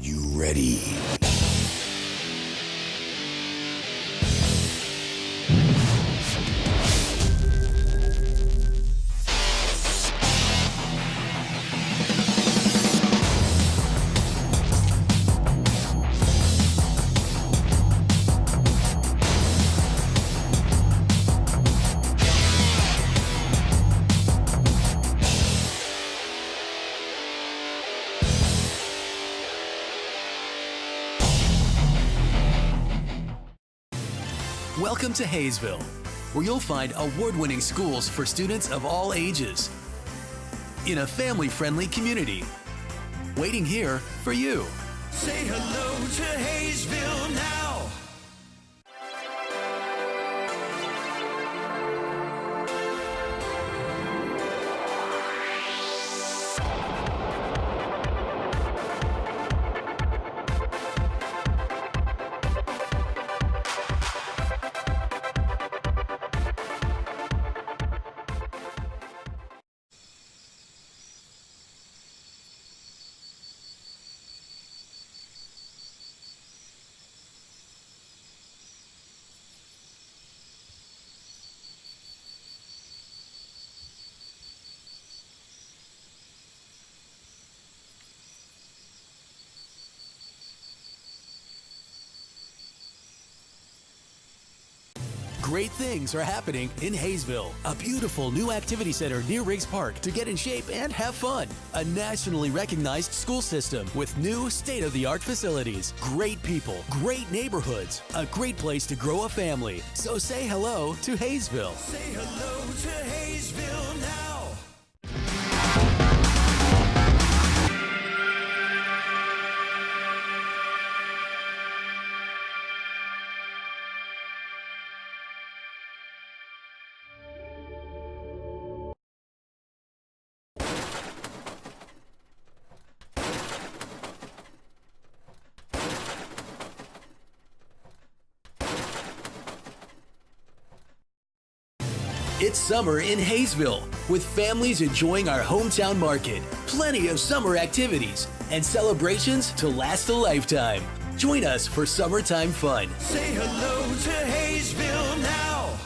you ready? Welcome to Haysville, where you'll find award-winning schools for students of all ages in a family-friendly community. Waiting here for you. Say hello to Haysville now. Great things are happening in Haysville. A beautiful new activity center near Riggs Park to get in shape and have fun. A nationally recognized school system with new state-of-the-art facilities. Great people, great neighborhoods, a great place to grow a family. So say hello to Haysville. Say hello to Haysville now. It's summer in Haysville, with families enjoying our hometown market, plenty of summer activities, and celebrations to last a lifetime. Join us for summertime fun. Say hello to Haysville now.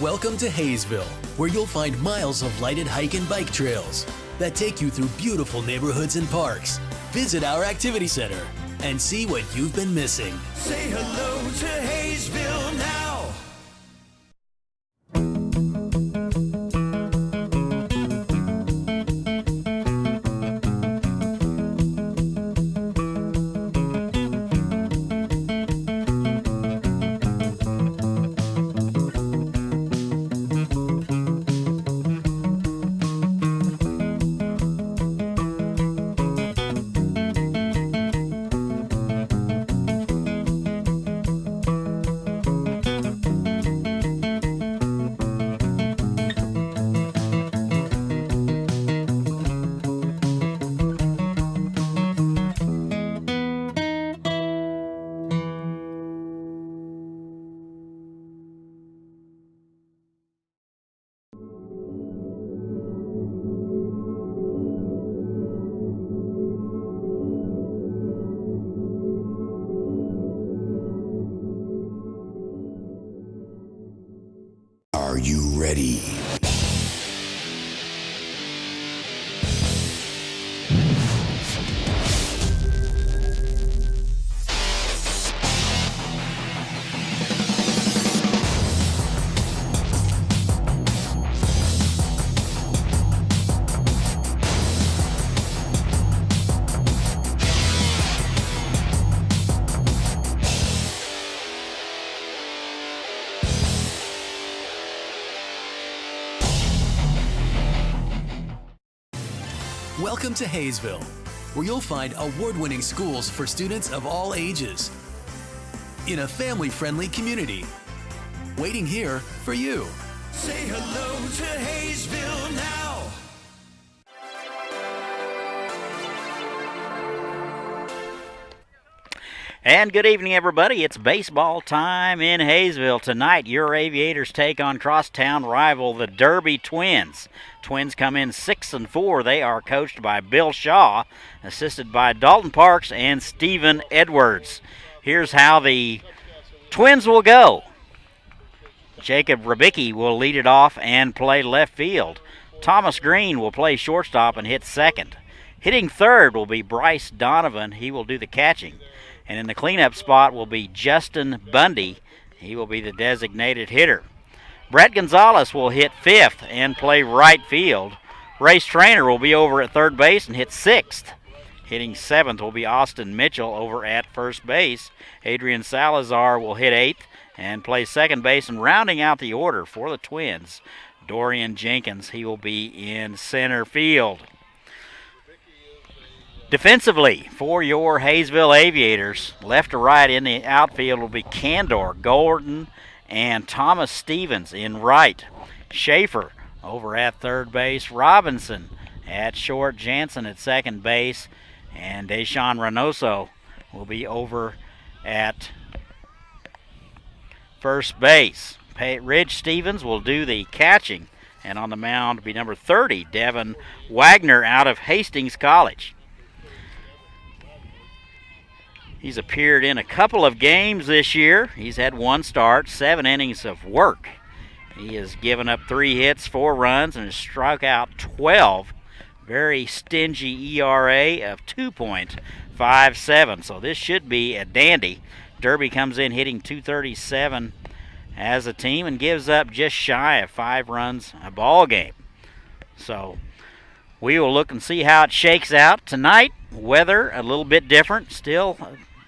Welcome to Haysville, where you'll find miles of lighted hike and bike trails that take you through beautiful neighborhoods and parks. Visit our activity center and see what you've been missing. Say hello to Haysville now. Welcome to Haysville, where you'll find award-winning schools for students of all ages in a family-friendly community. Waiting here for you. Say hello to Haysville now. And good evening, everybody. It's baseball time in Haysville. Tonight, your Aviators take on crosstown rival, the Derby Twins. Twins come in 6-4. They are coached by Bill Shaw, assisted by Dalton Parks and Stephen Edwards. Here's how the Twins will go. Jacob Rabicki will lead it off and play left field. Thomas Green will play shortstop and hit second. Hitting third will be Bryce Donovan. He will do the catching. And in the cleanup spot will be Justin Bundy. He will be the designated hitter. Brett Gonzalez will hit fifth and play right field. Race Trainer will be over at third base and hit sixth. Hitting seventh will be Austin Mitchell over at first base. Adrian Salazar will hit eighth and play second base. And rounding out the order for the Twins, Dorian Jenkins. He will be in center field. Defensively, for your Haysville Aviators, left to right in the outfield will be Candor, Gordon, and Thomas Stevens in right. Schaefer over at third base. Robinson at short. Jansen at second base. And Deshaun Reynoso will be over at first base. Ridge Stevens will do the catching. And on the mound will be number 30, Devin Wagner out of Hastings College. He's appeared in a couple of games this year. He's had one start, 7 innings of work. He has given up 3 hits, 4 runs, and has struck out 12. Very stingy ERA of 2.57. So this should be a dandy. Derby comes in hitting .237 as a team and gives up just shy of 5 runs a ball game. So we will look and see how it shakes out tonight. Weather a little bit different, still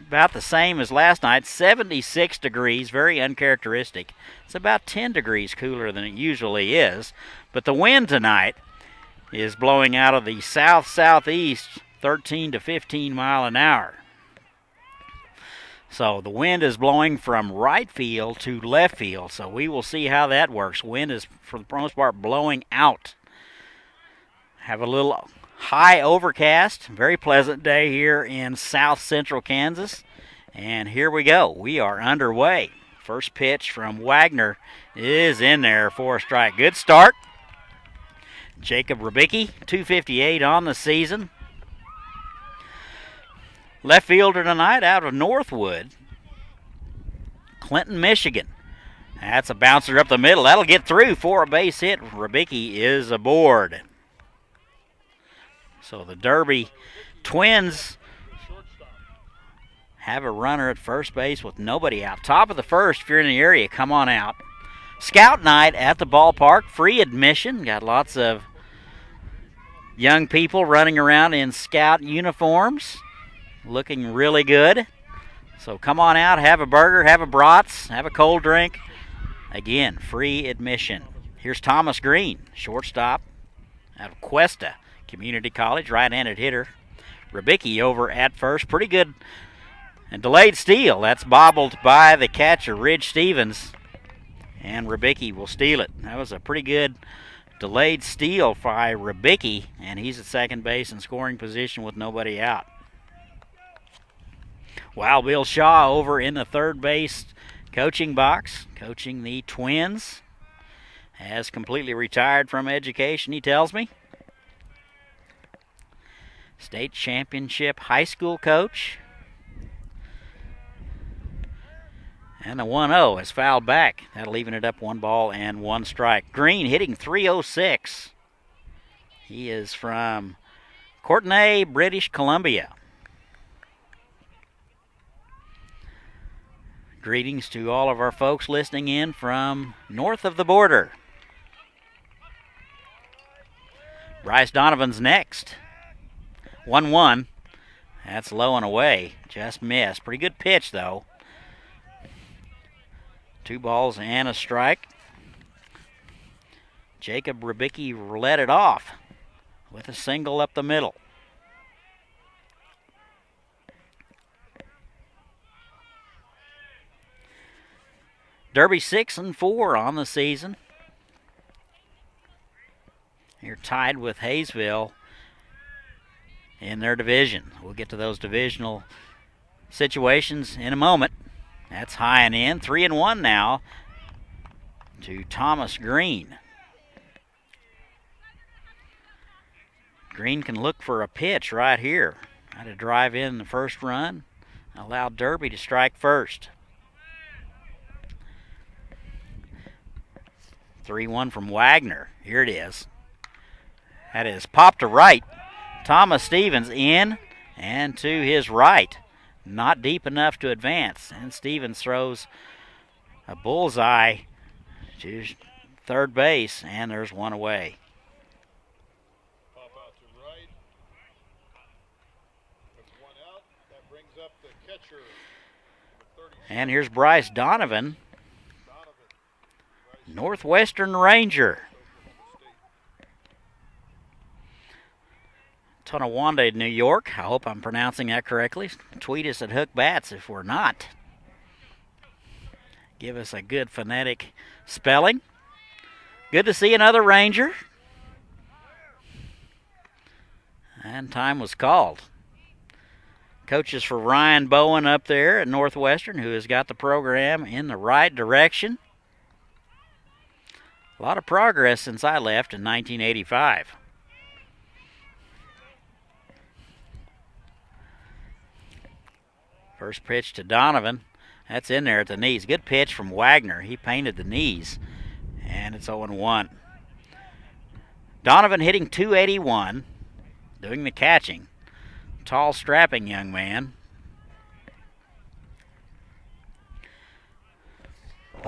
about the same as last night, 76 degrees, very uncharacteristic. It's about 10 degrees cooler than it usually is, but the wind tonight is blowing out of the south-southeast, 13 to 15 mile an hour. So the wind is blowing from right field to left field, so we will see how that works. Wind is, for the most part, blowing out. Have a little high overcast, very pleasant day here in south central Kansas. And here we go. We are underway. First pitch from Wagner is in there for a strike. Good start. Jacob Rabicki, .258 on the season. Left fielder tonight out of Northwood, Clinton, Michigan. That's a bouncer up the middle. That'll get through for a base hit. Rabicki is aboard. So the Derby Twins have a runner at first base with nobody out. Top of the first, if you're in the area, come on out. Scout night at the ballpark, free admission. Got lots of young people running around in scout uniforms, looking really good. So come on out, have a burger, have a brats, have a cold drink. Again, free admission. Here's Thomas Green, shortstop out of Cuesta Community College, right-handed hitter. Rabicki over at first, pretty good. And delayed steal, that's bobbled by the catcher, Ridge Stevens. And Rabicki will steal it. That was a pretty good delayed steal by Rabicki, and he's at second base in scoring position with nobody out. Wild Bill Shaw over in the third base coaching box, coaching the Twins. Has completely retired from education, he tells me. State championship high school coach. And the 1-0 is fouled back. That'll even it up 1 ball and 1 strike. Green hitting .306. He is from Courtenay, British Columbia. Greetings to all of our folks listening in from north of the border. Bryce Donovan's next. 1-1. That's low and away. Just missed. Pretty good pitch, though. 2 balls and a strike. Jacob Rubicki led it off with a single up the middle. Derby 6-4 on the season. You're tied with Haysville in their division. We'll get to those divisional situations in a moment. That's high and in. 3-1 now to Thomas Green. Green can look for a pitch right here. Had to drive in the first run. Allowed Derby to strike first. 3-1 from Wagner. Here it is. That is popped to right. Thomas Stevens in and to his right. Not deep enough to advance. And Stevens throws a bullseye to third base, and there's 1 away. Pop out to right. That's 1 out. That brings up the catcher. And here's Bryce Donovan. Northwestern Ranger. Tonawanda, New York. I hope I'm pronouncing that correctly. Tweet us at Hook Bats if we're not. Give us a good phonetic spelling. Good to see another Ranger. And time was called. Coaches for Ryan Bowen up there at Northwestern, who has got the program in the right direction. A lot of progress since I left in 1985. First pitch to Donovan. That's in there at the knees. Good pitch from Wagner. He painted the knees. And it's 0-1. Donovan hitting .281. Doing the catching. Tall, strapping young man.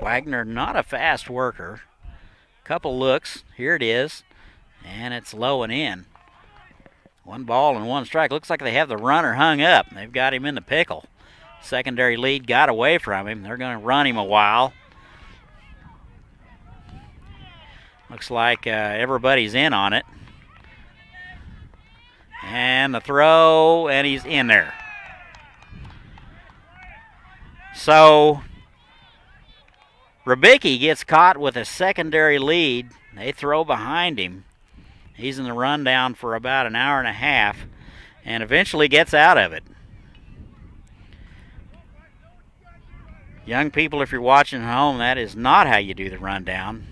Wagner not a fast worker. Couple looks. Here it is. And it's low and in. 1 ball and 1 strike. Looks like they have the runner hung up. They've got him in the pickle. Secondary lead got away from him. They're going to run him a while. Looks like everybody's in on it. And the throw, and he's in there. So Rubicki gets caught with a secondary lead. They throw behind him. He's in the rundown for about an hour and a half and eventually gets out of it. Young people, if you're watching at home, that is not how you do the rundown.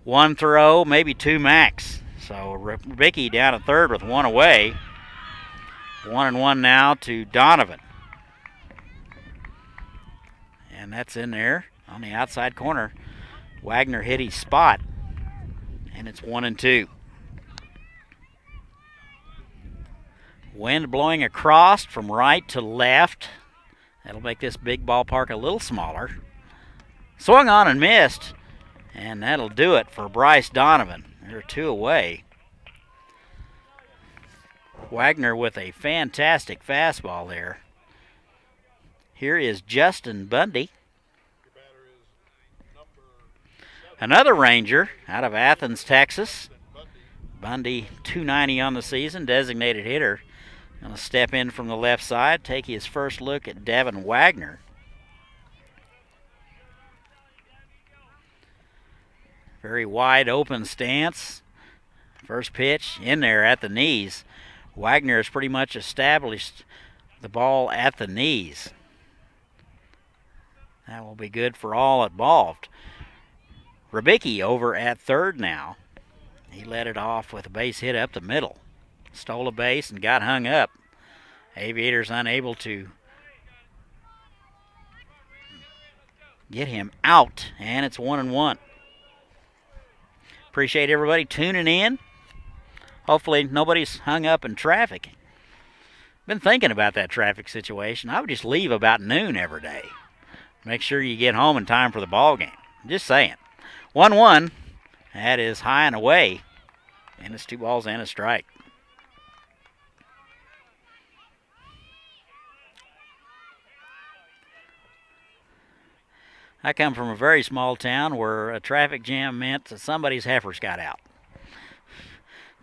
1 throw, maybe 2 max. So Rubicki down at third with 1 away. 1-1 now to Donovan. And that's in there on the outside corner. Wagner hit his spot. And it's 1-2. Wind blowing across from right to left. That'll make this big ballpark a little smaller. Swung on and missed. And that'll do it for Bryce Donovan. They're 2 away. Wagner with a fantastic fastball there. Here is Justin Bundy. Another Ranger out of Athens, Texas. Bundy, .290 on the season, designated hitter. Going to step in from the left side, take his first look at Devin Wagner. Very wide open stance. First pitch in there at the knees. Wagner has pretty much established the ball at the knees. That will be good for all involved. Rubicki over at third now. He led it off with a base hit up the middle. Stole a base and got hung up. Aviators unable to get him out, and it's 1-1. Appreciate everybody tuning in. Hopefully nobody's hung up in traffic. Been thinking about that traffic situation. I would just leave about noon every day. Make sure you get home in time for the ball game. Just saying. 1-1. That is high and away. And it's 2 balls and a strike. I come from a very small town where a traffic jam meant that somebody's heifers got out.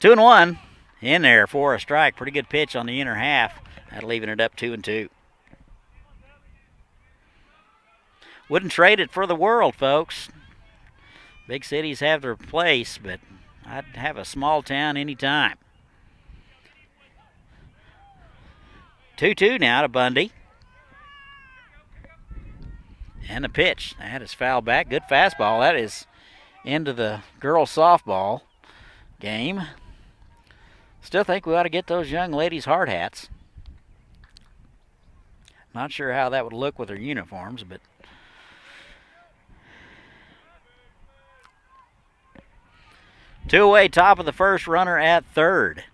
2-1 in there for a strike. Pretty good pitch on the inner half. That leaving it up 2-2. Wouldn't trade it for the world, folks. Big cities have their place, but I'd have a small town anytime. 2-2 now to Bundy. And the pitch. That is foul back. Good fastball. That is into the girls' softball game. Still think we ought to get those young ladies hard hats. Not sure how that would look with their uniforms, but two away, top of the first, runner at third.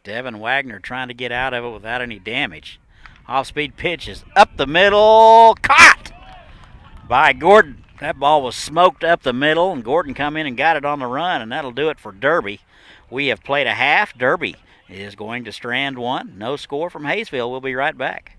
Devin Wagner trying to get out of it without any damage. Off-speed pitch is up the middle, caught by Gordon. That ball was smoked up the middle, and Gordon come in and got it on the run, and that'll do it for Derby. We have played a half. Derby is going to strand one. No score from Haysville. We'll be right back.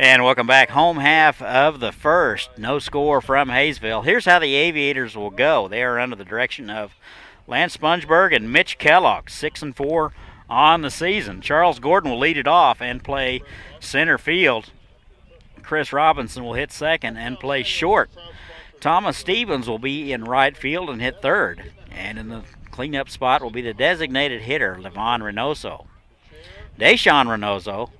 And welcome back. Home half of the first. No score from Haysville. Here's how the Aviators will go. They are under the direction of Lance Spongeberg and Mitch Kellogg, 6-4 on the season. Charles Gordon will lead it off and play center field. Chris Robinson will hit second and play short. Thomas Stevens will be in right field and hit third. And in the cleanup spot will be the designated hitter, Levon Reynoso. Deshaun Reynoso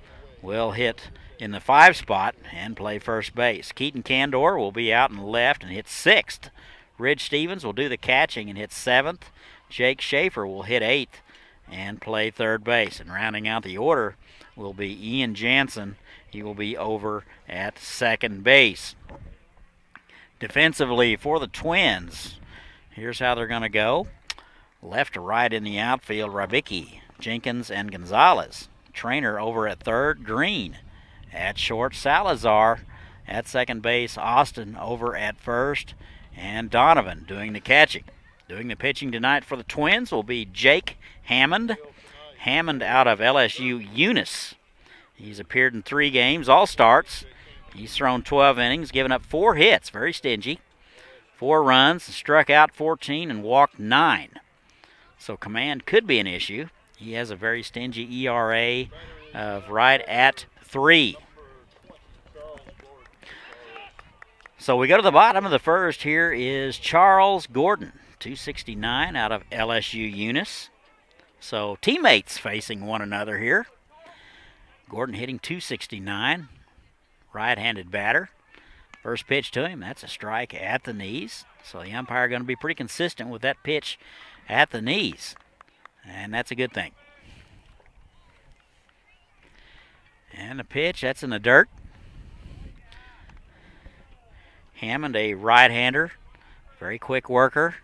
will hit in the 5 spot and play first base. Keaton Candor will be out in left and hit 6th. Ridge Stevens will do the catching and hit 7th. Jake Schaefer will hit 8th and play third base. And rounding out the order will be Ian Jansen. He will be over at second base. Defensively for the Twins, here's how they're going to go. Left to right in the outfield, Rabicki, Jenkins, and Gonzalez. Trainer over at third, Green. At short, Salazar. At second base, Austin over at first. And Donovan doing the catching. Doing the pitching tonight for the Twins will be Jake Hammond. Hammond out of LSU Eunice. He's appeared in 3 games, all starts. He's thrown 12 innings, given up 4 hits, very stingy. 4 runs, struck out 14, and walked 9. So command could be an issue. He has a very stingy ERA of right at 3. So we go to the bottom of the first. Here is Charles Gordon, 269 out of LSU Eunice. So teammates facing one another here. Gordon hitting 269, right-handed batter. First pitch to him, that's a strike at the knees. So the umpire going to be pretty consistent with that pitch at the knees. And that's a good thing. And the pitch, that's in the dirt. Hammond, a right-hander, very quick worker.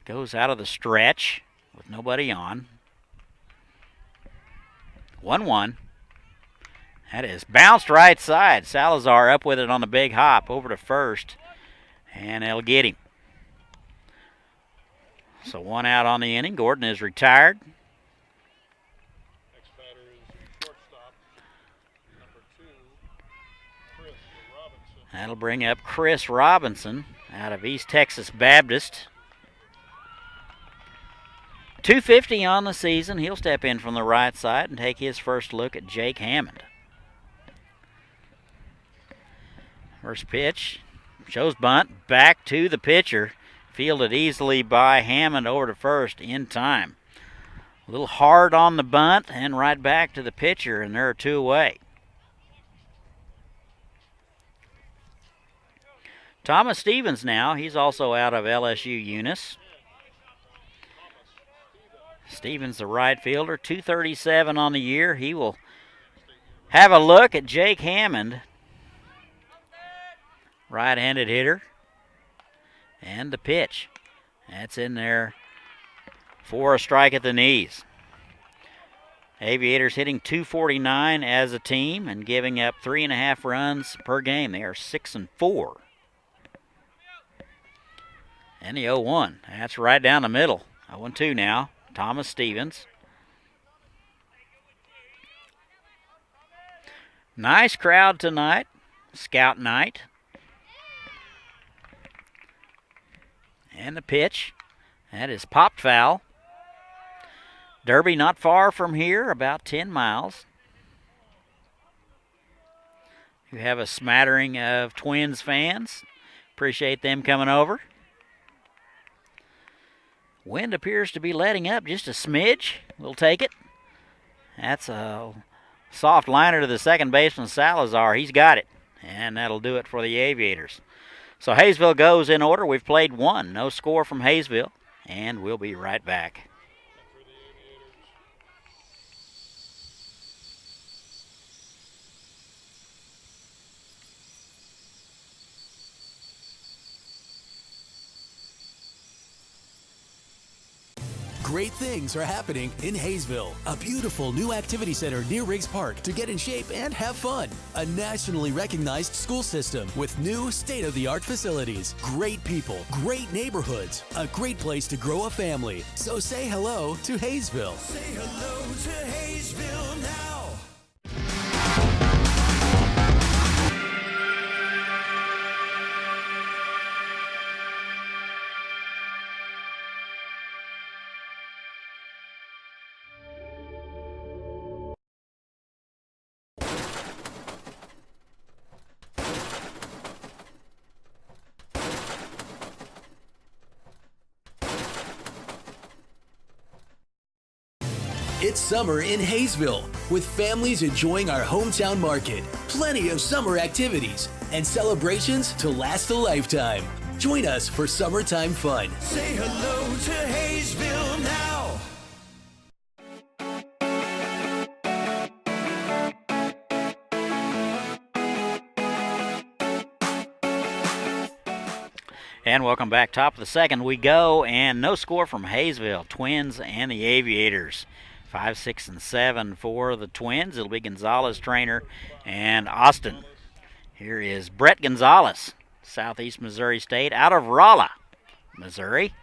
Goes out of the stretch with nobody on. 1-1. That is bounced right side. Salazar up with it on the big hop over to first. And they'll get him. So 1 out on the inning. Gordon is retired. Next batter is shortstop, number 2, Chris Robinson. That'll bring up Chris Robinson out of East Texas Baptist. 250 on the season. He'll step in from the right side and take his first look at Jake Hammond. First pitch, shows bunt, back to the pitcher. Fielded easily by Hammond over to first in time. A little hard on the bunt and right back to the pitcher, and there are two away. Thomas Stevens now, he's also out of LSU Eunice. Stevens, the right fielder, 237 on the year. He will have a look at Jake Hammond, right-handed hitter. And the pitch. That's in there for a strike at the knees. Aviators hitting .249 as a team and giving up 3.5 runs per game. They are 6-4. And the 0-1. That's right down the middle. 0-2 now. Thomas Stevens. Nice crowd tonight. Scout night. And the pitch. That is popped foul. Derby not far from here, about 10 miles. You have a smattering of Twins fans. Appreciate them coming over. Wind appears to be letting up just a smidge. We'll take it. That's a soft liner to the second baseman, Salazar. He's got it. And that'll do it for the Aviators. So Haysville goes in order. We've played one. No score from Haysville. And we'll be right back. Great things are happening in Haysville. A beautiful new activity center near Riggs Park to get in shape and have fun. A nationally recognized school system with new state-of-the-art facilities. Great people, great neighborhoods, a great place to grow a family. So say hello to Haysville. Say hello to Haysville now. It's summer in Haysville, with families enjoying our hometown market, plenty of summer activities, and celebrations to last a lifetime. Join us for summertime fun. Say hello to Haysville now. And welcome back. Top of the second we go, and no score from Haysville. Twins and the Aviators. 5, 6, and 7 for the Twins. It'll be Gonzalez, Trainer, and Austin. Here is Brett Gonzalez, Southeast Missouri State, out of Rolla, Missouri.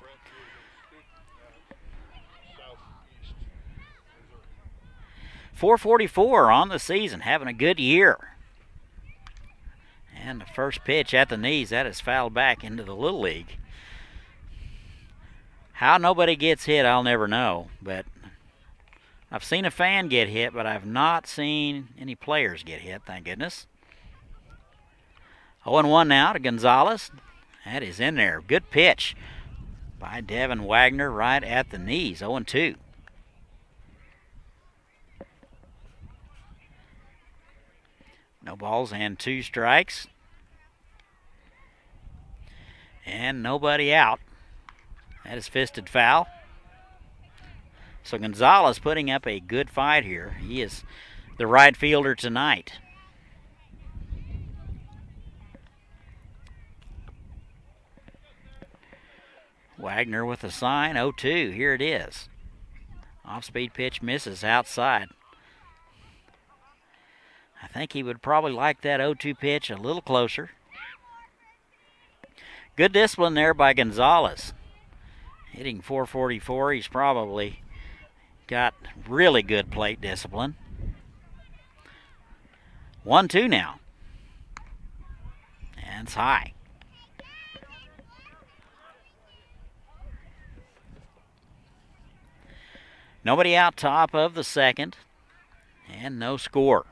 .444 on the season, having a good year. And the first pitch at the knees, that is fouled back into the Little League. How nobody gets hit, I'll never know, but I've seen a fan get hit, but I've not seen any players get hit, thank goodness. 0-1 now to Gonzalez. That is in there. Good pitch by Devin Wagner right at the knees. 0-2. No balls and 2 strikes. And nobody out. That is fisted foul. So Gonzalez putting up a good fight here. He is the right fielder tonight. Wagner with a sign, 0-2. Here it is. Off-speed pitch misses outside. I think he would probably like that 0-2 pitch a little closer. Good discipline there by Gonzalez. Hitting .444, he's probably got really good plate discipline. 1-2 now. And it's high. Nobody out top of the second, and no score.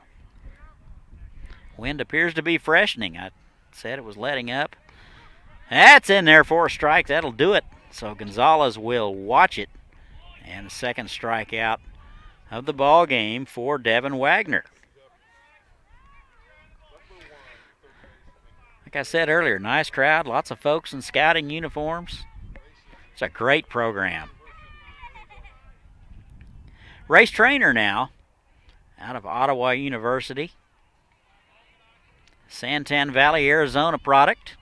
Wind appears to be freshening. I said it was letting up. That's in there for a strike. That'll do it. So Gonzalez will watch it. And the second strikeout of the ball game for Devin Wagner. Like I said earlier, nice crowd, lots of folks in scouting uniforms. It's a great program. Race trainer now, out of Ottawa University. Santan Valley, Arizona product.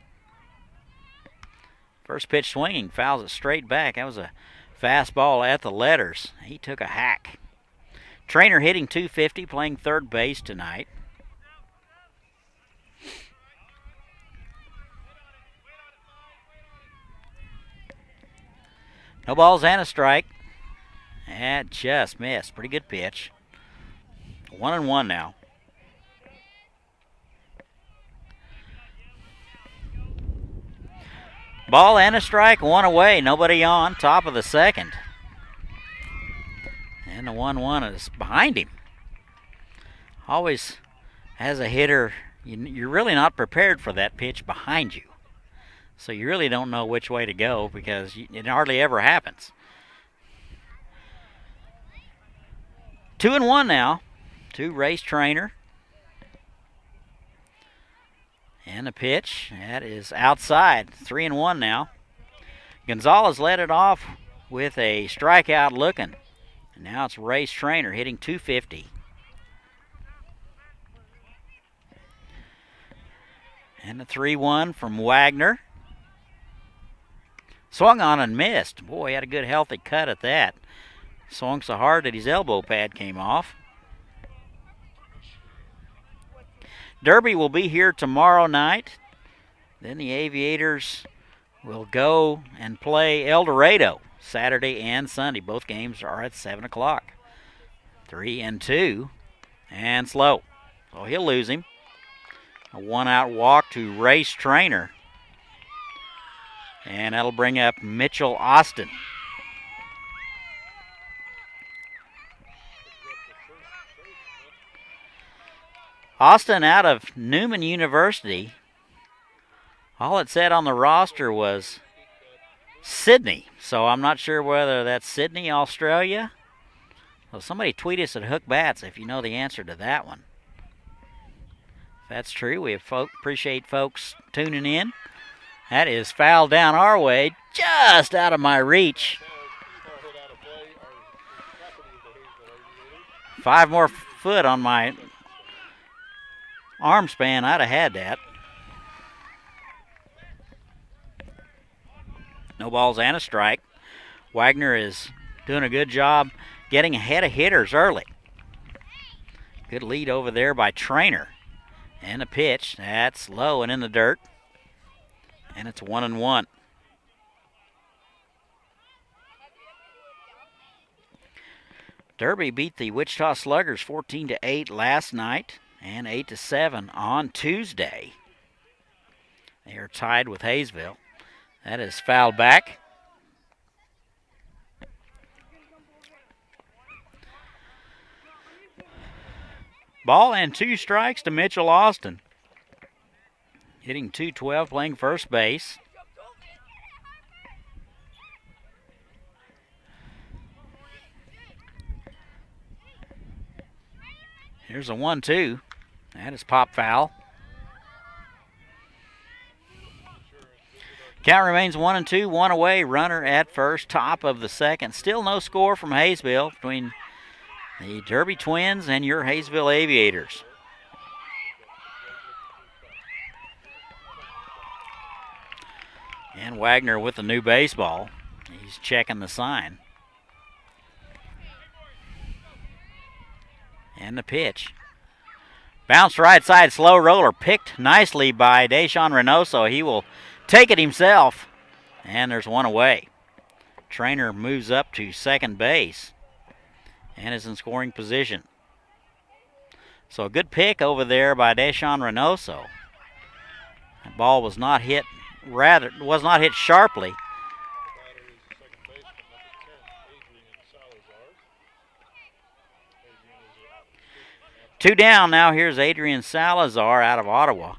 First pitch swinging, fouls it straight back. That was a fastball at the letters. He took a hack. Trainer hitting .250, playing third base tonight. No balls and a strike. That just missed. Pretty good pitch. 1-1 now. Ball and a strike, one away. Nobody on. Top of the second. And the 1-1 is behind him. Always, as a hitter, you're really not prepared for that pitch behind you. So you really don't know which way to go because it hardly ever happens. 2-1 now to Race Trainer. And the pitch, that is outside. 3-1 now. Gonzalez led it off with a strikeout looking. And now it's Race Trainer hitting .250. And the 3-1 from Wagner. Swung on and missed. Boy, he had a good healthy cut at that. Swung so hard that his elbow pad came off. Derby will be here tomorrow night. Then the Aviators will go and play El Dorado Saturday and Sunday. Both games are at 7 o'clock. 3-2 and slow. So he'll lose him. A one-out walk to Race Trainer. And that'll bring up Mitchell Austin. Austin out of Newman University. All it said on the roster was Sydney, so I'm not sure whether that's Sydney, Australia. Well, somebody tweet us at Hook Bats if you know the answer to that one. If that's true, we appreciate folks tuning in. That is fouled down our way, just out of my reach. 5 more foot on my arm span, I'd have had that. No balls and a strike. Wagner is doing a good job getting ahead of hitters early. Good lead over there by Trainer. And a pitch, that's low and in the dirt. And it's 1-1. Derby beat the Wichita Sluggers 14-8 last night. And 8-7 on Tuesday. They are tied with Haysville. That is fouled back. Ball and 2 strikes to Mitchell Austin. Hitting .212, playing first base. Here's a 1-2. That is pop foul. Count remains 1-2, 1 away. Runner at first, top of the second. Still no score from Haysville between the Derby Twins and your Haysville Aviators. And Wagner with the new baseball. He's checking the sign. And the pitch. Bounced right side, slow roller, picked nicely by Deshaun Reynoso. He will take it himself, and there's 1 away. Trainer moves up to second base and is in scoring position. So a good pick over there by Deshaun Reynoso. That ball was not hit, sharply. Two down now. Here's Adrian Salazar out of Ottawa.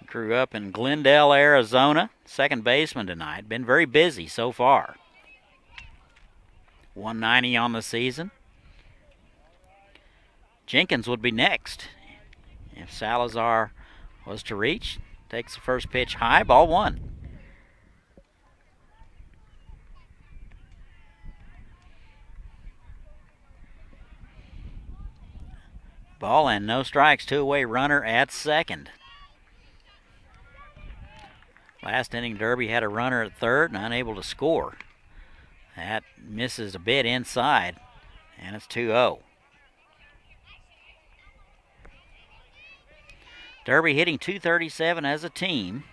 Grew up in Glendale, Arizona. Second baseman tonight. Been very busy so far. 190 on the season. Jenkins would be next. If Salazar was to reach, takes the first pitch high, ball one. Ball and no strikes, two-away runner at second. Last inning, Derby had a runner at third and unable to score. That misses a bit inside, and it's 2-0. Derby hitting .237 as a team.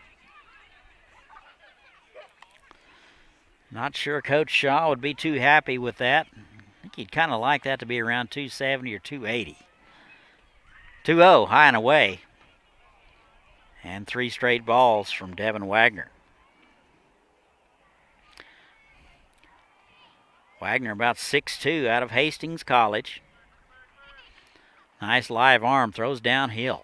Not sure Coach Shaw would be too happy with that. I think he'd kind of like that to be around .270 or .280. 2-0, high and away. And 3 straight balls from Devin Wagner. Wagner about 6'2", out of Hastings College. Nice live arm, throws downhill.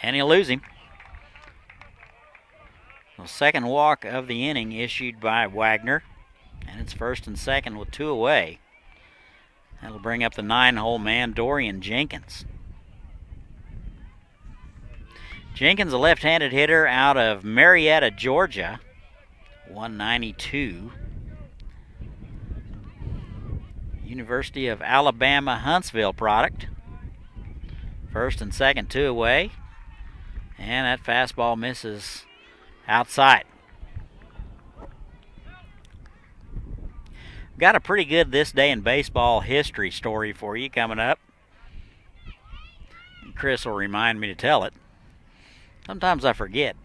And he'll lose him. The second walk of the inning issued by Wagner. And it's first and second with 2 away. That'll bring up the 9-hole man, Dorian Jenkins. Jenkins, a left-handed hitter out of Marietta, Georgia. 192. University of Alabama, Huntsville product. First and second, 2 away. And that fastball misses outside. Got a pretty good This Day in Baseball history story for you coming up. Chris will remind me to tell it. Sometimes I forget.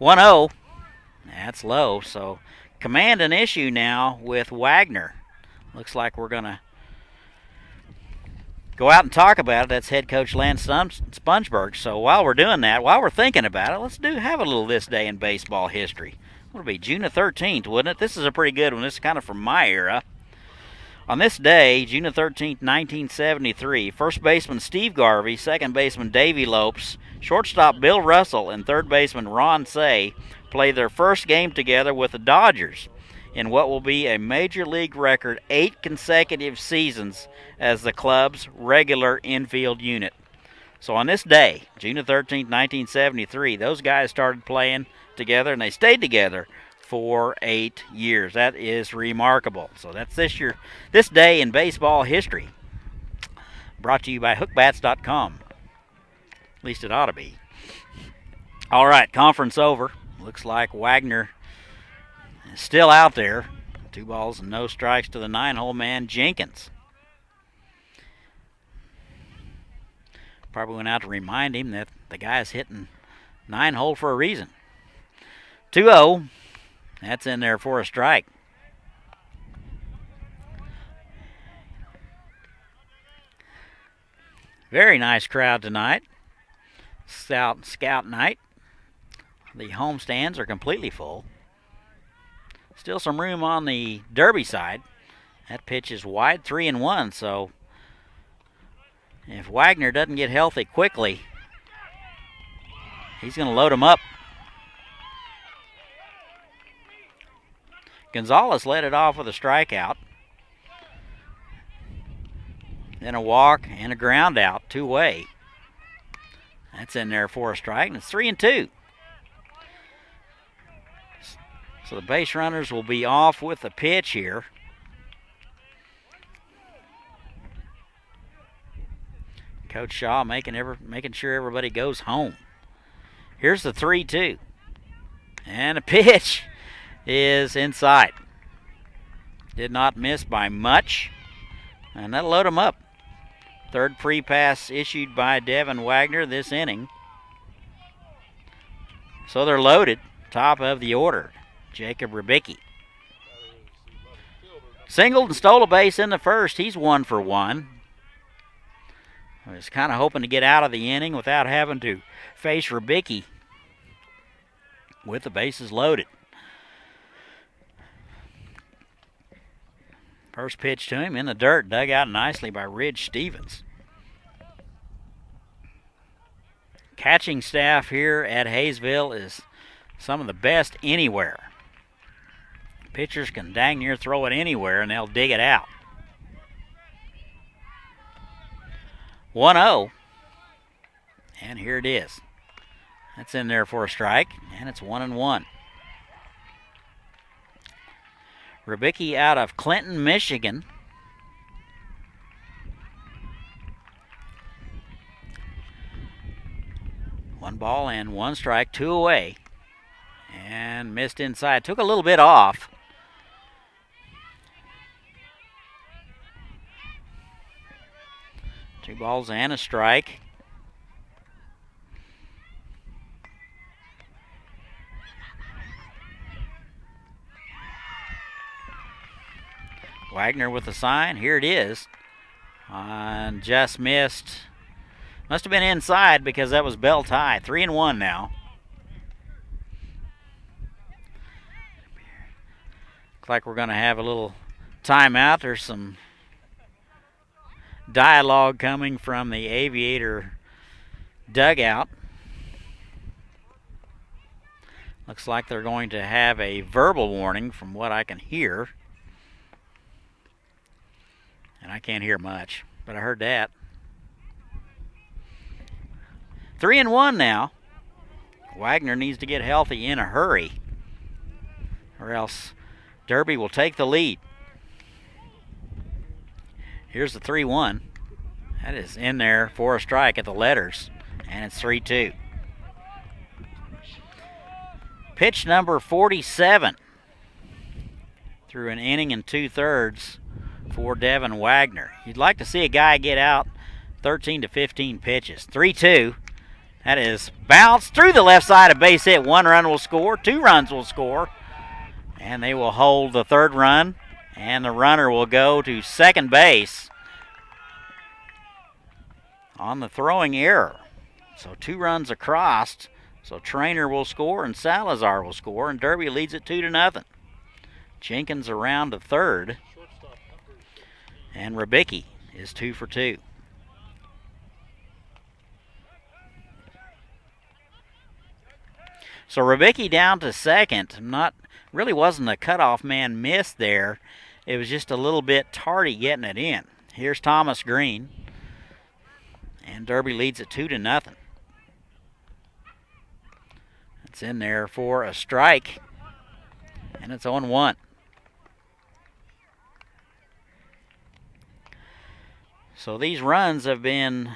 1-0. That's low, so command an issue now with Wagner. Looks like we're going to go out and talk about it. That's head coach Lance Spongeberg. So while we're doing that, while we're thinking about it, let's have a little This Day in Baseball history. It would be June the 13th, wouldn't it? This is a pretty good one. This is kind of from my era. On this day, June the 13th, 1973, first baseman Steve Garvey, second baseman Davey Lopes, shortstop Bill Russell, and third baseman Ron Say play their first game together with the Dodgers in what will be a Major League record 8 consecutive seasons as the club's regular infield unit. So on this day, June the 13th, 1973, those guys started playing together, and they stayed together for 8 years. That is remarkable. So that's this day in baseball history. Brought to you by hookbats.com. At least it ought to be. All right, conference over. Looks like Wagner is still out there. 2 balls and no strikes to the 9-hole man, Jenkins. Probably went out to remind him that the guy's hitting 9-hole for a reason. 2-0. That's in there for a strike. Very nice crowd tonight. Scout night. The home stands are completely full. Still some room on the Derby side. That pitch is wide, 3-1, so if Wagner doesn't get healthy quickly, he's going to load him up. Gonzalez led it off with a strikeout. Then a walk and a ground out, 2-way. That's in there for a strike, and it's 3-2. So the base runners will be off with the pitch here. Coach Shaw making sure everybody goes home. Here's the 3-2. And a pitch is inside. Did not miss by much. And that'll load them up. Third pre-pass issued by Devin Wagner this inning. So they're loaded. Top of the order, Jacob Ribicki. Singled and stole a base in the first. He's 1 for 1. I was kind of hoping to get out of the inning without having to face Ribicki. with the bases loaded. First pitch to him in the dirt, dug out nicely by Ridge Stevens. Catching staff here at Haysville is some of the best anywhere. Pitchers can dang near throw it anywhere and they'll dig it out. 1-0. And here it is. That's in there for a strike, and it's 1-1. Rubicki out of Clinton, Michigan. One ball and one strike, 2 away. And missed inside. Took a little bit off. Two balls and a strike. Wagner with the sign. Here it is. And just missed. Must have been inside because that was belt high. 3-1 now. Looks like we're going to have a little timeout. There's some dialogue coming from the Aviator dugout. Looks like they're going to have a verbal warning from what I can hear. And I can't hear much, but I heard that. 3-1 now. Wagner needs to get healthy in a hurry, or else Derby will take the lead. Here's the 3-1. That is in there for a strike at the letters, and it's 3-2. Pitch number 47 through an inning and 2/3 for Devin Wagner. You'd like to see a guy get out 13 to 15 pitches. 3-2. That is bounced through the left side, a base hit. 1 run will score, 2 runs will score, and they will hold the 3rd run, and the runner will go to second base on the throwing error. So 2 runs across. So Trainer will score and Salazar will score, and Derby leads it 2-0. Jenkins around to third. And Rubicki is 2 for 2. So Rubicki down to second. Really wasn't a cutoff man miss there. It was just a little bit tardy getting it in. Here's Thomas Green. And Derby leads it 2-0. It's in there for a strike. And it's 0-1. So these runs have been,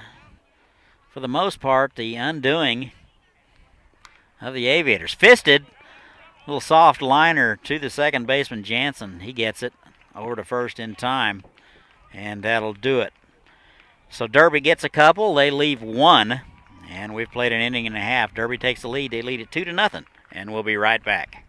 for the most part, the undoing of the Aviators. Fisted, little soft liner to the second baseman, Jansen. He gets it over to first in time, and that'll do it. So Derby gets a couple. They leave 1, and we've played an inning and a half. Derby takes the lead. They lead it 2-0, and we'll be right back.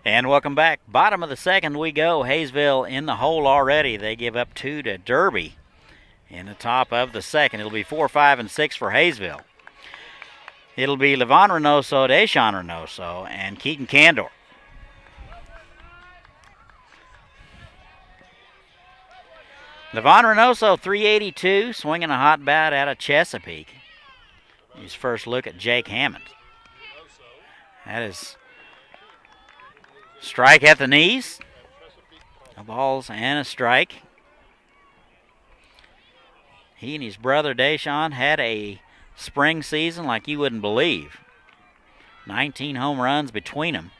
And welcome back. Bottom of the second we go. Haysville in the hole already. They give up 2 to Derby. in the top of the second. It'll be 4, 5, and 6 for Haysville. It'll be Levon Reynoso, Deshaun Reynoso, and Keaton Candor. Levon Reynoso, 382, swinging a hot bat out of Chesapeake. His first look at Jake Hammond. That is strike at the knees. No balls and a strike. He and his brother Deshaun had a spring season like you wouldn't believe. 19 home runs between them.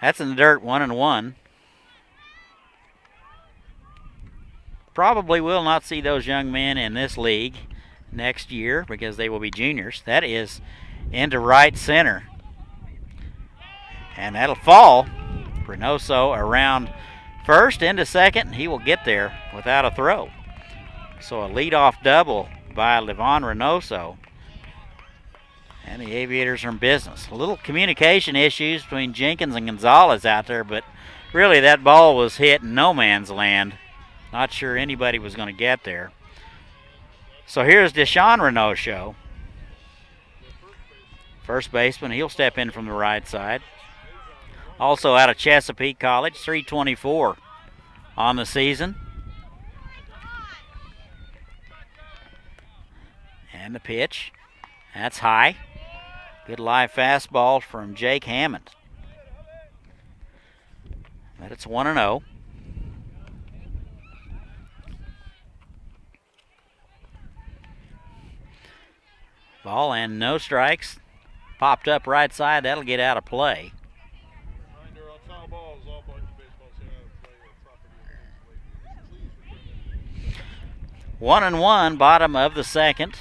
That's in the dirt, 1-1. Probably will not see those young men in this league next year because they will be juniors. That is into right center. And that'll fall. Reynoso around first into second. He will get there without a throw. So a leadoff double by Levon Reynoso. And the Aviators are in business. A little communication issues between Jenkins and Gonzalez out there, but really that ball was hit in no man's land. Not sure anybody was going to get there. So here's Deshaun Reynoso. First baseman, he'll step in from the right side. Also out of Chesapeake College, 324 on the season. And the pitch. That's high. Good live fastball from Jake Hammond. But it's 1-0. Ball and no strikes. Popped up right side. That'll get out of play. Reminder on foul balls, all boards of baseball stay out of play at property owners. 1-1, bottom of the second.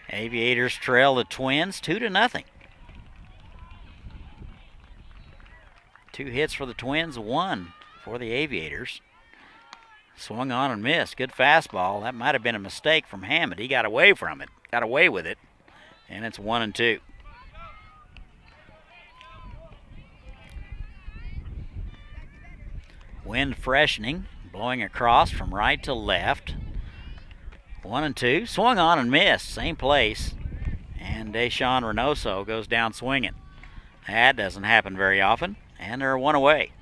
Aviators trail the Twins 2-0. 2 hits for the Twins, 1 for the Aviators. Swung on and missed. Good fastball. That might have been a mistake from Hammond. He got away from it. Got away with it. And it's 1-2. Wind freshening, blowing across from right to left. 1-2. Swung on and missed. Same place. And Deshaun Reynoso goes down swinging. That doesn't happen very often. And they're 1 away.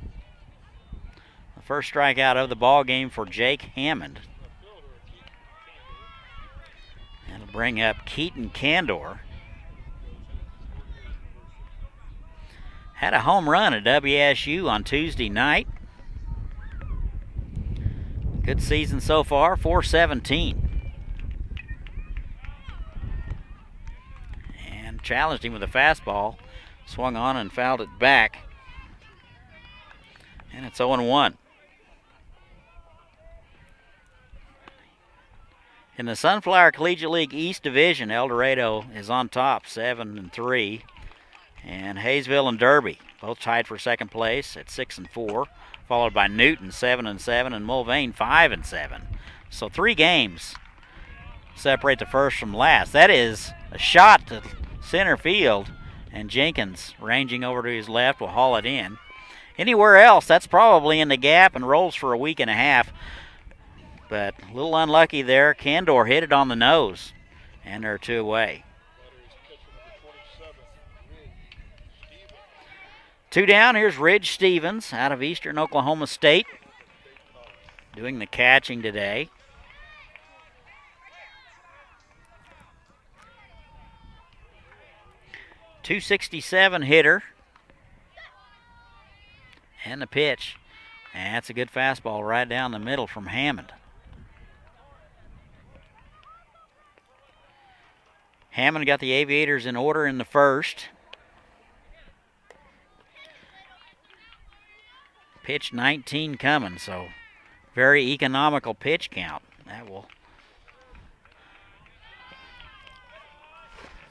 The first strikeout of the ball game for Jake Hammond. That'll bring up Keaton Candor. Had a home run at WSU on Tuesday night. Good season so far, 417. And challenged him with a fastball. Swung on and fouled it back. And it's 0-1. In the Sunflower Collegiate League East Division, El Dorado is on top, 7-3. And Haysville and Derby both tied for second place at 6-4, followed by Newton 7-7 and Mulvane 5-7. So 3 games separate the first from last. That is a shot to center field, and Jenkins, ranging over to his left, will haul it in. Anywhere else, that's probably in the gap and rolls for a week and a half. But a little unlucky there. Candor hit it on the nose, and they're 2 away. 2 down. Here's Ridge Stevens out of Eastern Oklahoma State, doing the catching today. .267 hitter. And the pitch. And that's a good fastball right down the middle from Hammond. Hammond got the Aviators in order in the first. Pitch 19 coming, so very economical pitch count.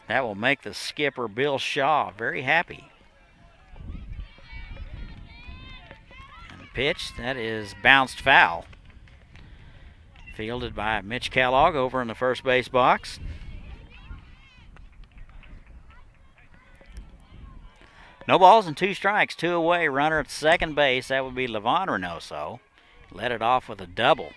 That will make the skipper, Bill Shaw, very happy. And the pitch, that is bounced foul. Fielded by Mitch Kellogg over in the first base box. No balls and 2 strikes, 2 away. Runner at second base, that would be Levon Reynoso. Led it off with a double.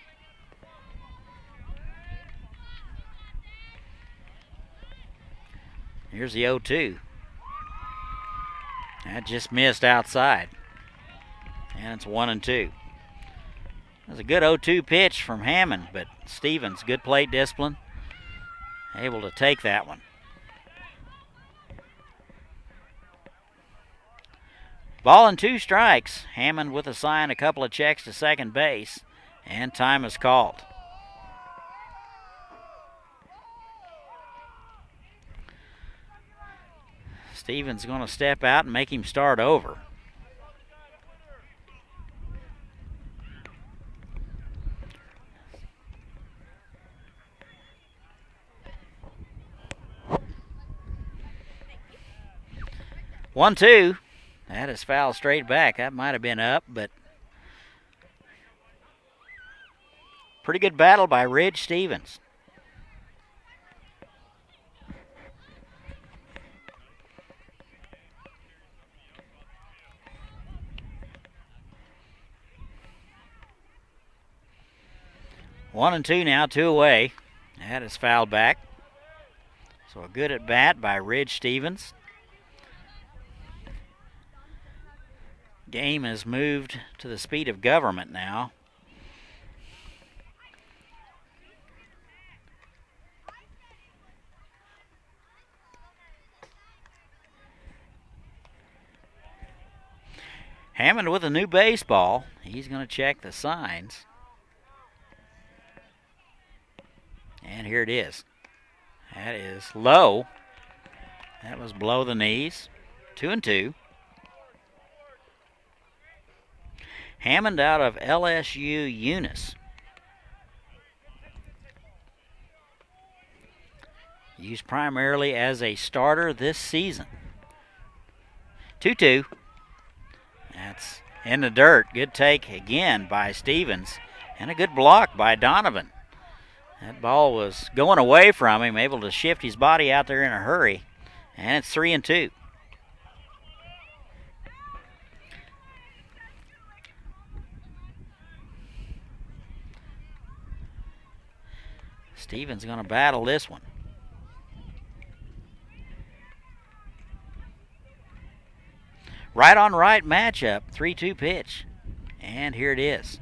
Here's the 0-2. That just missed outside. And it's 1-2. That's a good 0-2 pitch from Hammond, but Stevens, good plate discipline, able to take that one. Ball and 2 strikes. Hammond with a sign, a couple of checks to second base, and time is called. Stevens going to step out and make him start over. One, two. That is foul straight back. That might have been up, but pretty good battle by Ridge Stevens. One and two now, 2 away. That is fouled back. So a good at bat by Ridge Stevens. Game has moved to the speed of government now. Hammond with a new baseball. He's going to check the signs. And here it is. That is low. That was below the knees. 2-2. Hammond out of LSU Eunice. Used primarily as a starter this season. 2-2. That's in the dirt. Good take again by Stevens. And a good block by Donovan. That ball was going away from him, able to shift his body out there in a hurry. And it's 3-2. Stevens going to battle this one. Right on right matchup, 3-2 pitch. And here it is.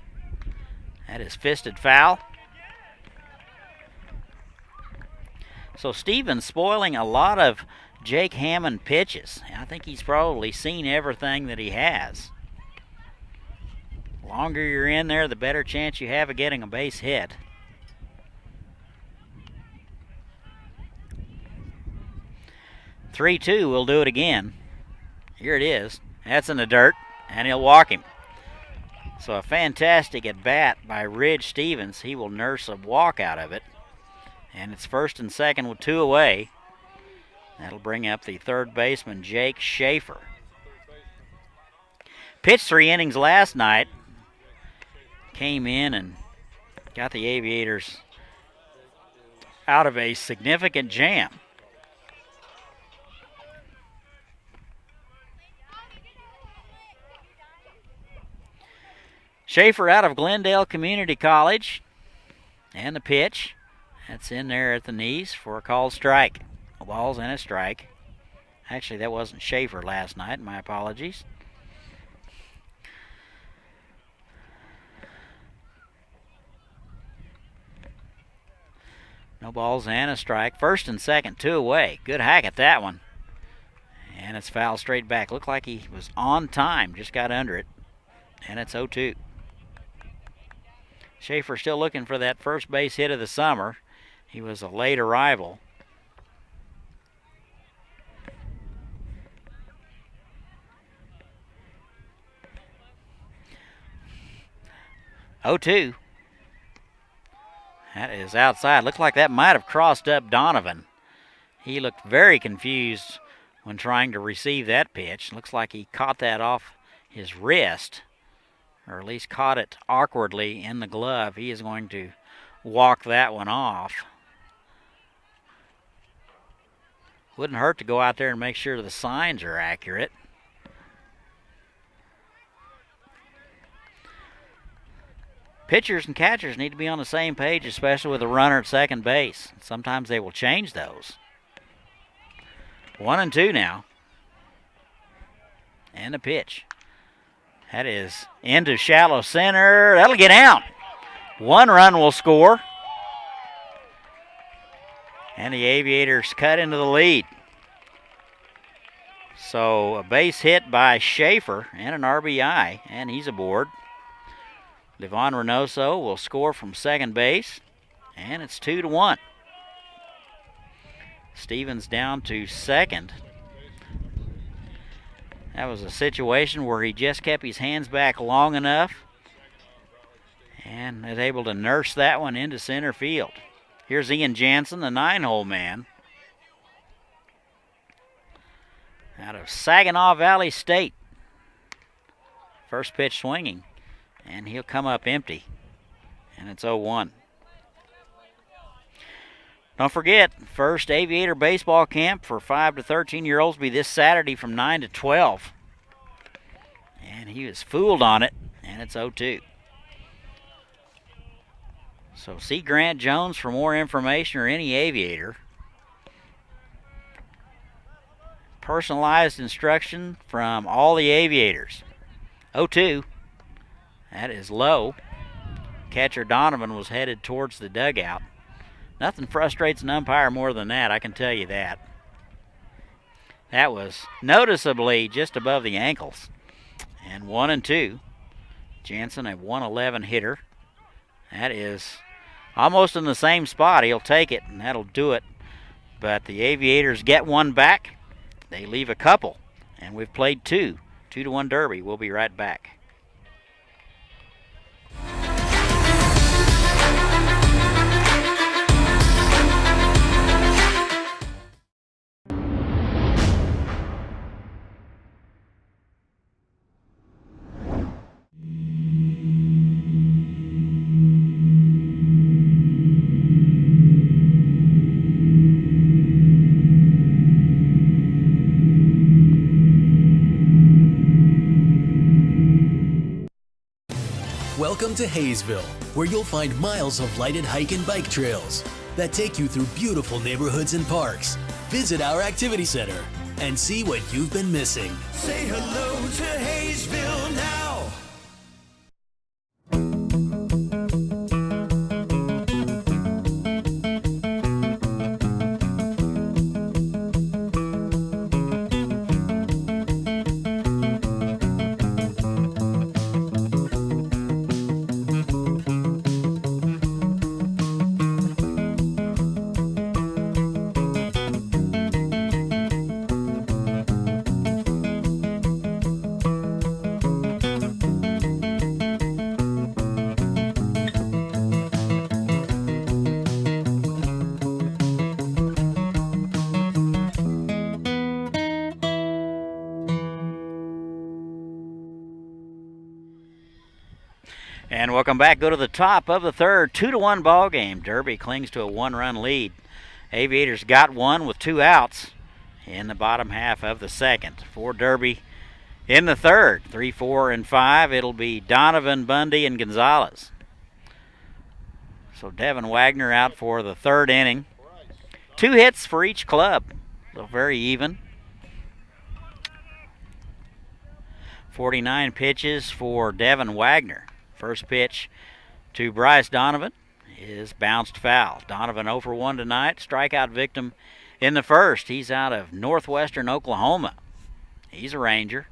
That is fisted foul. So Stevens spoiling a lot of Jake Hammond pitches. I think he's probably seen everything that he has. The longer you're in there, the better chance you have of getting a base hit. Three-two, we'll do it again. Here it is. That's in the dirt, and he'll walk him. So a fantastic at bat by Ridge Stevens. He will nurse a walk out of it. And it's first and second with 2 away. That'll bring up the third baseman, Jake Schaefer. Pitched 3 innings last night. Came in and got the Aviators out of a significant jam. Schaefer out of Glendale Community College. And the pitch. That's in there at the knees for a called strike. A ball's and a strike. Actually, that wasn't Schaefer last night. My apologies. No balls and a strike. First and second, 2 away. Good hack at that one. And it's foul straight back. Looked like he was on time. Just got under it. And it's 0-2. Schaefer still looking for that first base hit of the summer. He was a late arrival. Oh, 2. That is outside. Looked like that might have crossed up Donovan. He looked very confused when trying to receive that pitch. Looks like he caught that off his wrist, or at least caught it awkwardly in the glove. He is going to walk that one off. Wouldn't hurt to go out there and make sure the signs are accurate. Pitchers and catchers need to be on the same page, especially with a runner at second base. Sometimes they will change those. 1-2 now. And a pitch. That is into shallow center. That'll get out. 1 run will score. And the Aviators cut into the lead. So a base hit by Schaefer and an RBI, and he's aboard. Devon Reynoso will score from second base, and it's 2-1. Stevens down to second. That was a situation where he just kept his hands back long enough and is able to nurse that one into center field. Here's Ian Jansen, the 9-hole man, out of Saginaw Valley State. First pitch swinging, and he'll come up empty, and it's 0-1. Don't forget, first Aviator baseball camp for 5 to 13-year-olds will be this Saturday from 9 to 12. And he was fooled on it, and it's 0-2. So see Grant Jones for more information or any Aviator. Personalized instruction from all the Aviators. 0-2. That is low. Catcher Donovan was headed towards the dugout. Nothing frustrates an umpire more than that, I can tell you that. That was noticeably just above the ankles. And 1-2. Jansen, a 111 hitter. That is almost in the same spot. He'll take it, and that'll do it. But the Aviators get one back. They leave a couple, and we've played 2. 2-1 Derby. We'll be right back. Welcome to Haysville, where you'll find miles of lighted hike and bike trails that take you through beautiful neighborhoods and parks. Visit our activity center and see what you've been missing. Say hello to Haysville now. And welcome back. Go to the top of the third. 2-1 ball game. Derby clings to a 1-run lead. Aviators got one with 2 outs in the bottom half of the second. For Derby in the third. 3, 4, and 5. It'll be Donovan, Bundy, and Gonzalez. So Devin Wagner out for the third inning. 2 hits for each club. So very even. 49 pitches for Devin Wagner. First pitch to Bryce Donovan is bounced foul. Donovan 0 for 1 tonight. Strikeout victim in the first. He's out of northwestern Oklahoma. He's a Ranger.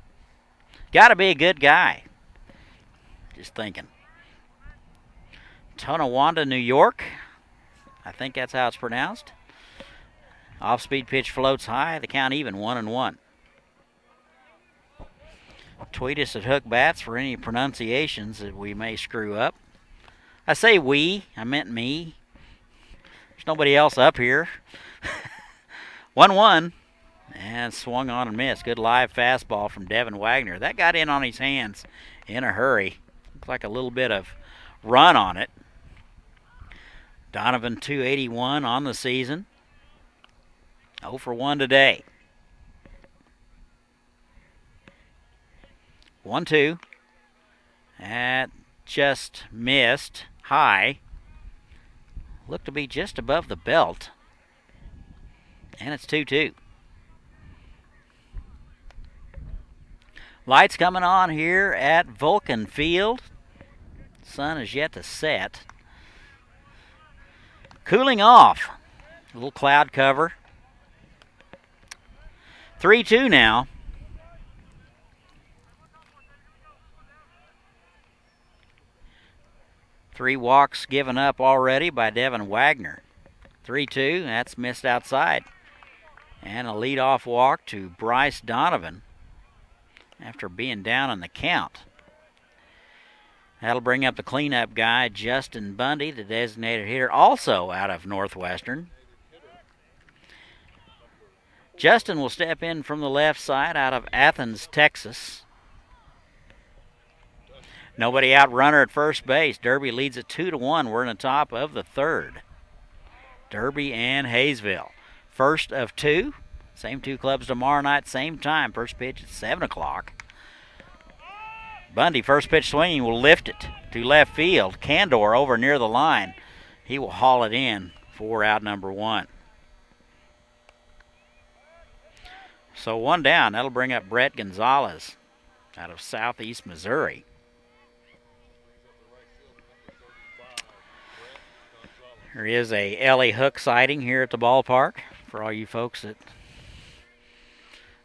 Got to be a good guy. Just thinking. Tonawanda, New York. I think that's how it's pronounced. Off-speed pitch floats high. The count even, 1-1. Tweet us at Hook Bats for any pronunciations that we may screw up. I say we, I meant me. There's nobody else up here. 1-1, and swung on and missed. Good live fastball from Devin Wagner. That got in on his hands in a hurry. Looks like a little bit of run on it. Donovan 281 on the season. 0 for 1 today. 1-2. That just missed high. Looked to be just above the belt. And it's 2-2. Lights coming on here at Vulcan Field. Sun is yet to set. Cooling off. A little cloud cover. 3-2 now. Three walks given up already by Devin Wagner. 3-2, that's missed outside. And a leadoff walk to Bryce Donovan after being down in the count. That'll bring up the cleanup guy, Justin Bundy, the designated hitter, also out of Northwestern. Justin will step in from the left side out of Athens, Texas. Nobody out, runner at first base. Derby leads it 2-1. We're in the top of the third. Derby and Haysville. First of two. Same two clubs tomorrow night, same time. First pitch at 7 o'clock. Bundy, first pitch swinging, will lift it to left field. Candor over near the line. He will haul it in for out number one. So one down. That'll bring up Brett Gonzalez out of southeast Missouri. There is a Ellie Hook sighting here at the ballpark for all you folks that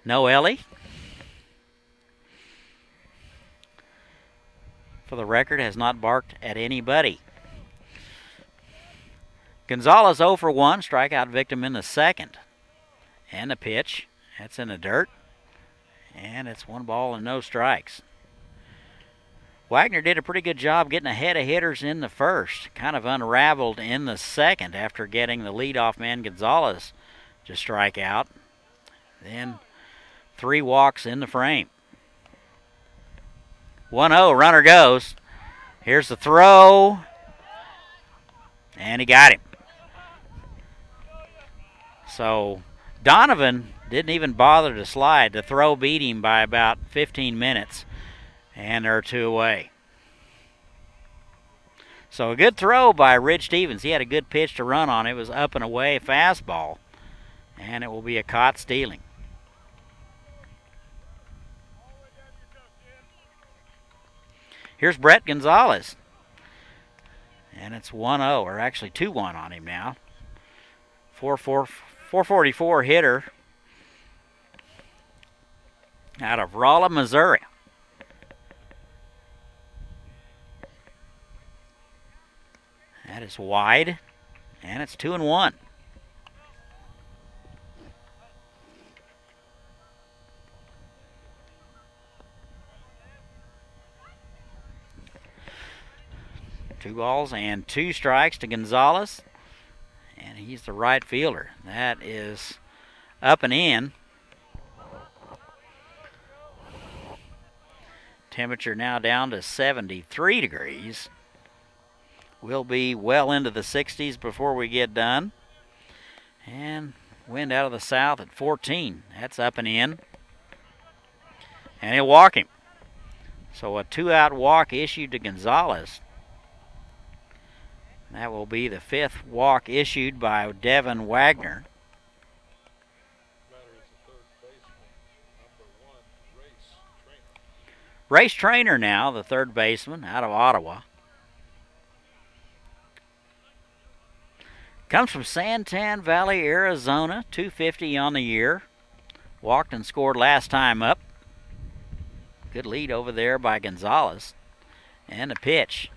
know Ellie. For the record, has not barked at anybody. Gonzalez 0 for 1, strikeout victim in the second. And the pitch, that's in the dirt. And it's 1 ball and no strikes. Wagner did a pretty good job getting ahead of hitters in the first. Kind of unraveled in the second after getting the leadoff man Gonzalez to strike out. Then 3 walks in the frame. 1-0, runner goes. Here's the throw. And he got him. So Donovan didn't even bother to slide. The throw beat him by about 15 minutes. And they're 2 away. So a good throw by Rich Stevens. He had a good pitch to run on. It was up and away fastball. And it will be a caught stealing. Here's Brett Gonzalez. And it's 1-0, or actually 2-1 on him now. 444 hitter out of Rolla, Missouri. That is wide, and it's 2-1. Two balls and 2 strikes to Gonzalez, and he's the right fielder. That is up and in. Temperature now down to 73 degrees. We'll be well into the 60s before we get done. And wind out of the south at 14. That's up and in. And he'll walk him. So a 2-out walk issued to Gonzalez. That will be the 5th walk issued by Devin Wagner. Race Trainer now, the 3rd baseman out of Ottawa. Comes from Santan Valley, Arizona, 250 on the year. Walked and scored last time up. Good lead over there by Gonzalez. And the pitch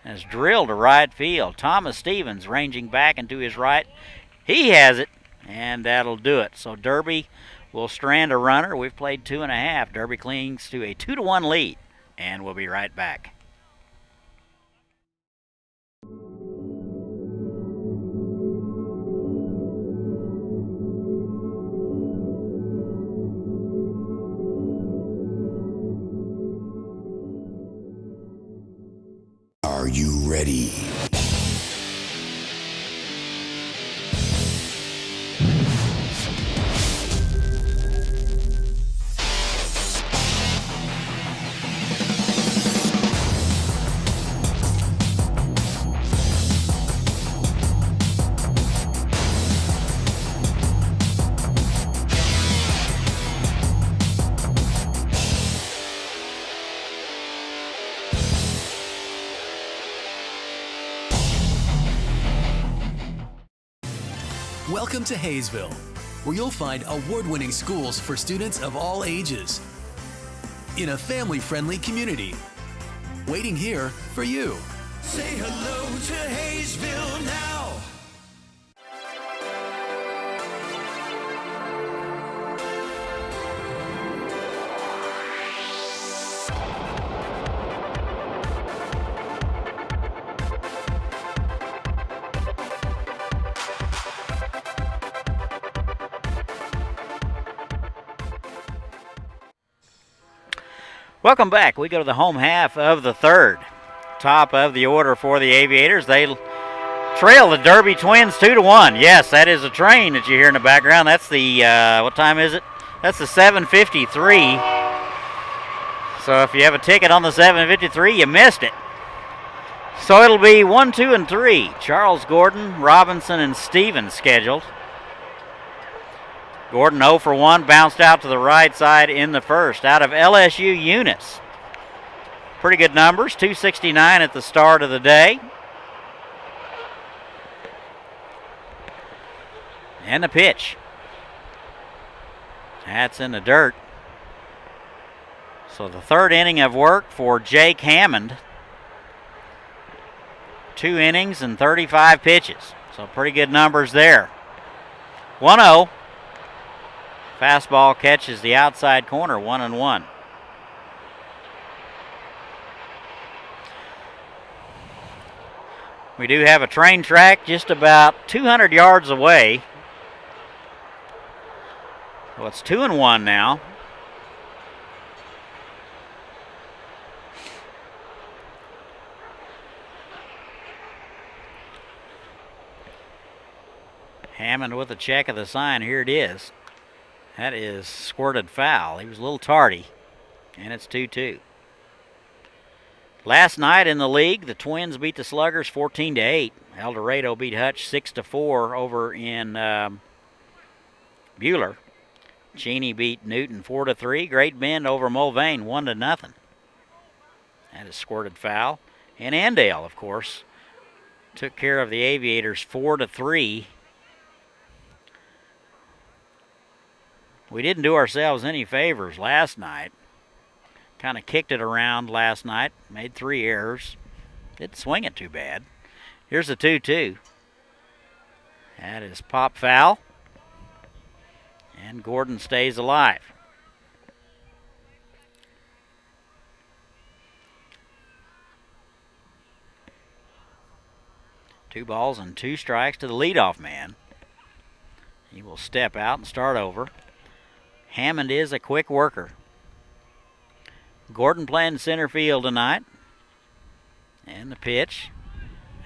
is drilled to right field. Thomas Stevens ranging back into his right. He has it, and that'll do it. So Derby will strand a runner. We've played 2.5. Derby clings to a 2-1 lead, and we'll be right back. Are you ready? Welcome to Haysville, where you'll find award-winning schools for students of all ages in a family-friendly community. Waiting here for you. Say hello to Haysville now. Welcome back. We go to the home half of the third. Top of the order for the Aviators. They trail the Derby Twins 2-1. Yes, that is a train that you hear in the background. That's the, what time is it? That's the 7:53. So if you have a ticket on the 7:53, you missed it. So it'll be 1, 2, and 3. Charles Gordon, Robinson, and Stevens scheduled. Gordon 0 for 1, bounced out to the right side in the first. Out of LSU, Eunice. Pretty good numbers, 269 at the start of the day. And the pitch. That's in the dirt. So the third inning of work for Jake Hammond. 2 innings and 35 pitches. So pretty good numbers there. 1-0. Fastball catches the outside corner, 1-1. We do have a train track just about 200 yards away. Well, it's 2-1 now. Hammond with a check of the sign. Here it is. That is squirted foul. He was a little tardy, and it's 2-2. Last night in the league, the Twins beat the Sluggers 14-8. El Dorado beat Hutch 6-4 over in Buhler. Cheney beat Newton 4-3. Great Bend over Mulvane 1-0. That is squirted foul. And Andale, of course, took care of the Aviators 4-3. We didn't do ourselves any favors last night. Kind of kicked it around last night. Made 3 errors. Didn't swing it too bad. Here's the 2-2. That is pop foul. And Gordon stays alive. Two balls and 2 strikes to the leadoff man. He will step out and start over. Hammond is a quick worker. Gordon playing center field tonight. And the pitch.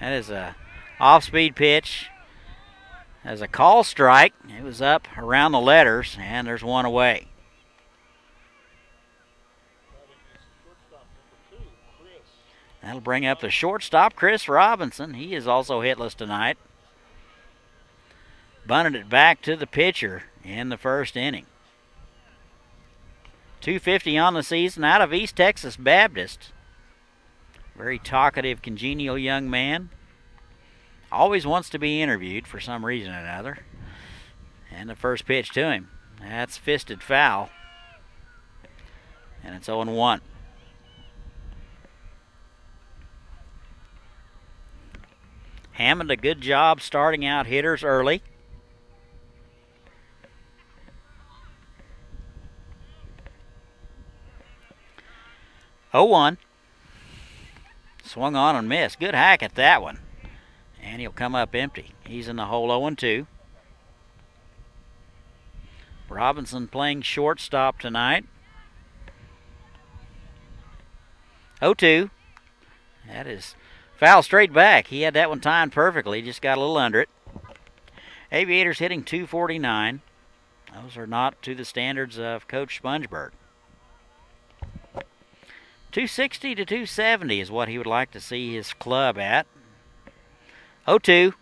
That is a off-speed pitch. As a call strike. It was up around the letters, and there's one away. That'll bring up the shortstop, Chris Robinson. He is also hitless tonight. Bunted it back to the pitcher in the first inning. 250 on the season out of East Texas Baptist. Very talkative, congenial young man. Always wants to be interviewed for some reason or another. And the first pitch to him. That's fisted foul. And it's 0-1. Hammond, a good job starting out hitters early. Oh, 1. Swung on and missed. Good hack at that one. And he'll come up empty. He's in the hole 0-2. Robinson playing shortstop tonight. 0-2. That is foul straight back. He had that one timed perfectly. Just got a little under it. Aviators hitting .249. Those are not to the standards of Coach Spongeberg. 260 to 270 is what he would like to see his club at. 0-2.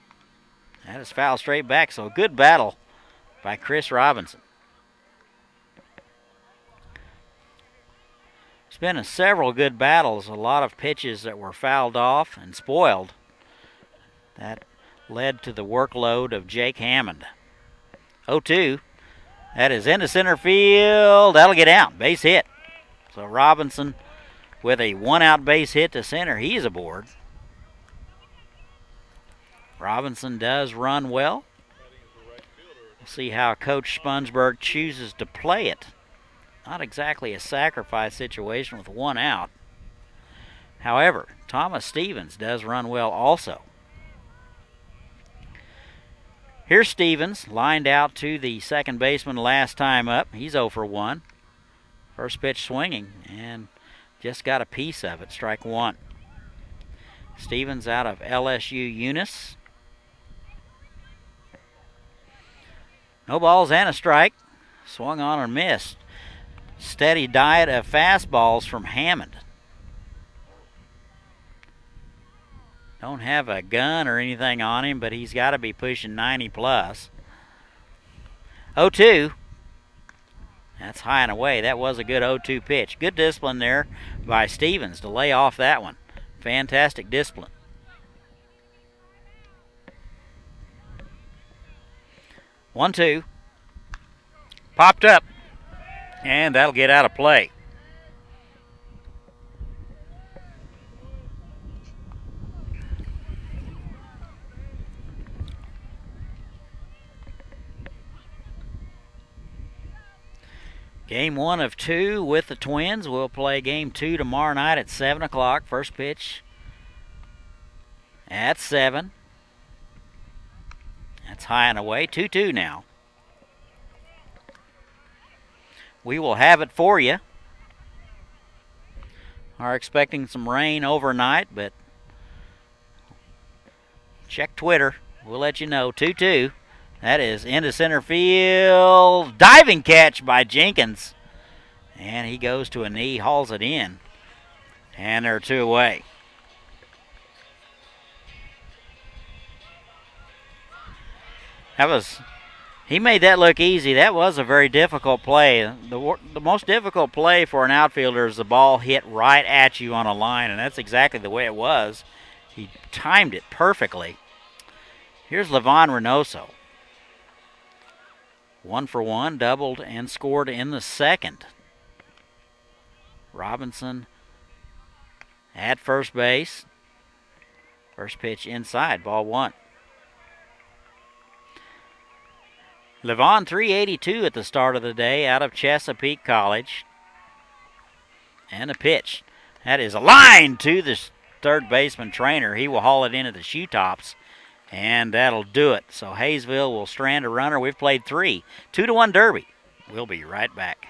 That is foul straight back, so a good battle by Chris Robinson. There's been several good battles, a lot of pitches that were fouled off and spoiled. That led to the workload of Jake Hammond. 0-2. That is into center field. That'll get out. Base hit. So Robinson with a one-out base hit to center. He's aboard. Robinson does run well. We'll see how Coach Spongberg chooses to play it. Not exactly a sacrifice situation with one out. However, Thomas Stevens does run well also. Here's Stevens, lined out to the second baseman last time up. He's 0 for 1. First pitch swinging, and just got a piece of it, strike one. Stevens out of LSU Eunice. No balls and a strike. Swung on and missed. Steady diet of fastballs from Hammond. Don't have a gun or anything on him, but he's got to be pushing 90 plus. 0-2. That's high and away. That was a good 0-2 pitch. Good discipline there by Stevens to lay off that one. Fantastic discipline. 1-2. Popped up. And that'll get out of play. Game 1 of 2 with the Twins. We'll play Game 2 tomorrow night at 7 o'clock. First pitch at 7. That's high and away. 2-2 now. We will have it for you. Are expecting some rain overnight, but check Twitter. We'll let you know. 2-2. That is into center field. Diving catch by Jenkins. And he goes to a knee, hauls it in. And they're 2 away. He made that look easy. That was a very difficult play. The most difficult play for an outfielder is the ball hit right at you on a line, and that's exactly the way it was. He timed it perfectly. Here's Levon Reynoso. 1 for 1, doubled and scored in the second. Robinson at first base. First pitch inside, ball 1. Levon 382 at the start of the day out of Chesapeake College. And a pitch. That is a line to the third baseman Trainer. He will haul it into the shoe tops. And that'll do it. So Haysville will strand a runner. We've played 3. 2-1 Derby. We'll be right back.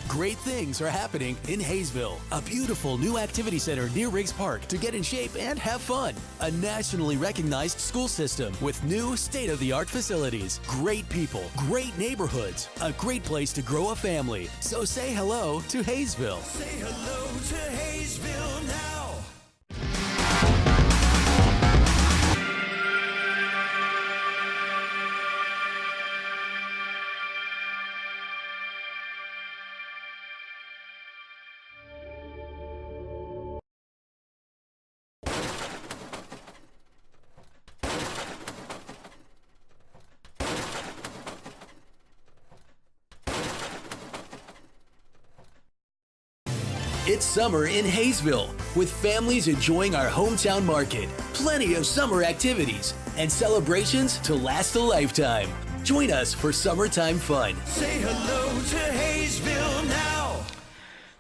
Great things are happening in Haysville, a beautiful new activity center near Riggs Park to get in shape and have fun. A nationally recognized school system with new state-of-the-art facilities, great people, great neighborhoods, a great place to grow a family. So say hello to Haysville. Say hello to Haysville now. It's summer in Haysville, with families enjoying our hometown market, plenty of summer activities, and celebrations to last a lifetime. Join us for summertime fun. Say hello to Haysville now.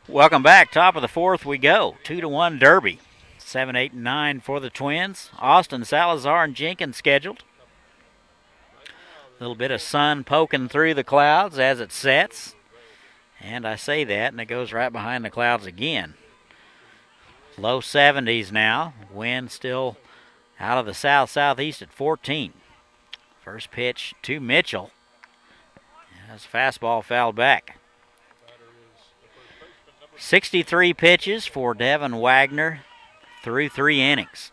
Welcome back. Top of the 4th we go. 2-1 Derby. 7, 8, and 9 for the Twins. Austin, Salazar, and Jenkins scheduled. A little bit of sun poking through the clouds as it sets. And I say that, and it goes right behind the clouds again. Low 70s now. Wind still out of the south-southeast at 14. First pitch to Mitchell. As fastball fouled back. Batter is the first baseman, number 63 pitches for Devin Wagner through 3 innings.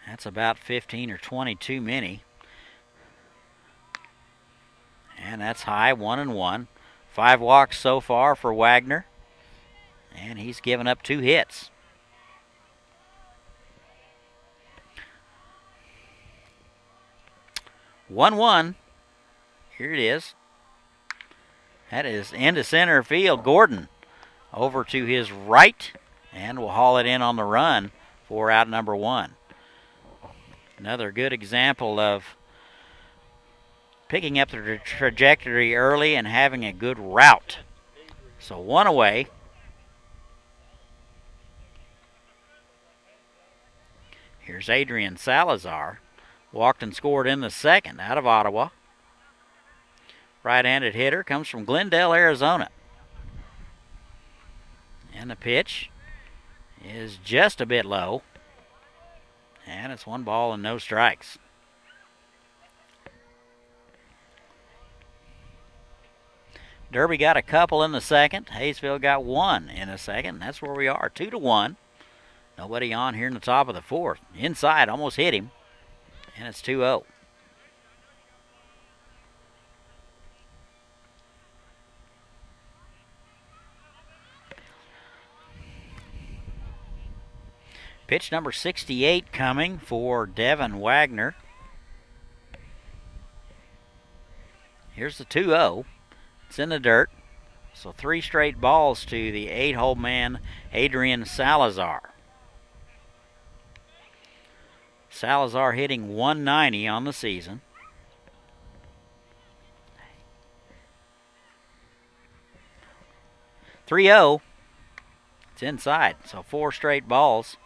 That's about 15 or 20 too many. And that's high, 1-1. 5 walks so far for Wagner. And he's given up 2 hits. One. Here it is. That is into center field. Gordon over to his right and will haul it in on the run for out number 1. Another good example of picking up the trajectory early and having a good route. So 1 away. Here's Adrian Salazar. Walked and scored in the second out of Ottawa. Right-handed hitter, comes from Glendale, Arizona. And the pitch is just a bit low. And it's 1 ball and no strikes. Derby got a couple in the second. Haysville got 1 in the second. That's where we are, 2-1. Nobody on here in the top of the 4th. Inside, almost hit him. And it's 2-0. Pitch number 68 coming for Devin Wagner. Here's the 2-0. It's in the dirt. So 3 straight balls to the 8-hole man, Adrian Salazar. Salazar hitting 190 on the season. .30. It's inside, so 4 straight balls.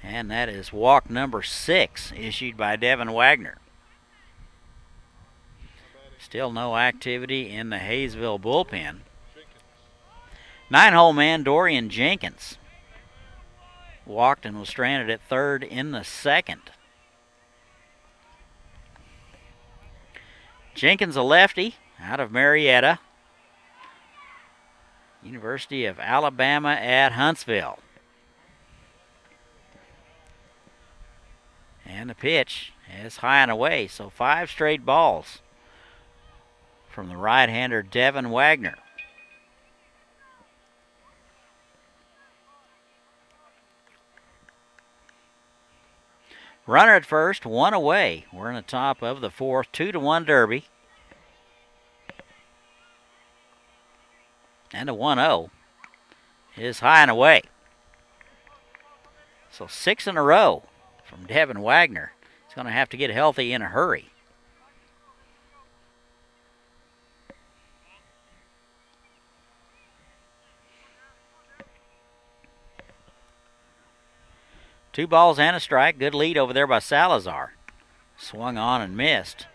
And that is walk number 6 issued by Devin Wagner. Still no activity in the Haysville bullpen. 9-hole man Dorian Jenkins walked and was stranded at third in the second. Jenkins, a lefty out of Marietta, University of Alabama at Huntsville. And the pitch is high and away, so 5 straight balls from the right-hander Devin Wagner. Runner at first, 1 away. We're in the top of the 4th, 2-1 Derby. And a 1-0 is high and away. So 6 in a row from Devin Wagner. He's going to have to get healthy in a hurry. Two balls and a strike. Good lead over there by Salazar. Swung on and missed.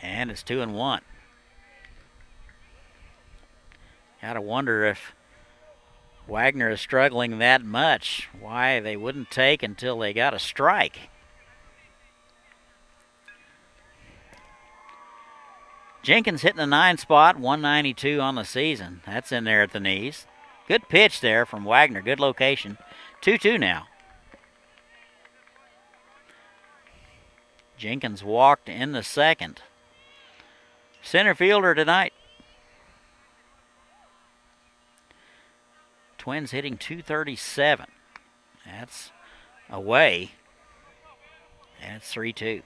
And it's 2-1. Gotta wonder if Wagner is struggling that much, why they wouldn't take until they got a strike. Jenkins hitting the 9 spot, 192 on the season. That's in there at the knees. Good pitch there from Wagner. Good location. 2-2 now. Jenkins walked in the second. Center fielder tonight. Twins hitting .237. That's away. And it's 3-2.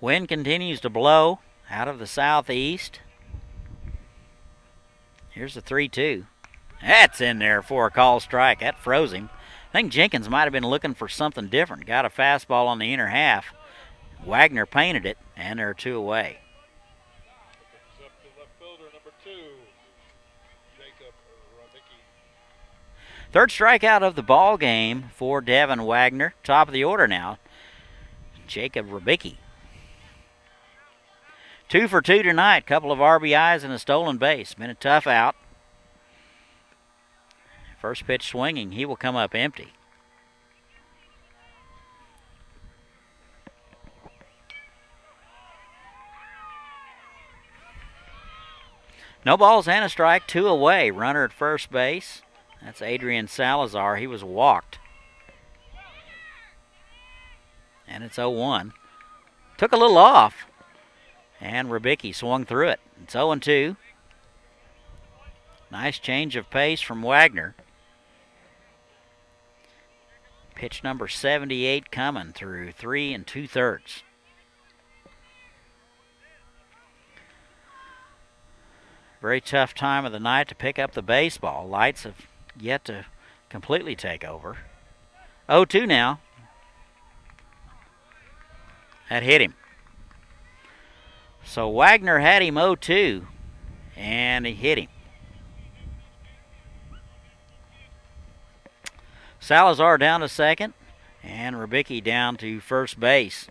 Wind continues to blow out of the southeast. Here's the 3-2. That's in there for a call strike. That froze him. I think Jenkins might have been looking for something different. Got a fastball on the inner half. Wagner painted it, and there are 2 away. Up to left fielder, number 2, Jacob Rabicki. Third strikeout of the ball game for Devin Wagner. Top of the order now, Jacob Rabicki. 2 for 2 tonight. Couple of RBIs and a stolen base. Been a tough out. First pitch swinging. He will come up empty. No balls and a strike. 2 away. Runner at first base. That's Adrian Salazar. He was walked. And it's 0-1. Took a little off. And Ribicki swung through it. It's 0-2. Nice change of pace from Wagner. Pitch number 78 coming through 3 2/3. Very tough time of the night to pick up the baseball. Lights have yet to completely take over. 0-2 now. That hit him. So Wagner had him 0-2, and he hit him. Salazar down to second, and Ribicki down to first base.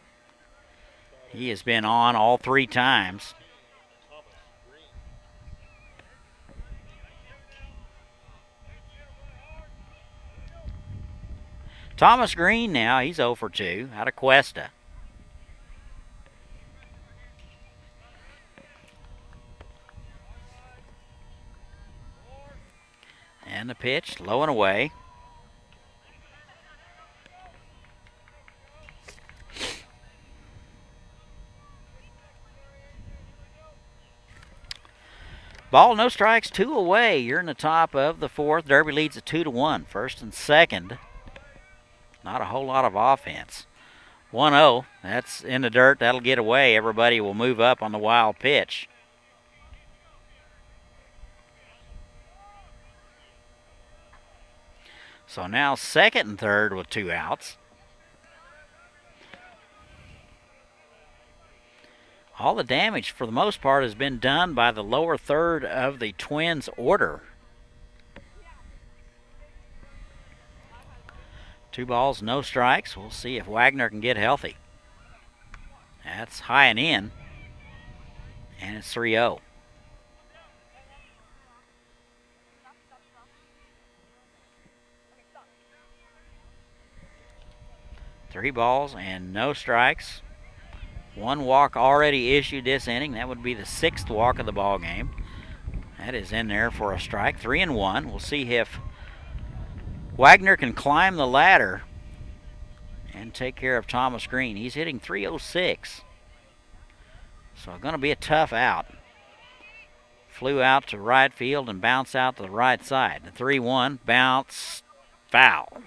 He has been on all 3 times. Thomas Green now, he's 0 for 2 out of Cuesta. And the pitch, low and away. Ball, no strikes, 2 away. You're in the top of the 4th. Derby leads at 2-1. First and second. Not a whole lot of offense. 1-0. That's in the dirt. That'll get away. Everybody will move up on the wild pitch. So now second and third with 2 outs. All the damage, for the most part, has been done by the lower third of the Twins' order. 2 balls, no strikes. We'll see if Wagner can get healthy. That's high and in. And it's 3-0. Three balls and no strikes. 1 walk already issued this inning. That would be the 6th walk of the ball game. That is in there for a strike. 3-1. We'll see if Wagner can climb the ladder and take care of Thomas Green. He's hitting .306. So going to be a tough out. Flew out to right field and bounced out to the right side. The 3-1 bounce, foul.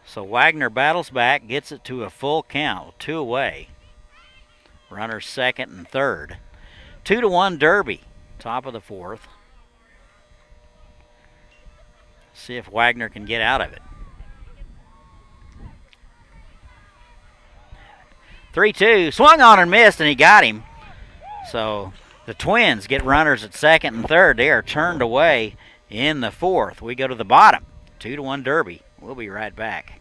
So Wagner battles back, gets it to a full count, 2 away. Runners second and third. 2-1 Derby, top of the 4th. See if Wagner can get out of it. 3-2, swung on and missed, and he got him. So the Twins get runners at second and third. They are turned away in the 4th. We go to the bottom, 2-1 Derby. We'll be right back.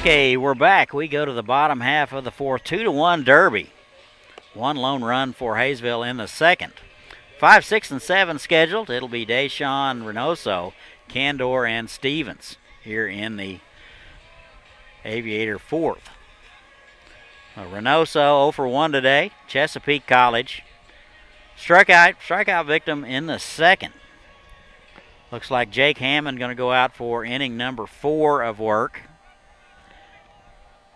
Okay, we're back. We go to the bottom half of the fourth. 2-1 Derby. One lone run for Haysville in the second. 5, 6, and 7 scheduled. It'll be Deshawn, Reynoso, Candor, and Stevens here in the Aviator fourth. Reynoso 0 for 1 today. Chesapeake College. Strikeout victim in the second. Looks like Jake Hammond going to go out for inning number 4 of work.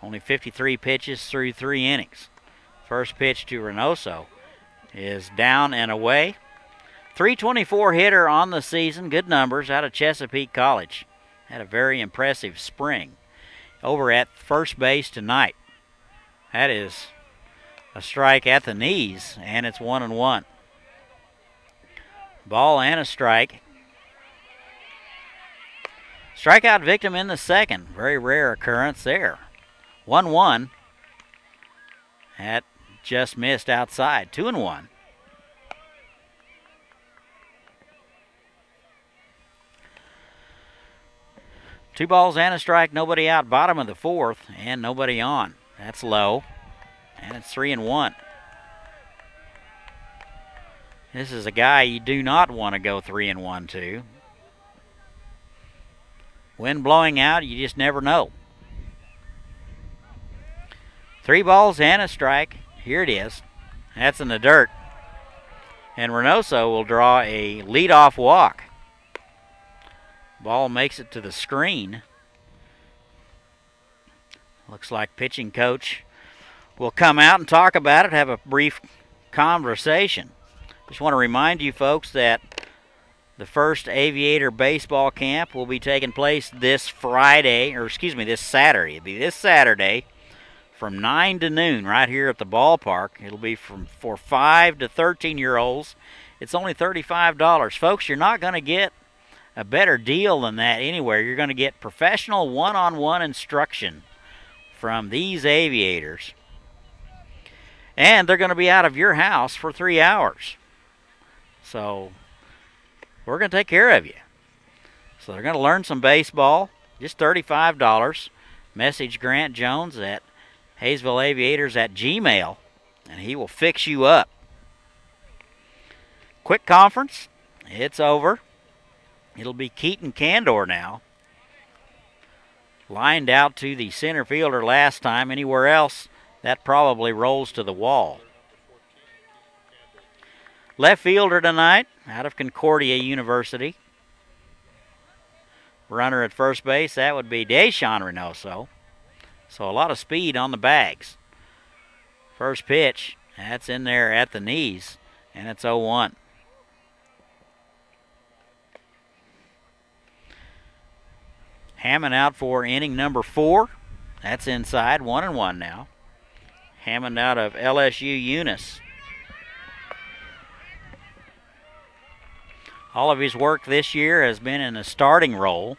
Only 53 pitches through 3 innings. First pitch to Reynoso is down and away. 324 hitter on the season. Good numbers out of Chesapeake College. Had a very impressive spring. Over at first base tonight. That is a strike at the knees, and it's 1-1. Ball and a strike. Strikeout victim in the second. Very rare occurrence there. 1-1. That just missed outside. 2-1. Two balls and a strike, nobody out. Bottom of the fourth, and nobody on. That's low, and it's 3-1. This is a guy you do not want to go 3-1 to. Wind blowing out, you just never know. 3 balls and a strike. Here it is. That's in the dirt. And Reynoso will draw a leadoff walk. Ball makes it to the screen. Looks like pitching coach will come out and talk about it, have a brief conversation. Just want to remind you folks that the first Aviator baseball camp will be taking place this Saturday. It'll be this Saturday from 9 to noon right here at the ballpark. It'll be for 5 to 13-year-olds. It's only $35. Folks, you're not going to get a better deal than that anywhere. You're going to get professional one-on-one instruction from these aviators. And they're going to be out of your house for 3 hours. So we're going to take care of you. So they're going to learn some baseball. Just $35. Message Grant Jones at Haysville Aviators at Gmail, and he will fix you up. Quick conference. It's over. It'll be Keaton Candor now. Lined out to the center fielder last time. Anywhere else, that probably rolls to the wall. Left fielder tonight, out of Concordia University. Runner at first base, that would be Deshawn Reynoso. So a lot of speed on the bags. First pitch, that's in there at the knees, and it's 0-1. Hammond out for inning number 4. That's inside, 1-1 now. Hammond out of LSU Eunice. All of his work this year has been in a starting role.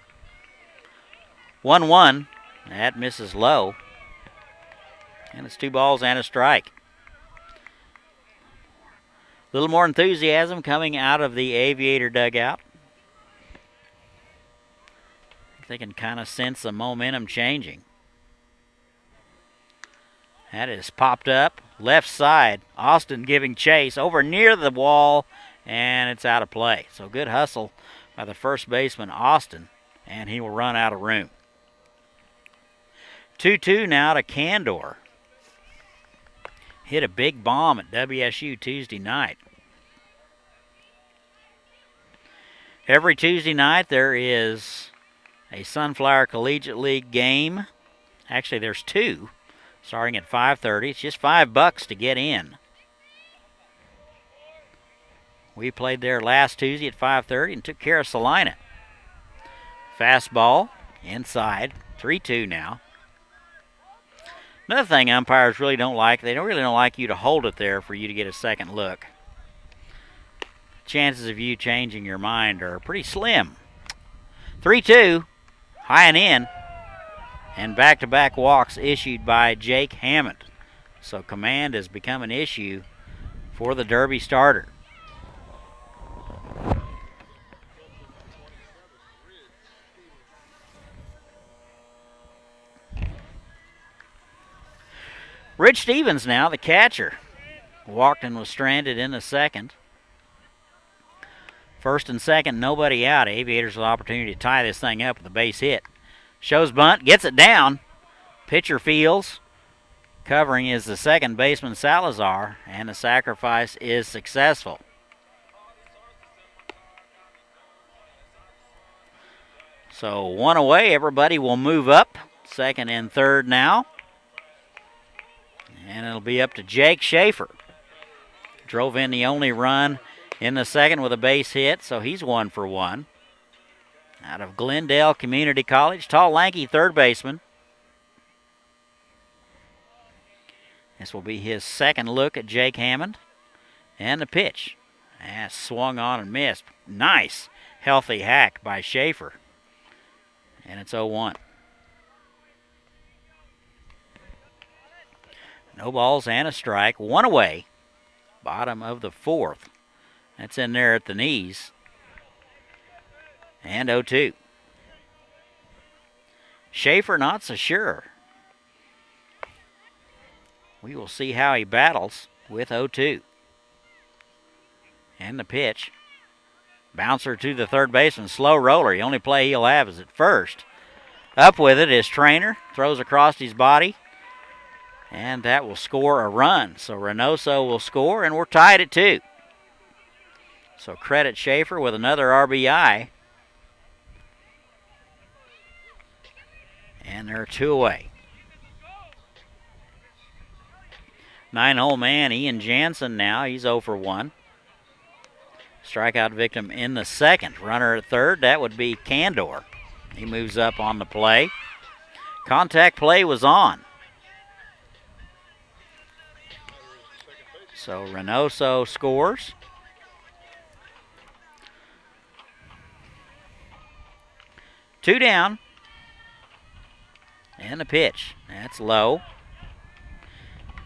1-1. That misses low. And it's 2 balls and a strike. A little more enthusiasm coming out of the Aviator dugout. They can kind of sense the momentum changing. That is popped up. Left side. Austin giving chase over near the wall, and it's out of play. So good hustle by the first baseman, Austin, and he will run out of room. 2-2 now to Candor. Hit a big bomb at WSU Tuesday night. Every Tuesday night there is a Sunflower Collegiate League game. Actually, there's 2 starting at 5:30. It's just $5 to get in. We played there last Tuesday at 5:30 and took care of Salina. Fastball inside. 3-2 now. Another thing umpires really don't like, they really don't like you to hold it there for you to get a second look. Chances of you changing your mind are pretty slim. 3-2, high and in, and back-to-back walks issued by Jake Hammond. So command has become an issue for the Derby starter. Rich Stevens now, the catcher. Walked and was stranded in the second. First and second, nobody out. Aviators with an opportunity to tie this thing up with a base hit. Shows bunt, gets it down. Pitcher fields. Covering is the second baseman, Salazar, and the sacrifice is successful. So one away, everybody will move up. Second and third now. And it'll be up to Jake Schaefer. Drove in the only run in the second with a base hit, so he's 1 for 1. Out of Glendale Community College, tall, lanky third baseman. This will be his second look at Jake Hammond. And the pitch. Swung on and missed. Nice, healthy hack by Schaefer. And it's 0-1. No balls and a strike. One away. Bottom of the fourth. That's in there at the knees. And 0-2. Schaefer not so sure. We will see how he battles with 0-2. And the pitch. Bouncer to the third baseman. Slow roller. The only play he'll have is at first. Up with it is Trainer. Throws across his body. And that will score a run. So Reynoso will score, and we're tied at 2. So credit Schaefer with another RBI. And they're 2 away. 9-hole man, Ian Jansen now. He's 0 for 1. Strikeout victim in the second. Runner at third, that would be Candor. He moves up on the play. Contact play was on. So Reynoso scores. Two down. And the pitch. That's low.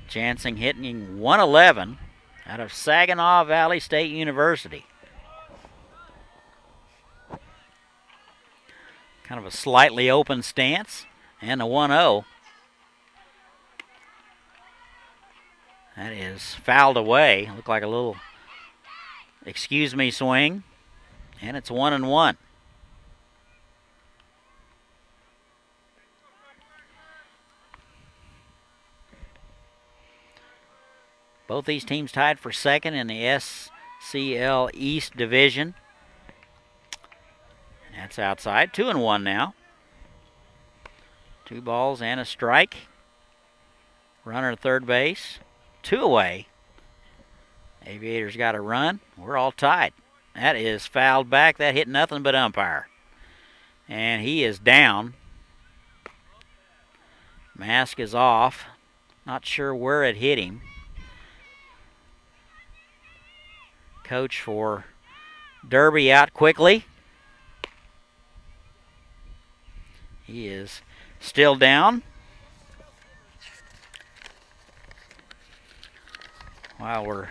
Jansen hitting 111 out of Saginaw Valley State University. Kind of a slightly open stance. And a 1-0. That is fouled away. Looked like a little excuse me swing. And it's 1-1. Both these teams tied for second in the SCL East Division. That's outside. 2-1 now. 2 balls and a strike. Runner at third base. 2 away. Aviators got a run. We're all tied. That is fouled back. That hit nothing but umpire. And he is down. Mask is off. Not sure where it hit him. Coach for Derby out quickly. He is still down. While we're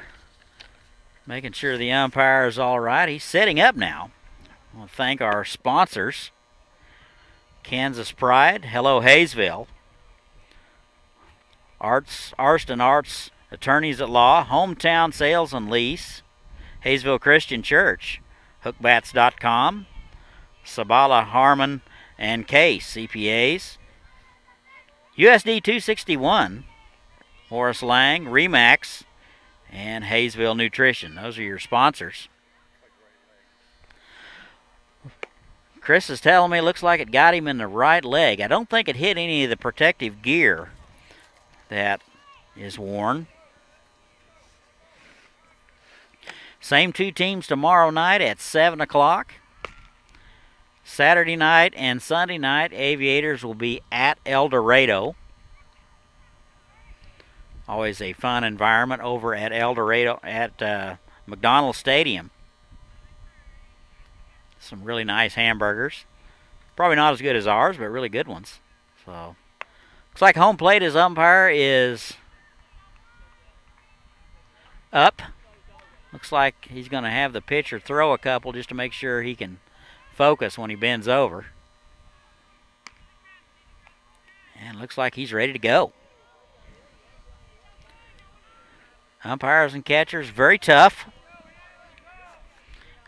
making sure the umpire is all right, he's setting up now. I want to thank our sponsors. Kansas Pride, Hello Haysville. Arston Arts Attorneys at Law, Hometown Sales and Lease, Haysville Christian Church, hookbats.com, Sabala Harmon and Case CPAs, USD 261, Morris Lang, Remax, and Haysville Nutrition. Those are your sponsors. Chris is telling me it looks like it got him in the right leg. I don't think it hit any of the protective gear that is worn. Same 2 teams tomorrow night at 7 o'clock. Saturday night and Sunday night, Aviators will be at El Dorado. Always a fun environment over at El Dorado at McDonald Stadium. Some really nice hamburgers. Probably not as good as ours, but really good ones. So, looks like home plate as umpire is up. Looks like he's going to have the pitcher throw a couple just to make sure he can focus when he bends over. And looks like he's ready to go. Umpires and catchers, very tough.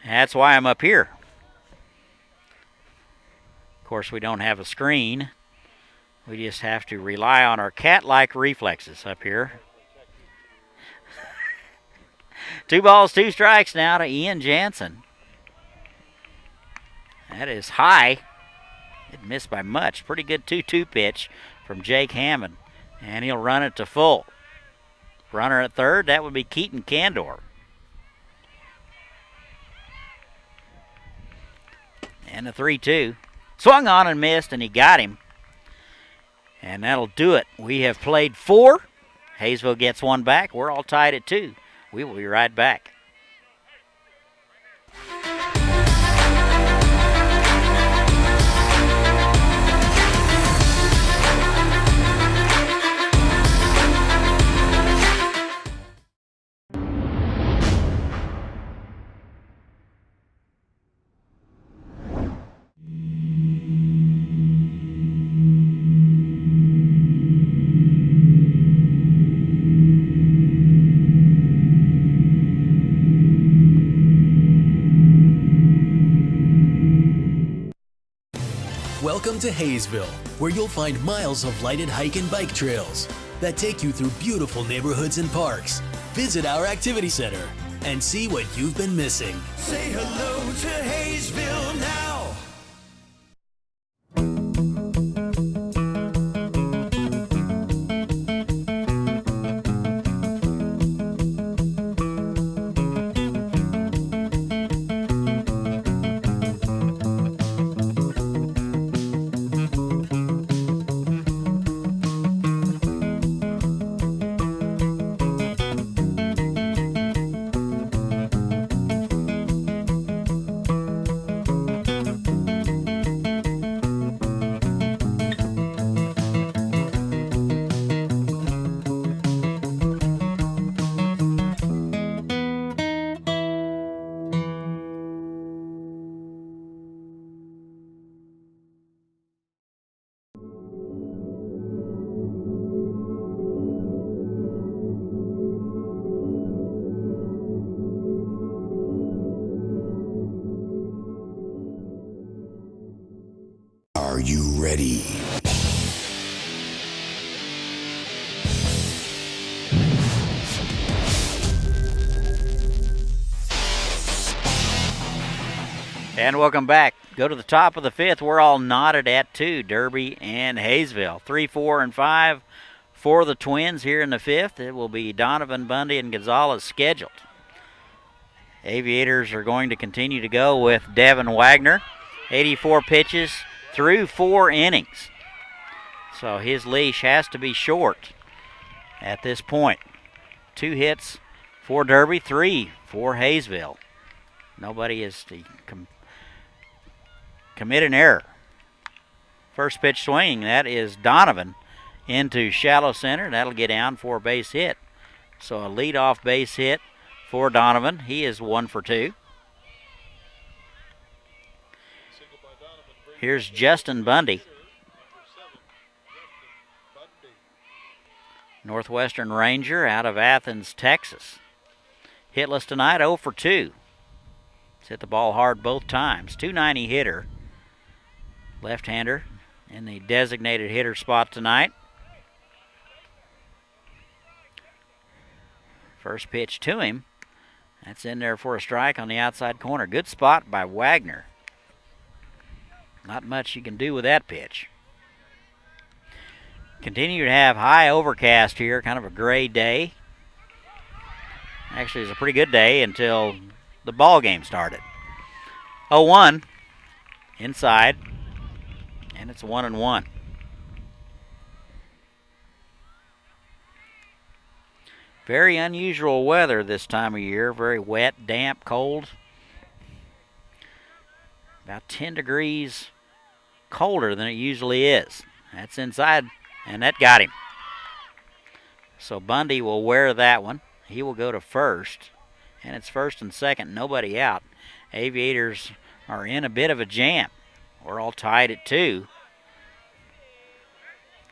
That's why I'm up here. Of course, we don't have a screen. We just have to rely on our cat-like reflexes up here. 2 balls, 2 strikes now to Ian Jansen. That is high. It missed by much. Pretty good 2-2 pitch from Jake Hammond. And he'll run it to full. Runner at third, that would be Keaton Candor. And a 3-2. Swung on and missed, and he got him. And that'll do it. We have played 4. Haysville gets 1 back. We're all tied at 2. We will be right back. Welcome to Haysville, where you'll find miles of lighted hike and bike trails that take you through beautiful neighborhoods and parks. Visit our activity center and see what you've been missing. Say hello to Haysville now. Are you ready? And welcome back. Go to the top of the 5th. We're all knotted at 2, Derby and Haysville. 3, 4, and 5 for the Twins here in the 5th. It will be Donovan, Bundy, and Gonzalez scheduled. Aviators are going to continue to go with Devin Wagner. 84 pitches through 4 innings. So his leash has to be short at this point. 2 hits for Derby, 3 for Haysville. Nobody is to commit an error. First pitch swinging, that is Donovan into shallow center. That'll get down for a base hit. So a leadoff base hit for Donovan. He is 1 for 2. Here's Justin Bundy. Northwestern Ranger out of Athens, Texas. Hitless tonight, 0 for 2. He's hit the ball hard both times. 290 hitter. Left-hander in the designated hitter spot tonight. First pitch to him. That's in there for a strike on the outside corner. Good spot by Wagner. Not much you can do with that pitch. Continue to have high overcast here, kind of a gray day. Actually, it's a pretty good day until the ball game started. 0-1 inside, and it's 1-1. Very unusual weather this time of year. Very wet, damp, cold. About 10 degrees colder than it usually is. That's inside, and that got him. So Bundy will wear that one. He will go to first, and it's first and second, nobody out. Aviators are in a bit of a jam. We're all tied at 2.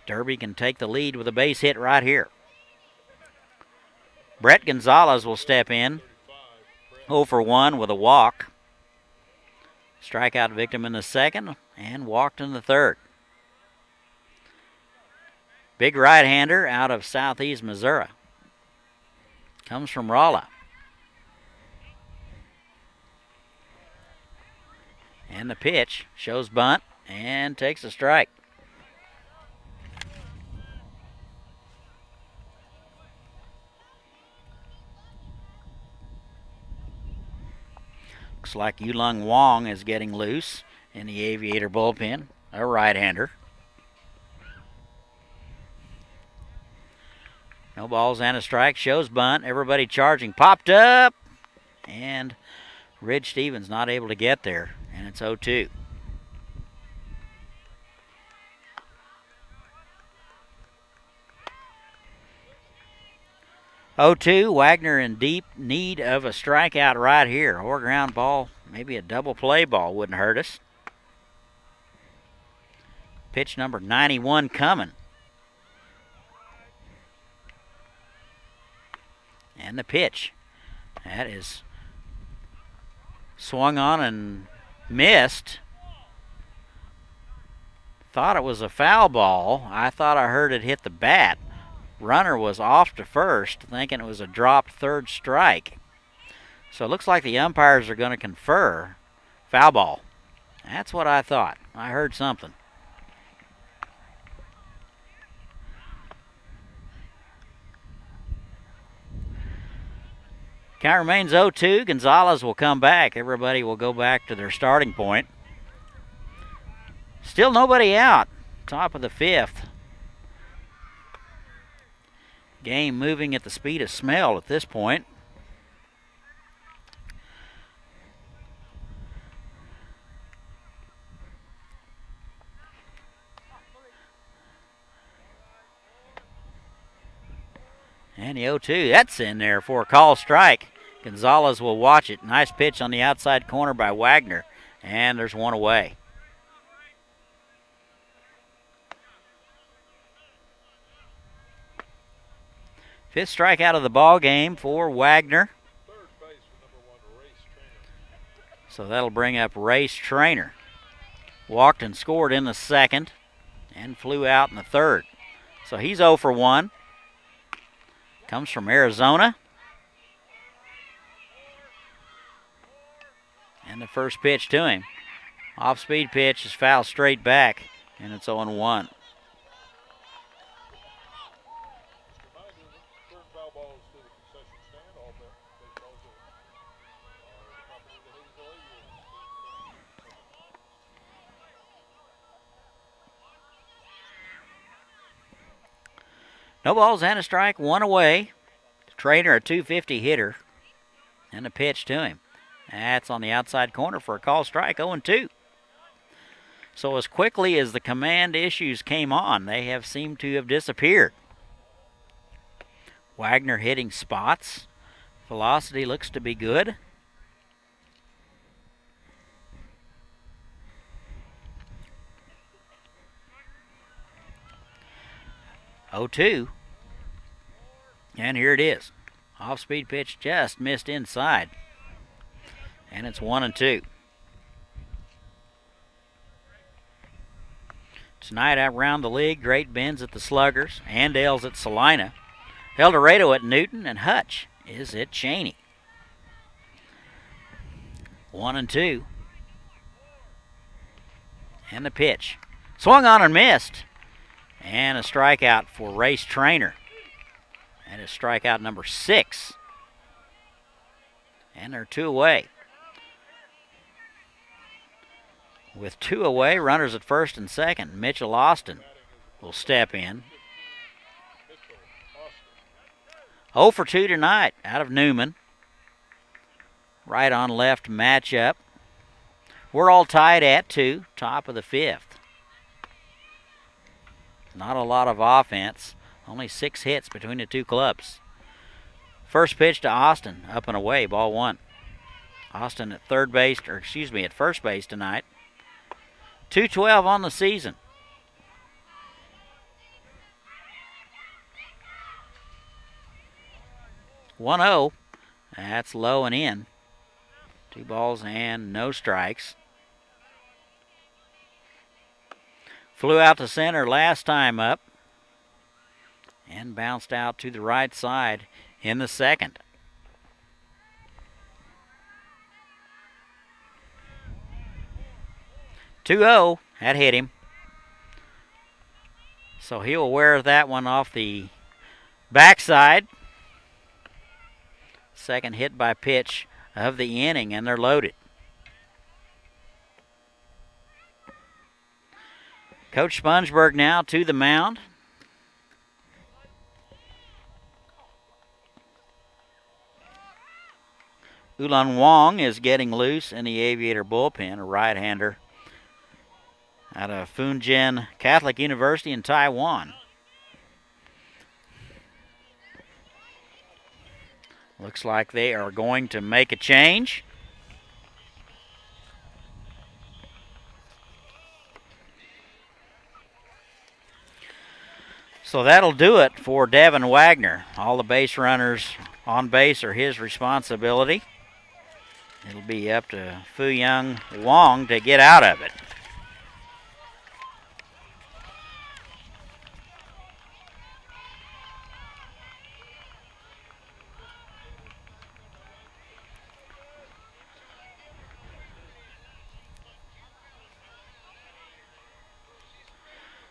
Derby can take the lead with a base hit right here. Brett Gonzalez will step in. 0 for 1 with a walk. Strikeout victim in the second and walked in the third. Big right-hander out of Southeast Missouri. Comes from Rolla. And the pitch shows bunt and takes a strike. Looks like Yulung Wong is getting loose in the Aviator bullpen, a right-hander. No balls and a strike, shows bunt, everybody charging, popped up, and Ridge Stevens not able to get there, and it's 0-2. Wagner in deep need of a strikeout right here, or ground ball, maybe a double play ball wouldn't hurt us. Pitch number 91 coming. And the pitch. That is swung on and missed. Thought it was a foul ball. I thought I heard it hit the bat. Runner was off to first, thinking it was a dropped third strike. So it looks like the umpires are going to confer foul ball. That's what I thought. I heard something. Count remains 0-2. Gonzalez will come back. Everybody will go back to their starting point. Still nobody out. Top of the fifth. Game moving at the speed of smell at this point. And the 0-2, that's in there for a call strike. Gonzalez will watch it. Nice pitch on the outside corner by Wagner. And there's one away. Fifth strikeout of the ball game for Wagner. So that'll bring up Race Trainer. Walked and scored in the second and flew out in the third. So he's 0 for 1. Comes from Arizona. And the first pitch to him. Off-speed pitch is foul straight back, and it's 0-1. No balls and a strike, one away. Trainer, a 250 hitter. And a pitch to him. That's on the outside corner for a call strike, 0-2. So as quickly as the command issues came on, they have seemed to have disappeared. Wagner hitting spots. Velocity looks to be good. Oh-2. And here it is. Off-speed pitch just missed inside. And it's 1-2. Tonight out around the league, Great Bend's at the Sluggers, Andale's at Salina, El Dorado at Newton, and Hutch is at Cheney. 1-2. And the pitch. Swung on and missed. And a strikeout for Race Trainer. And it's strikeout number 6. And they're 2 away. With 2 away, runners at first and second. Mitchell Austin will step in. 0 for 2 tonight out of Newman. Right on left matchup. We're all tied at 2, top of the 5th. Not a lot of offense. Only 6 hits between the two clubs. First pitch to Austin, up and away, ball 1. Austin at at first base tonight. 212 on the season. 1-0. That's low and in. 2 balls and no strikes. Flew out to center last time up and bounced out to the right side in the second. "2-0, that hit him. So he'll wear that one off the backside. Second hit by pitch of the inning, and they're loaded. Coach Spongeburg now to the mound. Ulan Wong is getting loose in the Aviator bullpen, a right-hander out of Funjin Catholic University in Taiwan. Looks like they are going to make a change. So that'll do it for Devin Wagner. All the base runners on base are his responsibility. It'll be up to Fuyang Wong to get out of it.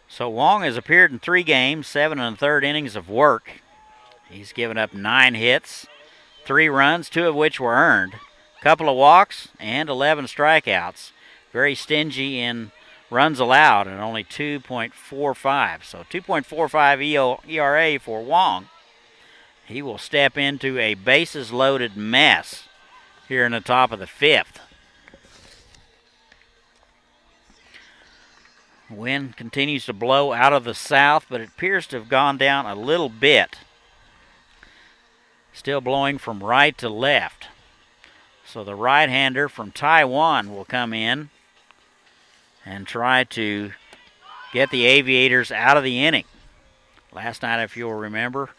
So Wong has appeared in 3 games, 7 1/3 innings of work. He's given up 9 hits, 3 runs, 2 of which were earned, a couple of walks, and 11 strikeouts. Very stingy in runs allowed at only 2.45. So 2.45 ERA for Wong. He will step into a bases-loaded mess here in the top of the 5th. Wind continues to blow out of the south, but it appears to have gone down a little bit. Still blowing from right to left. So the right-hander from Taiwan will come in and try to get the Aviators out of the inning. Last night, if you'll remember,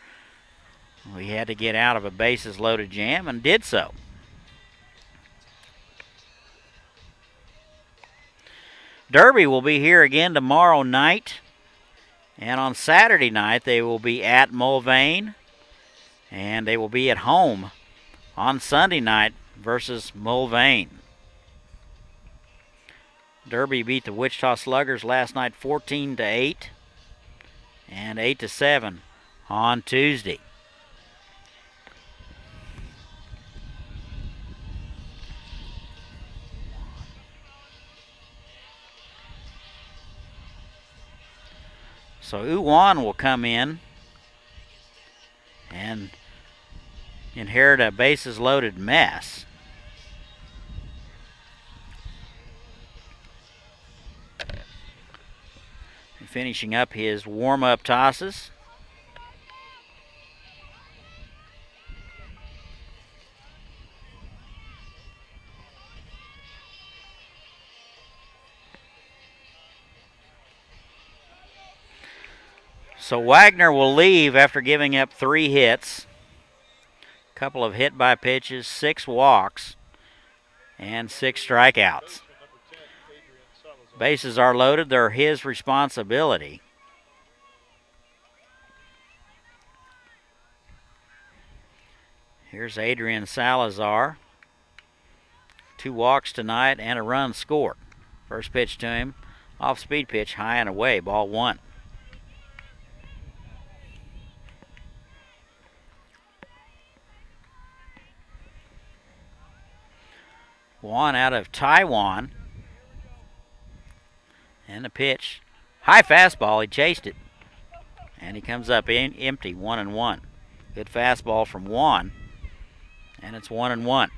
we had to get out of a bases-loaded jam and did so. Derby will be here again tomorrow night. And on Saturday night, they will be at Mulvane. And they will be at home on Sunday night versus Mulvane. Derby beat the Wichita Sluggers last night 14-8 and 8-7 on Tuesday. So Uwan will come in and inherit a bases-loaded mess. And finishing up his warm-up tosses. So Wagner will leave after giving up 3 hits, a couple of hit by pitches, 6 walks, and 6 strikeouts. Bases are loaded. They're his responsibility. Here's Adrian Salazar. 2 walks tonight and a run scored. First pitch to him, off-speed pitch, high and away, ball 1. One out of Taiwan. And the pitch. High fastball. He chased it. And he comes up empty, 1-1. Good fastball from Juan. And it's 1-1.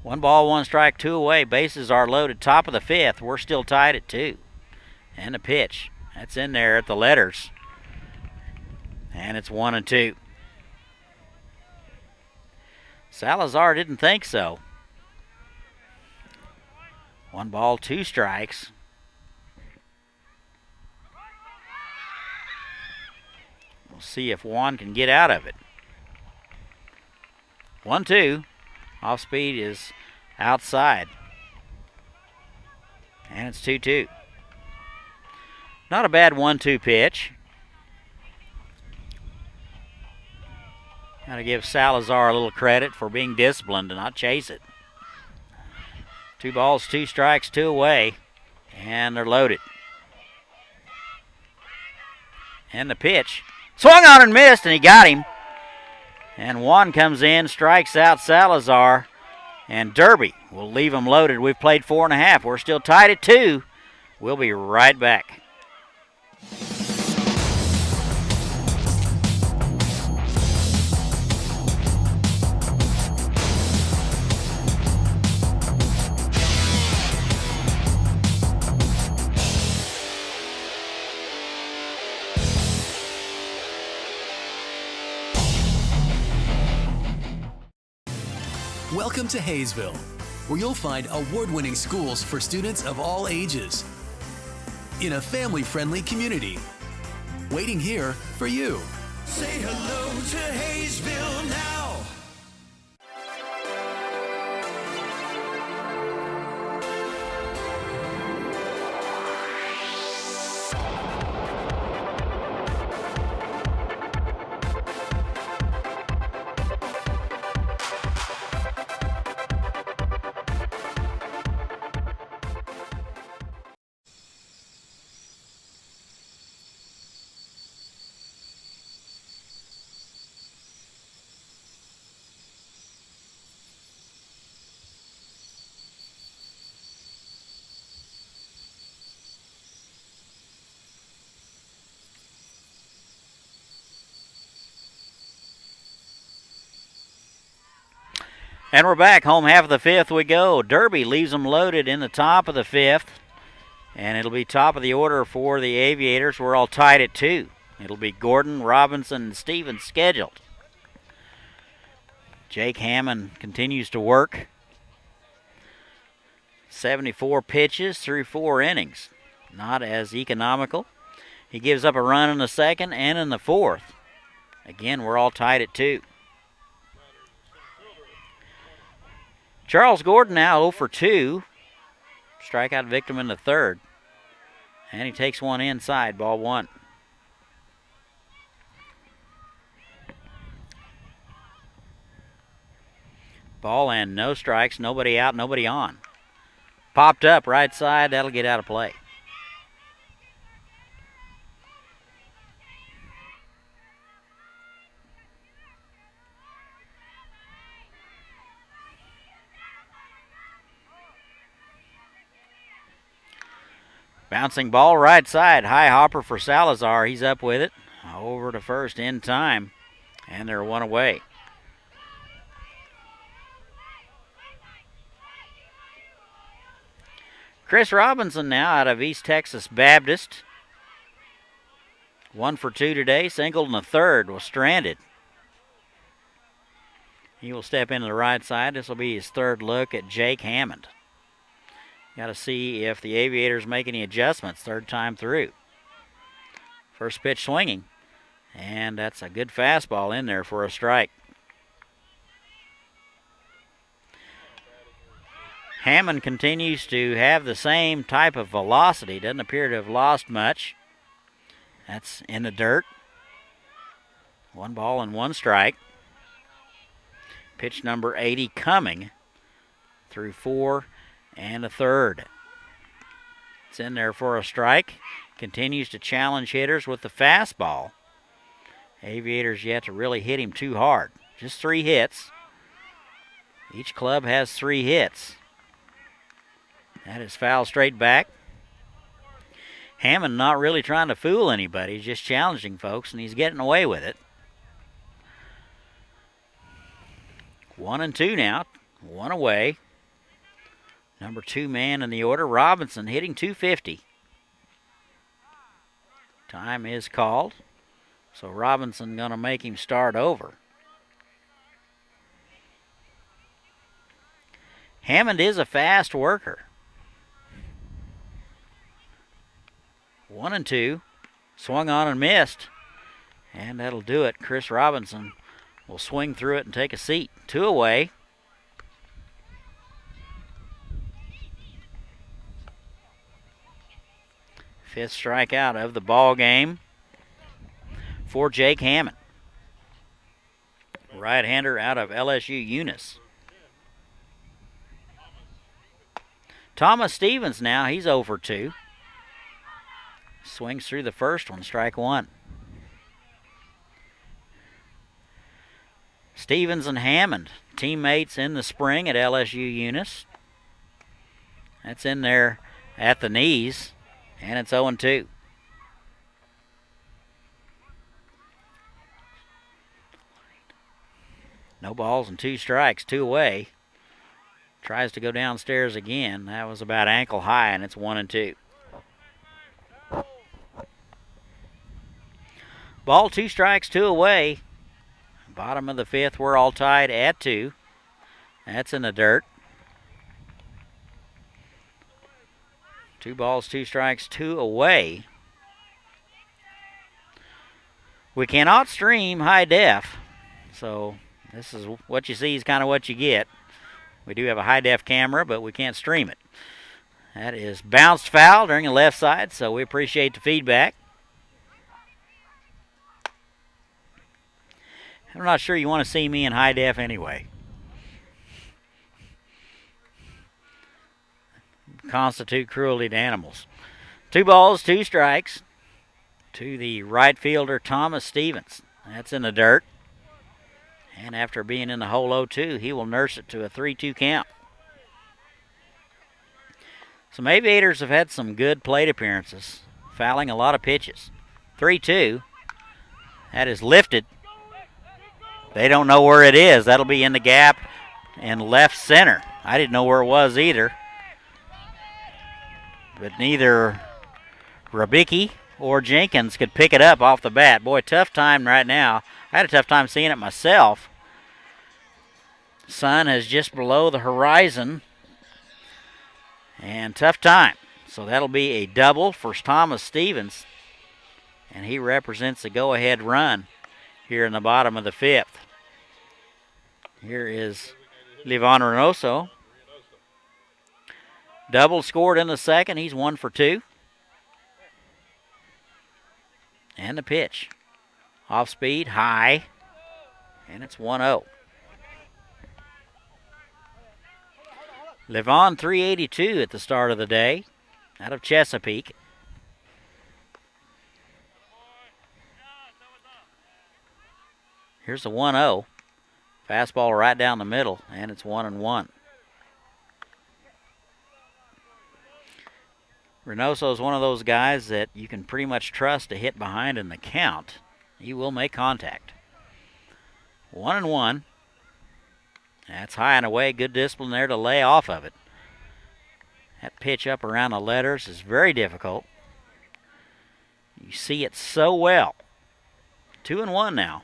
One ball, 1 strike, 2 away. Bases are loaded. Top of the 5th. We're still tied at 2. And the pitch. That's in there at the letters. And it's 1-2. Salazar didn't think so. 1 ball, 2 strikes. see if Juan can get out of it. 1-2. Off speed is outside. And it's 2-2. Not a bad 1-2 pitch. Got to give Salazar a little credit for being disciplined and not chase it. 2 balls, 2 strikes, 2 away. And they're loaded. And the pitch. Swung on and missed, and he got him. And Juan comes in, strikes out Salazar. And Derby will leave them loaded. We've played 4.5. We're still tied at 2. We'll be right back. Welcome to Haysville, where you'll find award-winning schools for students of all ages in a family-friendly community. Waiting here for you. Say hello to Haysville now. And we're back. Home half of the 5th we go. Derby leaves them loaded in the top of the 5th. And it'll be top of the order for the Aviators. We're all tied at 2. It'll be Gordon, Robinson, and Stevens scheduled. Jake Hammond continues to work. 74 pitches through 4 innings. Not as economical. He gives up a run in the 2nd and in the 4th. Again, we're all tied at 2. Charles Gordon now 0 for 2. Strikeout victim in the 3rd. And he takes one inside, ball 1. Ball and no strikes, nobody out, nobody on. Popped up right side, that'll get out of play. Bouncing ball right side. High hopper for Salazar. He's up with it. Over to first in time. And they're 1 away. Chris Robinson now out of East Texas Baptist. 1 for 2 today. Singled in the 3rd. Was stranded. He will step into the right side. This will be his 3rd look at Jake Hammond. Got to see if the Aviators make any adjustments 3rd time through. First pitch swinging. And that's a good fastball in there for a strike. Hammond continues to have the same type of velocity. Doesn't appear to have lost much. That's in the dirt. 1 ball and 1 strike. Pitch number 80 coming through 4 and a 3rd. It's in there for a strike. Continues to challenge hitters with the fastball. Aviators yet to really hit him too hard. Just 3 hits. Each club has 3 hits. That is foul straight back. Hammond not really trying to fool anybody. He's just challenging folks, and he's getting away with it. 1-2 now. 1 away. Number 2 man in the order, Robinson, hitting .250. Time is called, so Robinson going to make him start over. Hammond is a fast worker. 1-2, swung on and missed. And that'll do it. Chris Robinson will swing through it and take a seat. 2 away. Fifth strikeout of the ball game for Jake Hammond. Right-hander out of LSU Eunice. Thomas Stevens now, he's over 2. Swings through the first one, strike 1. Stevens and Hammond, teammates in the spring at LSU Eunice. That's in there at the knees, and it's 0-2. No balls and 2 strikes, 2 away. Tries to go downstairs again. That was about ankle high, and it's 1-2. Ball, 2 strikes, 2 away. Bottom of the 5th, we're all tied at 2. That's in the dirt. 2 balls, 2 strikes, 2 away. We cannot stream high def, so this is what you see is kind of what you get. We do have a high def camera, but we can't stream it. That is bounced foul during the left side, so we appreciate the feedback. I'm not sure you want to see me in high def anyway. Constitute cruelty to animals. 2 balls, 2 strikes to the right fielder, Thomas Stevens. That's in the dirt. And after being in the hole 0-2, he will nurse it to a 3-2 count. Some Aviators have had some good plate appearances, fouling a lot of pitches. 3-2. That is lifted. They don't know where it is. That'll be in the gap in left center. I didn't know where it was either. But neither Rabicki or Jenkins could pick it up off the bat. Boy, tough time right now. I had a tough time seeing it myself. Sun is just below the horizon. And tough time. So that'll be a double for Thomas Stevens. And he represents the go-ahead run here in the bottom of the 5th. Here is Livon Reynoso. Double scored in the 2nd. He's 1 for 2. And the pitch. Off speed, high. And it's 1-0. Livon 382 at the start of the day out of Chesapeake. Here's the 1-0. Fastball right down the middle, and it's 1-1. Reynoso is one of those guys that you can pretty much trust to hit behind in the count. He will make contact. 1-1. That's high and away. Good discipline there to lay off of it. That pitch up around the letters is very difficult. You see it so well. 2-1 now.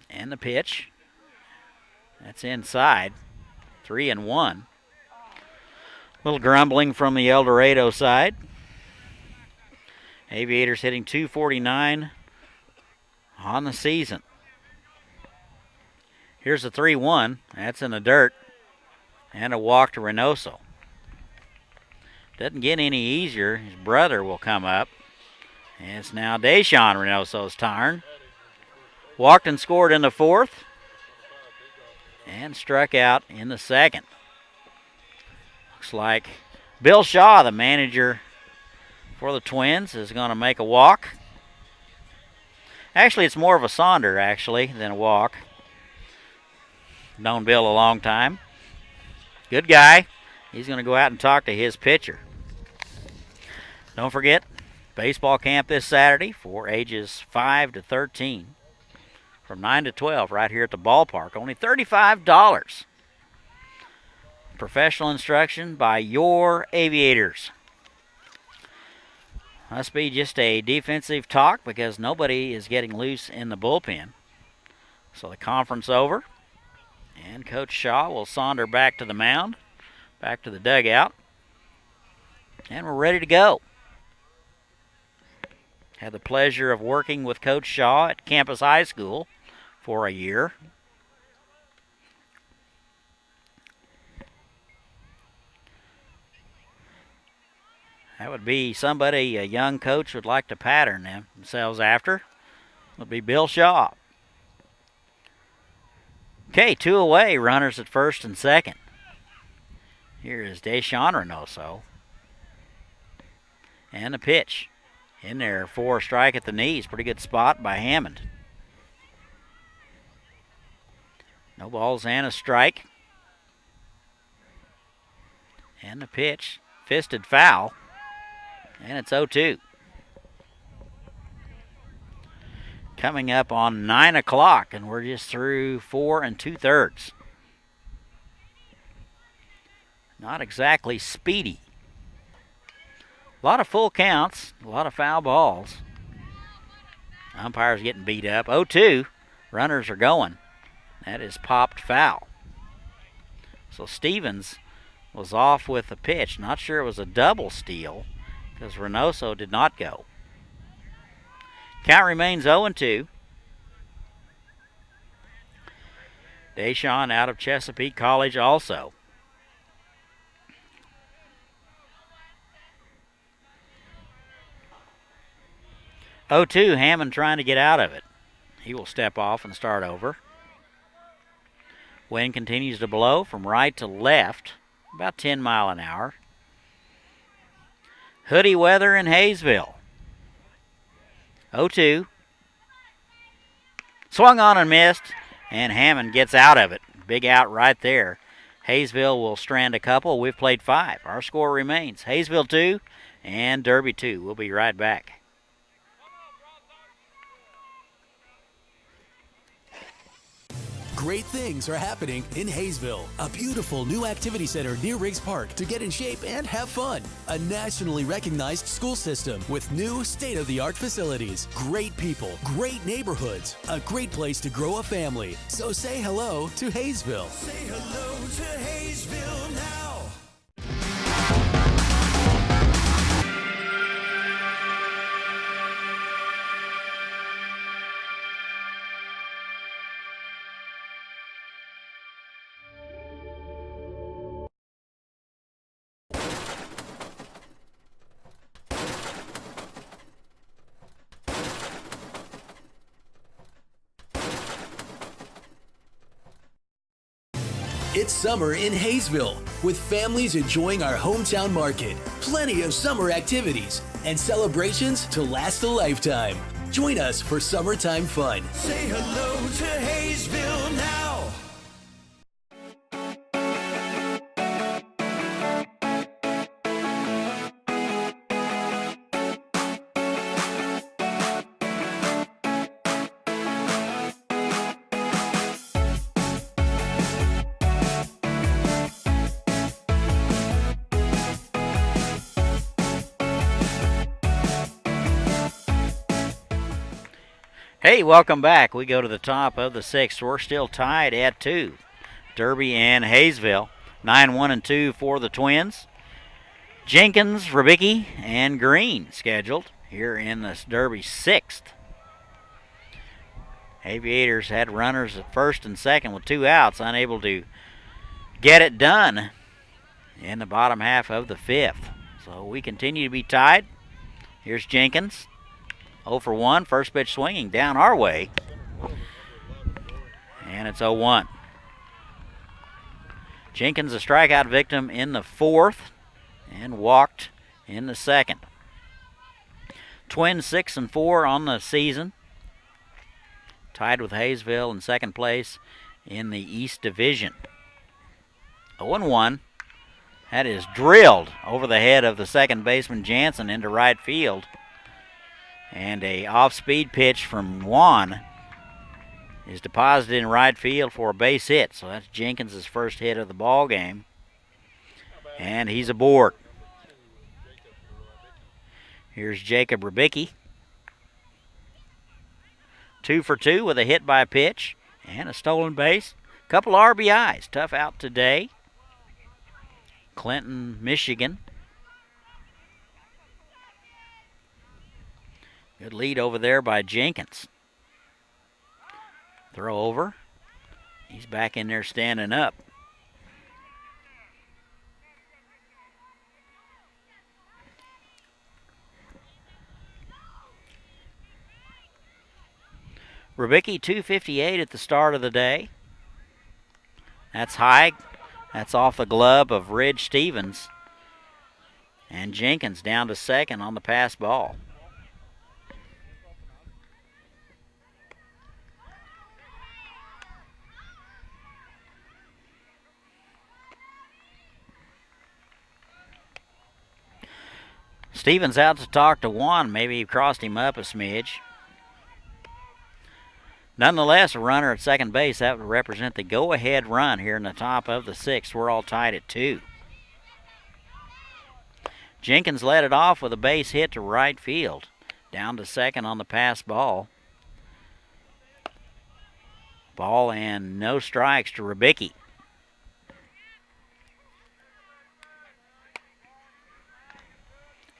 And the pitch. That's inside. 3-1. Little grumbling from the El Dorado side. Aviators hitting .249 on the season. Here's the 3-1. That's in the dirt. And a walk to Reynoso. Doesn't get any easier. His brother will come up. And it's now Deshaun Reynoso's turn. Walked and scored in the 4th. And struck out in the 2nd. Looks like Bill Shaw, the manager for the Twins, is going to make a walk. Actually, it's more of a sonder, than a walk. Known Bill a long time. Good guy. He's going to go out and talk to his pitcher. Don't forget, baseball camp this Saturday for ages 5 to 13. From 9 to 12 right here at the ballpark. Only $35. Professional instruction by your Aviators. Must be just a defensive talk because nobody is getting loose in the bullpen. So the conference over. And Coach Shaw will saunter back to the mound. Back to the dugout. And we're ready to go. Had the pleasure of working with Coach Shaw at Campus High School for a year. That would be somebody a young coach would like to pattern themselves after. Would be Bill Shaw. Okay, 2 away, runners at first and second. Here is Deshaun Reynoso. And a pitch. In there for a strike at the knees. Pretty good spot by Hammond. No balls and a strike. And the pitch. Fisted foul. And it's 0-2. Coming up on 9 o'clock, and we're just through 4 2/3. Not exactly speedy. A lot of full counts, a lot of foul balls. Umpires getting beat up. 0-2. Runners are going. That is popped foul. So Stevens was off with the pitch. Not sure it was a double steal because Reynoso did not go. Count remains 0-2. Deshaun out of Chesapeake College also. Hammond trying to get out of it. He will step off and start over. Wind continues to blow from right to left, about 10 miles an hour. Hoodie weather in Haysville. 0-2. Swung on and missed, and Hammond gets out of it. Big out right there. Haysville will strand a couple. We've played 5. Our score remains Haysville 2 and Derby 2. We'll be right back. Great things are happening in Haysville. A beautiful new activity center near Riggs Park to get in shape and have fun. A nationally recognized school system with new state-of-the-art facilities. Great people, great neighborhoods, a great place to grow a family. So say hello to Haysville. Say hello to Haysville now. It's summer in Haysville, with families enjoying our hometown market, plenty of summer activities, and celebrations to last a lifetime. Join us for summertime fun. Say hello to Haysville now. Hey, welcome back. We go to the top of the 6th. We're still tied at 2. Derby and Haysville. 9-1-2 for the Twins. Jenkins, Rubicki, and Green scheduled here in this Derby 6th. Aviators had runners at first and second with 2 outs, unable to get it done in the bottom half of the 5th. So we continue to be tied. Here's Jenkins. 0 for 1, first pitch swinging down our way. And it's 0-1. Jenkins a strikeout victim in the 4th and walked in the 2nd. Twins 6-4 on the season. Tied with Haysville in 2nd place in the East Division. 0-1. That is drilled over the head of the second baseman Jansen into right field. And a off-speed pitch from Juan is deposited in right field for a base hit. So that's Jenkins' first hit of the ball game. And he's aboard. Here's Jacob Rubicki. 2 for 2 with a hit by pitch and a stolen base. Couple RBIs. Tough out today. Clinton, Michigan. Good lead over there by Jenkins. Throw over. He's back in there standing up. Rubicki 258 at the start of the day. That's high. That's off the glove of Ridge Stevens. And Jenkins down to second on the pass ball. Stevens out to talk to Juan. Maybe he crossed him up a smidge. Nonetheless, a runner at second base. That would represent the go-ahead run here in the top of the sixth. We're all tied at 2. Jenkins led it off with a base hit to right field. Down to second on the pass ball. Ball and no strikes to Rubicki.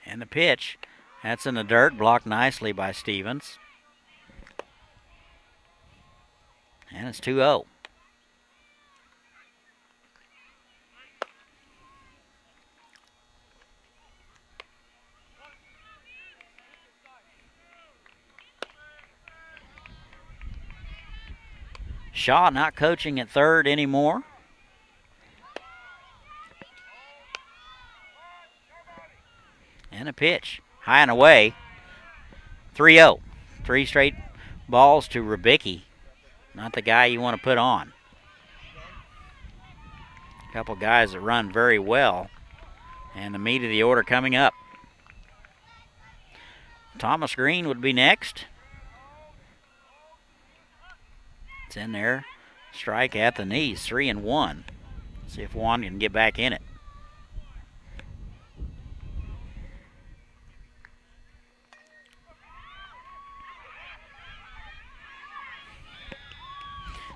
And the pitch, that's in the dirt, blocked nicely by Stevens. And it's 2-0. Shaw not coaching at third anymore. And a pitch, high and away. 3-0. 3 straight balls to Rubicki. Not the guy you want to put on. A couple guys that run very well. And the meat of the order coming up. Thomas Green would be next. It's in there. Strike at the knees, 3-1. See if Juan can get back in it.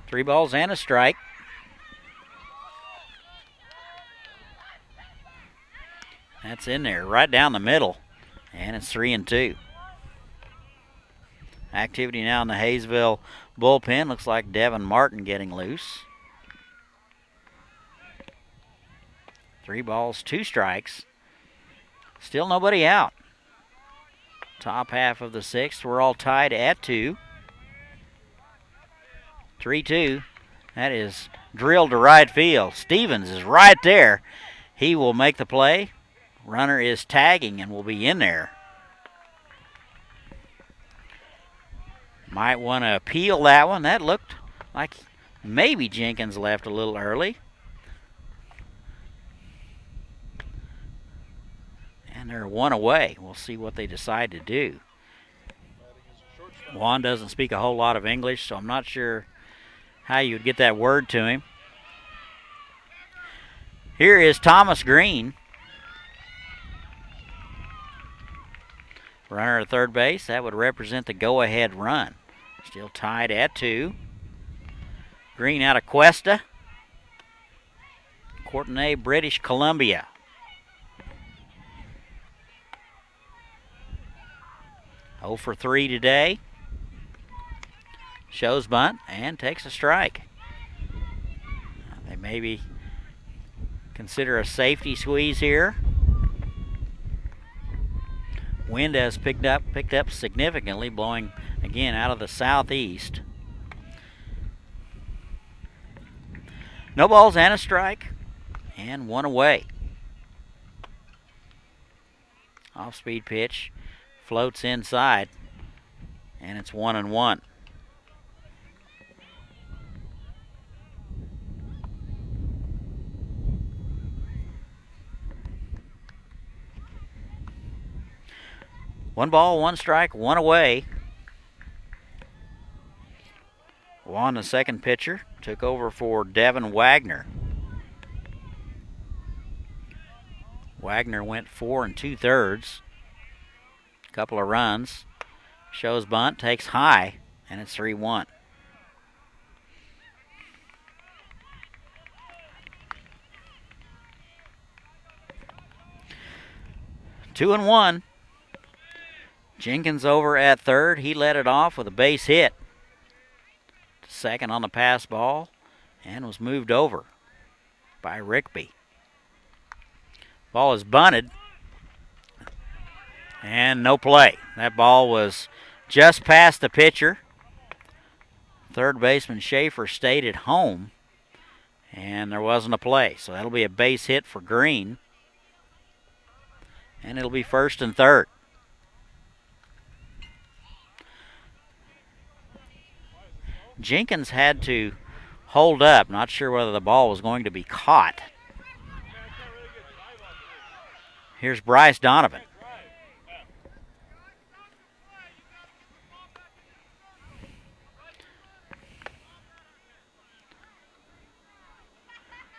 Three balls and a strike. That's in there, right down the middle. And it's 3-2. Activity now in the Haysville bullpen. Looks like Devin Martin getting loose. 3 balls, 2 strikes. Still nobody out. Top half of the sixth. We're all tied at 2. 3-2. That is drilled to right field. Stevens is right there. He will make the play. Runner is tagging and will be in there. Might want to appeal that one. That looked like maybe Jenkins left a little early. And they're 1 away. We'll see what they decide to do. Juan doesn't speak a whole lot of English, so I'm not sure how you would get that word to him. Here is Thomas Green. Runner at third base. That would represent the go-ahead run. Still tied at 2. Green out of Cuesta. Courtenay, British Columbia. Oh for 3 today. Shows bunt and takes a strike. They maybe consider a safety squeeze here. Wind has picked up significantly, blowing again out of the southeast. No balls and a strike, and 1 away. Off-speed pitch, floats inside, and it's 1-1. One ball, 1 strike, 1 away. Juan, the second pitcher, took over for Devin Wagner. Wagner went 4 2/3. Couple of runs. Shows bunt, takes high, and it's 3-1. Two and one. Jenkins over at third. He led it off with a base hit. Second on the pass ball and was moved over by Rickby. Ball is bunted and no play. That ball was just past the pitcher. Third baseman Schaefer stayed at home and there wasn't a play. So that'll be a base hit for Green. And it'll be first and third. Jenkins had to hold up. Not sure whether the ball was going to be caught. Here's Bryce Donovan.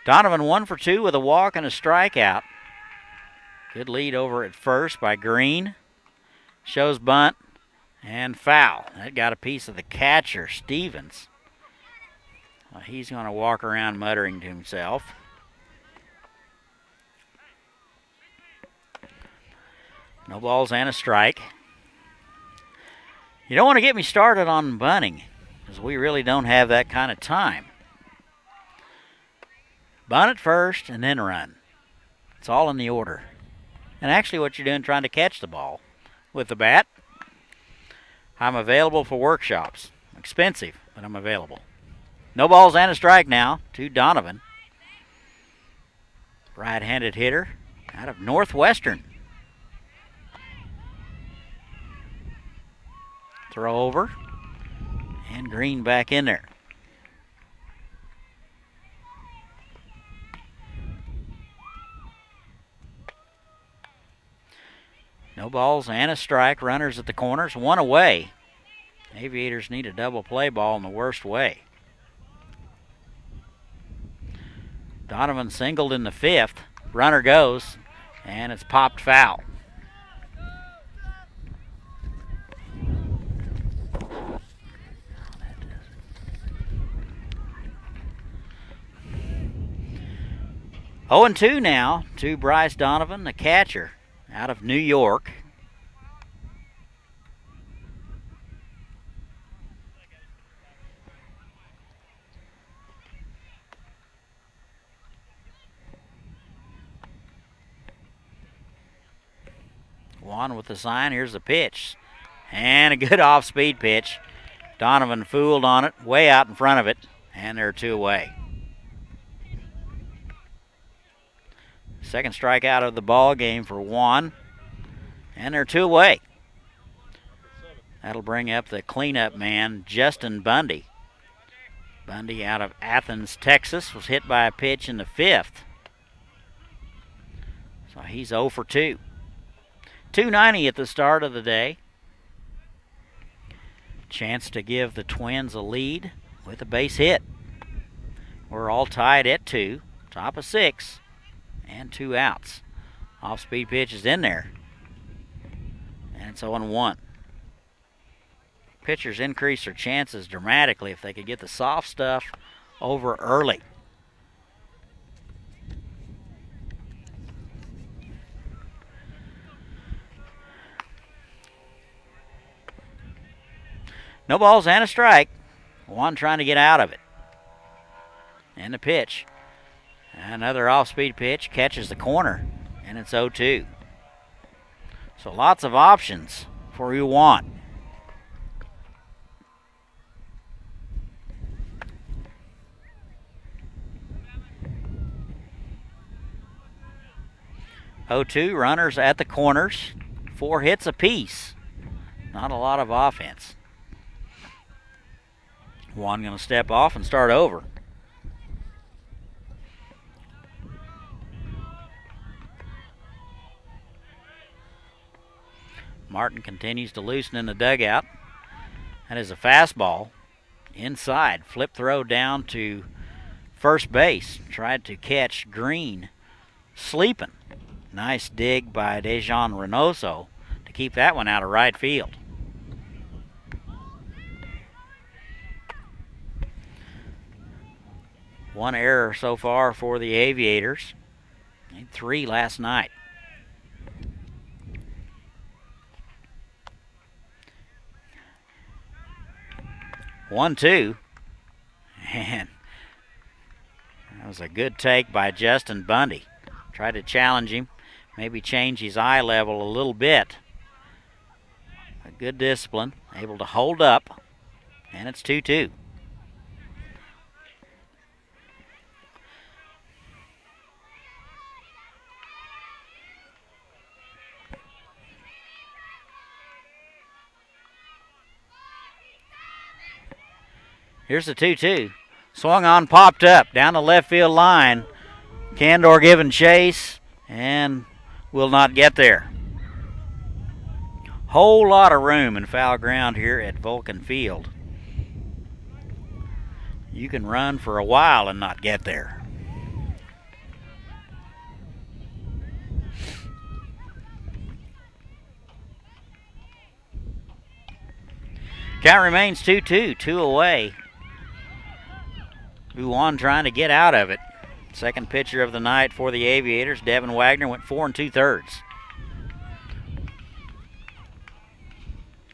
Donovan 1 for 2 with a walk and a strikeout. Good lead over at first by Green. Shows bunt and foul. That got a piece of the catcher, Stevens. Well, he's going to walk around muttering to himself. No balls and a strike. You don't want to get me started on bunting because we really don't have that kind of time. Bunt it first and then run. It's all in the order. And actually what you're doing trying to catch the ball with the bat. I'm available for workshops. Expensive, but I'm available. No balls and a strike now to Donovan. Right-handed hitter out of Northwestern. Throw over. And Green back in there. No balls and a strike. Runners at the corners. One away. Aviators need a double play ball in the worst way. Donovan singled in the fifth. Runner goes, and it's popped foul. Oh, and 2 now to Bryce Donovan, the catcher out of New York. One with the sign. Here's the pitch. And a good off-speed pitch. Donovan fooled on it, way out in front of it, and they're 2 away. Second strikeout of the ball game for Juan, and they're 2 away. That'll bring up the cleanup man, Justin Bundy. Bundy out of Athens, Texas, was hit by a pitch in the fifth. So he's 0 for 2. 290 at the start of the day. Chance to give the Twins a lead with a base hit. We're all tied at 2, top of 6, and 2 outs. Off-speed pitch is in there, and it's 0-1. Pitchers increase their chances dramatically if they could get the soft stuff over early. No balls and a strike. Juan trying to get out of it. And the pitch. Another off-speed pitch, catches the corner, and it's 0-2. So lots of options for Juan. Runners at the corners, 4 hits apiece. Not a lot of offense. Juan going to step off and start over. Martin continues to loosen in the dugout. That is a fastball. Inside, flip throw down to first base. Tried to catch Green sleeping. Nice dig by Dejan Reynoso to keep that one out of right field. One error so far for the Aviators. They had 3 last night. 1-2. And that was a good take by Justin Bundy. Tried to challenge him, maybe change his eye level a little bit. A good discipline, able to hold up, and it's 2-2. Here's the 2-2. Swung on, popped up, down the left field line. Candor giving chase, and will not get there. Whole lot of room in foul ground here at Vulcan Field. You can run for a while and not get there. Count remains 2-2, 2 away. Uwan trying to get out of it. Second pitcher of the night for the Aviators, Devin Wagner, went 4 2/3.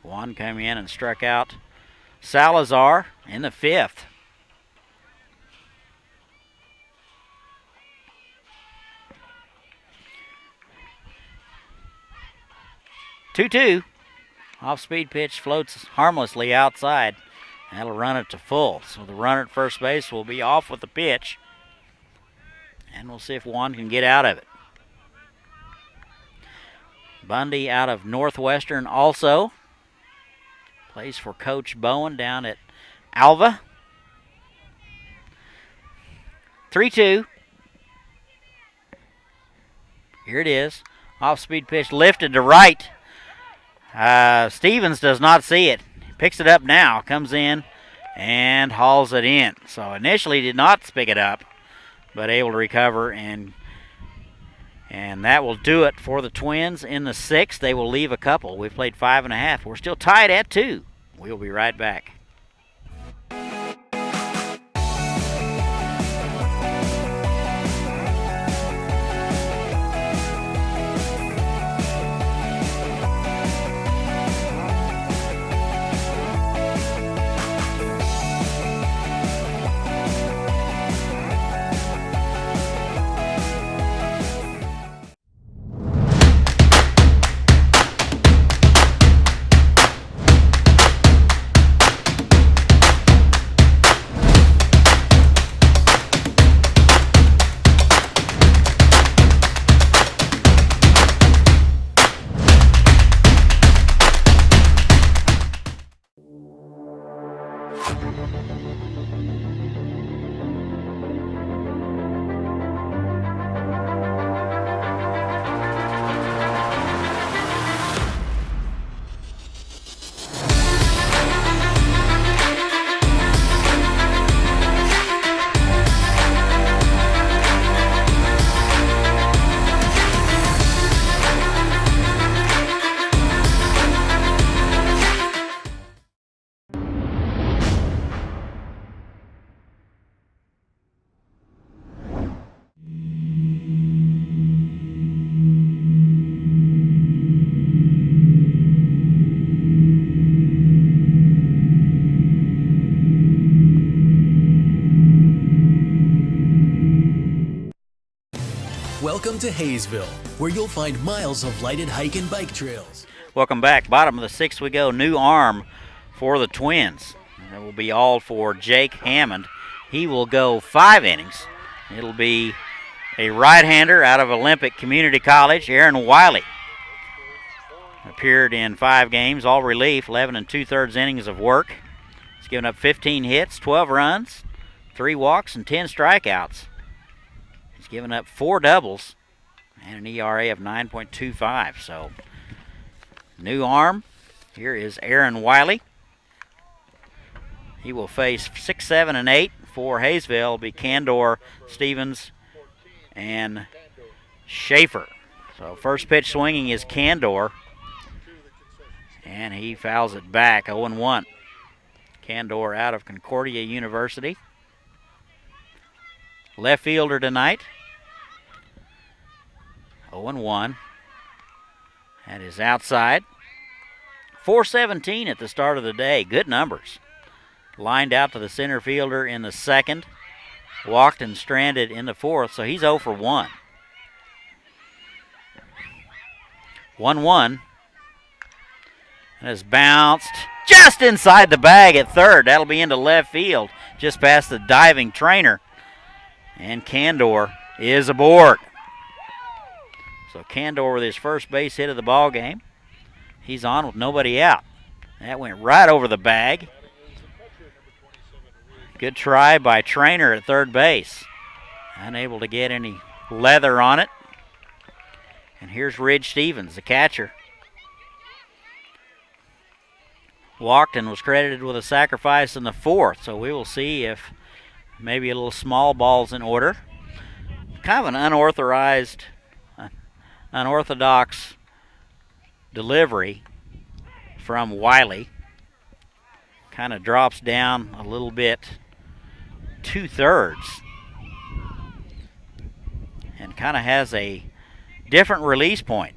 Juan came in and struck out Salazar in the 5th. Two-two. Off-speed pitch floats harmlessly outside. That'll run it to full. So the runner at first base will be off with the pitch. And we'll see if Juan can get out of it. Bundy out of Northwestern also. Plays for Coach Bowen down at Alva. 3-2. Here it is. Off-speed pitch lifted to right. Stevens does not see it. Picks it up now, comes in, and hauls it in. So initially did not pick it up, but able to recover, and that will do it for the Twins in the 6th. They will leave a couple. We've played 5.5. We're still tied at 2. We'll be right back. Welcome to Haysville, where you'll find miles of lighted hike and bike trails. Welcome back. Bottom of the 6th we go. New arm for the Twins. That will be all for Jake Hammond. He will go 5 innings. It'll be a right-hander out of Olympic Community College, Aaron Wiley. Appeared in 5 games, all relief, 11 2/3 innings of work. He's given up 15 hits, 12 runs, 3 walks, and 10 strikeouts. He's given up 4 doubles and an ERA of 9.25. So, new arm. Here is Aaron Wiley. He will face 6, 7, and 8 for Haysville. It'll be Candor, Stevens, and Schaefer. So, first pitch swinging is Candor, and he fouls it back, 0-1. Candor out of Concordia University. Left fielder tonight, 0-1. That is outside. 417 at the start of the day. Good numbers. lined out to the center fielder in the second. Walked and stranded in the fourth, so he's 0 for 1. 1-1. And is bounced just inside the bag at third. That'll be into left field, just past the diving trainer. And Candor is aboard. So Candor with his first base hit of the ball game. He's on with nobody out. That went right over the bag. Good try by Trainer at third base. Unable to get any leather on it. And here's Ridge Stevens, the catcher. Walked and was credited with a sacrifice in the fourth, so we will see if maybe a little small ball's in order. Kind of an unorthodox delivery from Wiley. Kind of drops down a little bit, 2/3, and kind of has a different release point.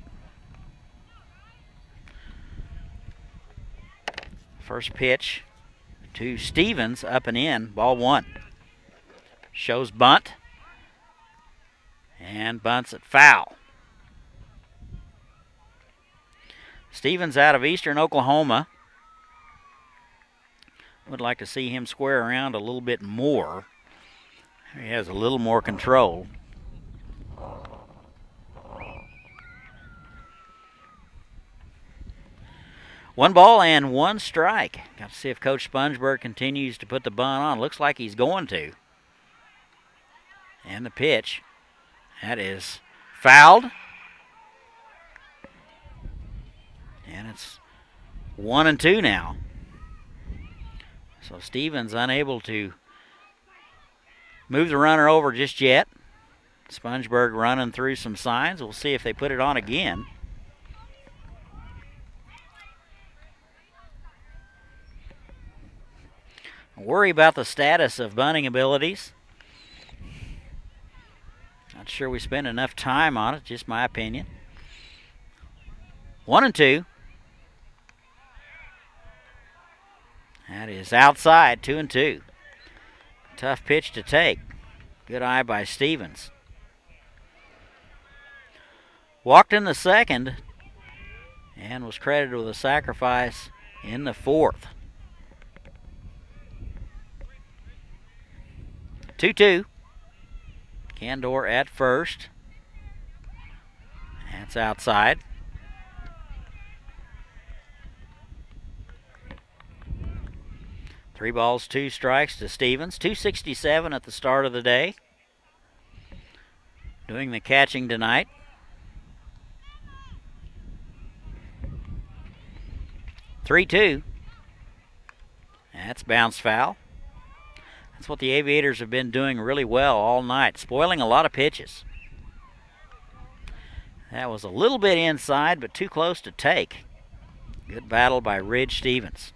First pitch to Stevens, up and in, ball 1. Shows bunt, and bunts it foul. Stevens out of Eastern Oklahoma. Would like to see him square around a little bit more. He has a little more control. One ball and one strike. Got to see if Coach Spongeberg continues to put the bunt on. Looks like he's going to. And the pitch. That is fouled. And it's 1-2 now. So Stevens unable to move the runner over just yet. Spongeberg running through some signs. We'll see if they put it on again. Worry about the status of bunting abilities. Not sure we spend enough time on it, just my opinion. 1-2. That is outside, 2-2. Tough pitch to take. Good eye by Stevens. Walked in the second and was credited with a sacrifice in the fourth. 2-2. Candor at first. That's outside. Three balls, two strikes to Stevens. 267 at the start of the day. Doing the catching tonight. Three-two. That's bounced foul. That's what the Aviators have been doing really well all night, spoiling a lot of pitches. That was a little bit inside, but too close to take. Good battle by Ridge Stevens.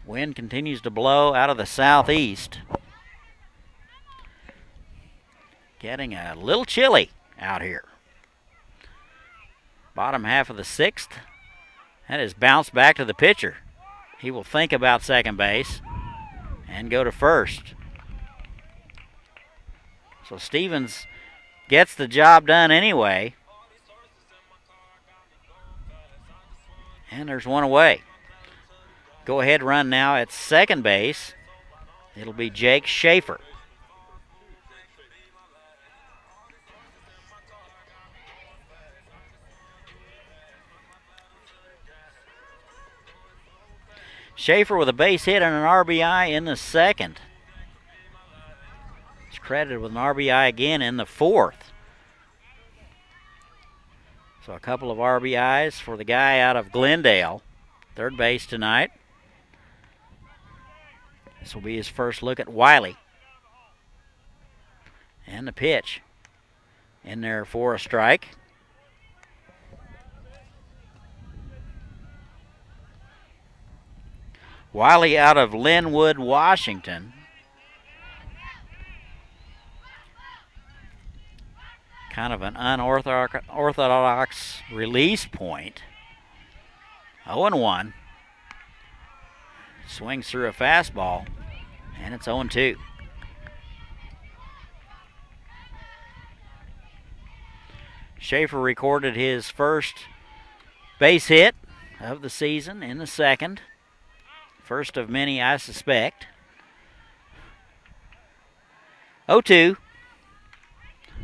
Wind continues to blow out of the southeast. Getting a little chilly out here. Bottom half of the sixth. That is bounced back to the pitcher. He will think about second base and go to first. So Stevens gets the job done anyway. And there's one away. Go ahead run now at second base. It'll be Jake Schaefer. Schaefer with a base hit and an RBI in the second. He's credited with an RBI again in the fourth. So a couple of RBIs for the guy out of Glendale. Third base tonight. This will be his first look at Wiley. And the pitch in there for a strike. Wiley out of Linwood, Washington. Kind of an unorthodox release point. 0-1. Swings through a fastball, and it's 0-2. Schaefer recorded his first base hit of the season in the second. First of many, I suspect. 0-2.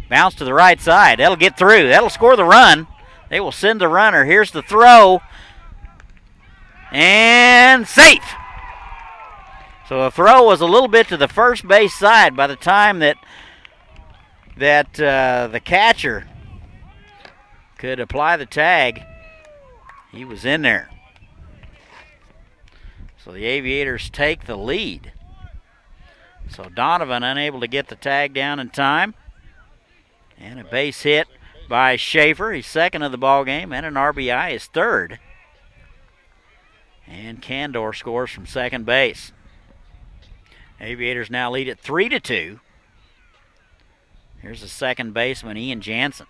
Bounce to the right side. That'll get through. That'll score the run. They will send the runner. Here's the throw. And safe. So the throw was a little bit to the first base side. By the time that the catcher could apply the tag, he was in there. So the Aviators take the lead. So Donovan unable to get the tag down in time. And a base hit by Schaefer. He's second of the ball game, and an RBI is third. And Candor scores from second base. Aviators now lead at 3-2. Here's the second baseman, Ian Jansen.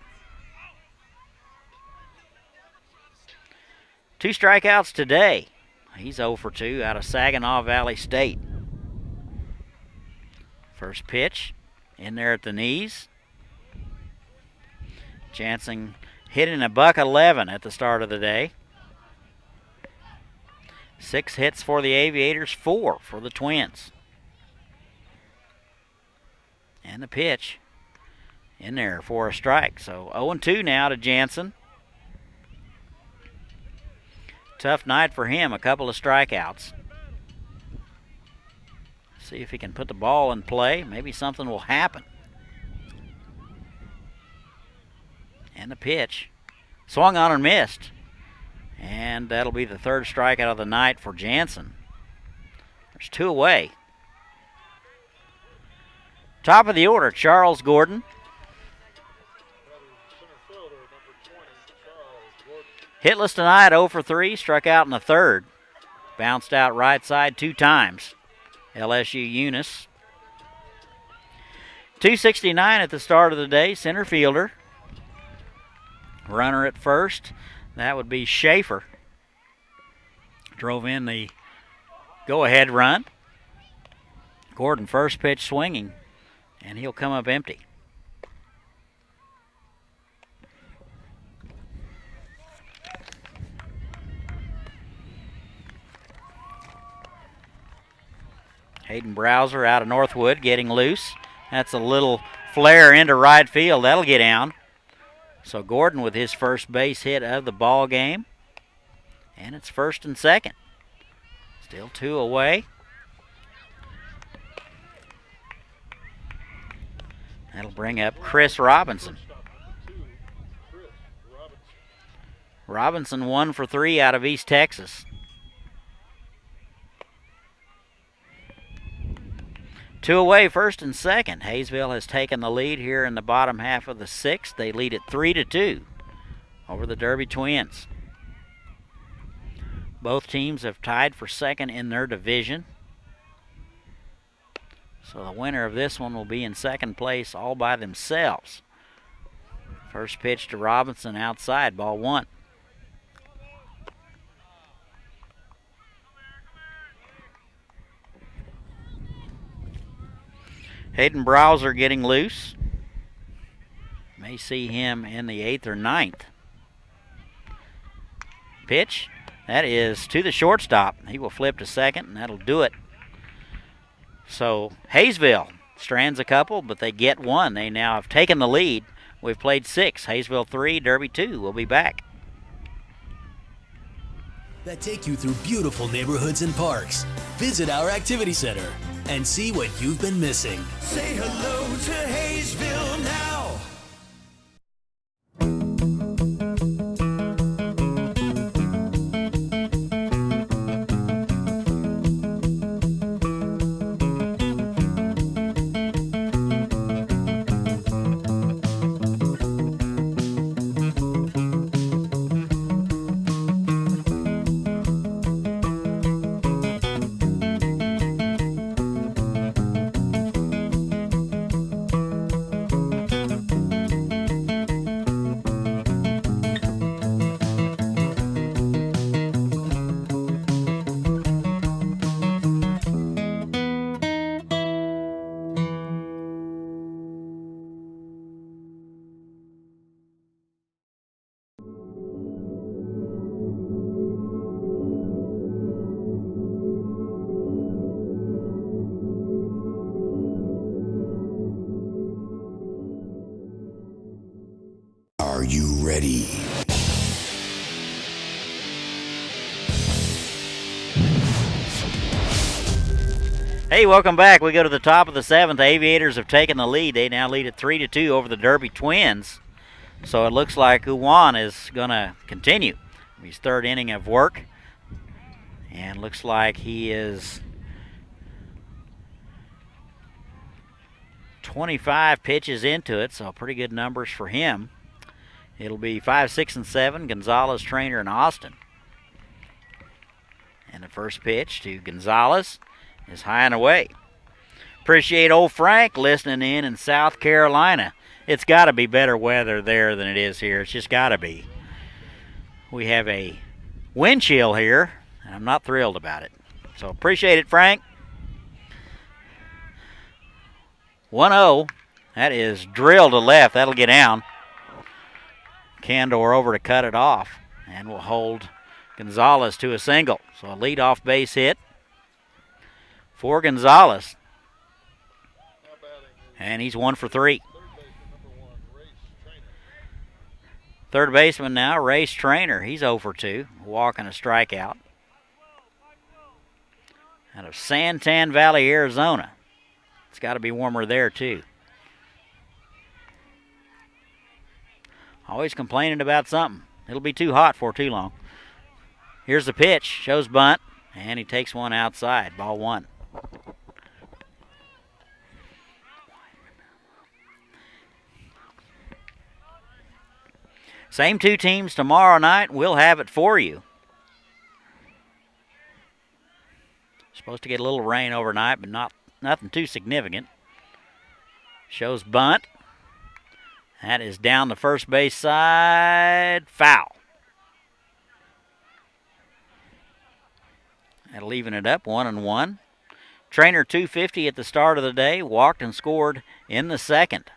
2 strikeouts today. He's 0 for 2 out of Saginaw Valley State. First pitch in there at the knees. Jansen hitting a $111 at the start of the day. 6 hits for the Aviators, 4 for the Twins. And the pitch in there for a strike. So 0-2 now to Jansen. Tough night for him, a couple of strikeouts. See if he can put the ball in play. Maybe something will happen. And the pitch. Swung on and missed. And that'll be the third strikeout of the night for Jansen. There's 2 away. Top of the order, Charles Gordon. Hitless tonight, 0 for 3, struck out in the third. Bounced out right side 2 times. LSU Eunice. 269 at the start of the day, center fielder. Runner at first, that would be Schaefer. Drove in the go-ahead run. Gordon first pitch swinging, and he'll come up empty. Hayden Browser out of Northwood getting loose. That's a little flare into right field. That'll get down. So Gordon with his first base hit of the ball game. And it's first and second. Still 2 away. That'll bring up Chris Robinson. Robinson 1 for 3 out of East Texas. 2 away, first and second. Haysville has taken the lead here in the bottom half of the 6th. They lead at 3-2 over the Derby Twins. Both teams have tied for second in their division. So the winner of this one will be in second place all by themselves. First pitch to Robinson outside, ball 1. Hayden Browser getting loose. May see him in the 8th or 9th. Pitch. That is to the shortstop. He will flip to second, and that'll do it. So Haysville strands a couple, but they get 1. They now have taken the lead. We've played 6. Haysville 3, Derby 2. We'll be back. That take you through beautiful neighborhoods and parks. Visit our activity center and see what you've been missing. Say hello to Haysville now. Are you ready? Hey, welcome back. We go to the top of the 7th. The Aviators have taken the lead. They now lead at 3-2 over the Derby Twins. So it looks like Uwan is going to continue his third inning of work. And looks like he is 25 pitches into it, so pretty good numbers for him. It'll be 5, 6, and 7, Gonzalez, Trainer, and Austin. And the first pitch to Gonzalez is high and away. Appreciate old Frank listening in South Carolina. It's got to be better weather there than it is here. It's just got to be. We have a wind chill here, and I'm not thrilled about it. So appreciate it, Frank. 1-0. That is drilled to left. That'll get down. Candor over to cut it off, and will hold Gonzalez to a single. So a leadoff base hit for Gonzalez. And he's 1 for 3. Third baseman now, Race Trainer. He's 0 for 2, walk and a strikeout. Out of Santan Valley, Arizona. It's got to be warmer there, too. Always complaining about something. It'll be too hot for too long. Here's the pitch. Shows bunt, and he takes one outside. Ball 1. Same 2 teams tomorrow night. We'll have it for you. Supposed to get a little rain overnight, but nothing too significant. Shows bunt. That is down the first base side. Foul. That'll even it up, 1-1. Trainer 250 at the start of the day. Walked and scored in the second.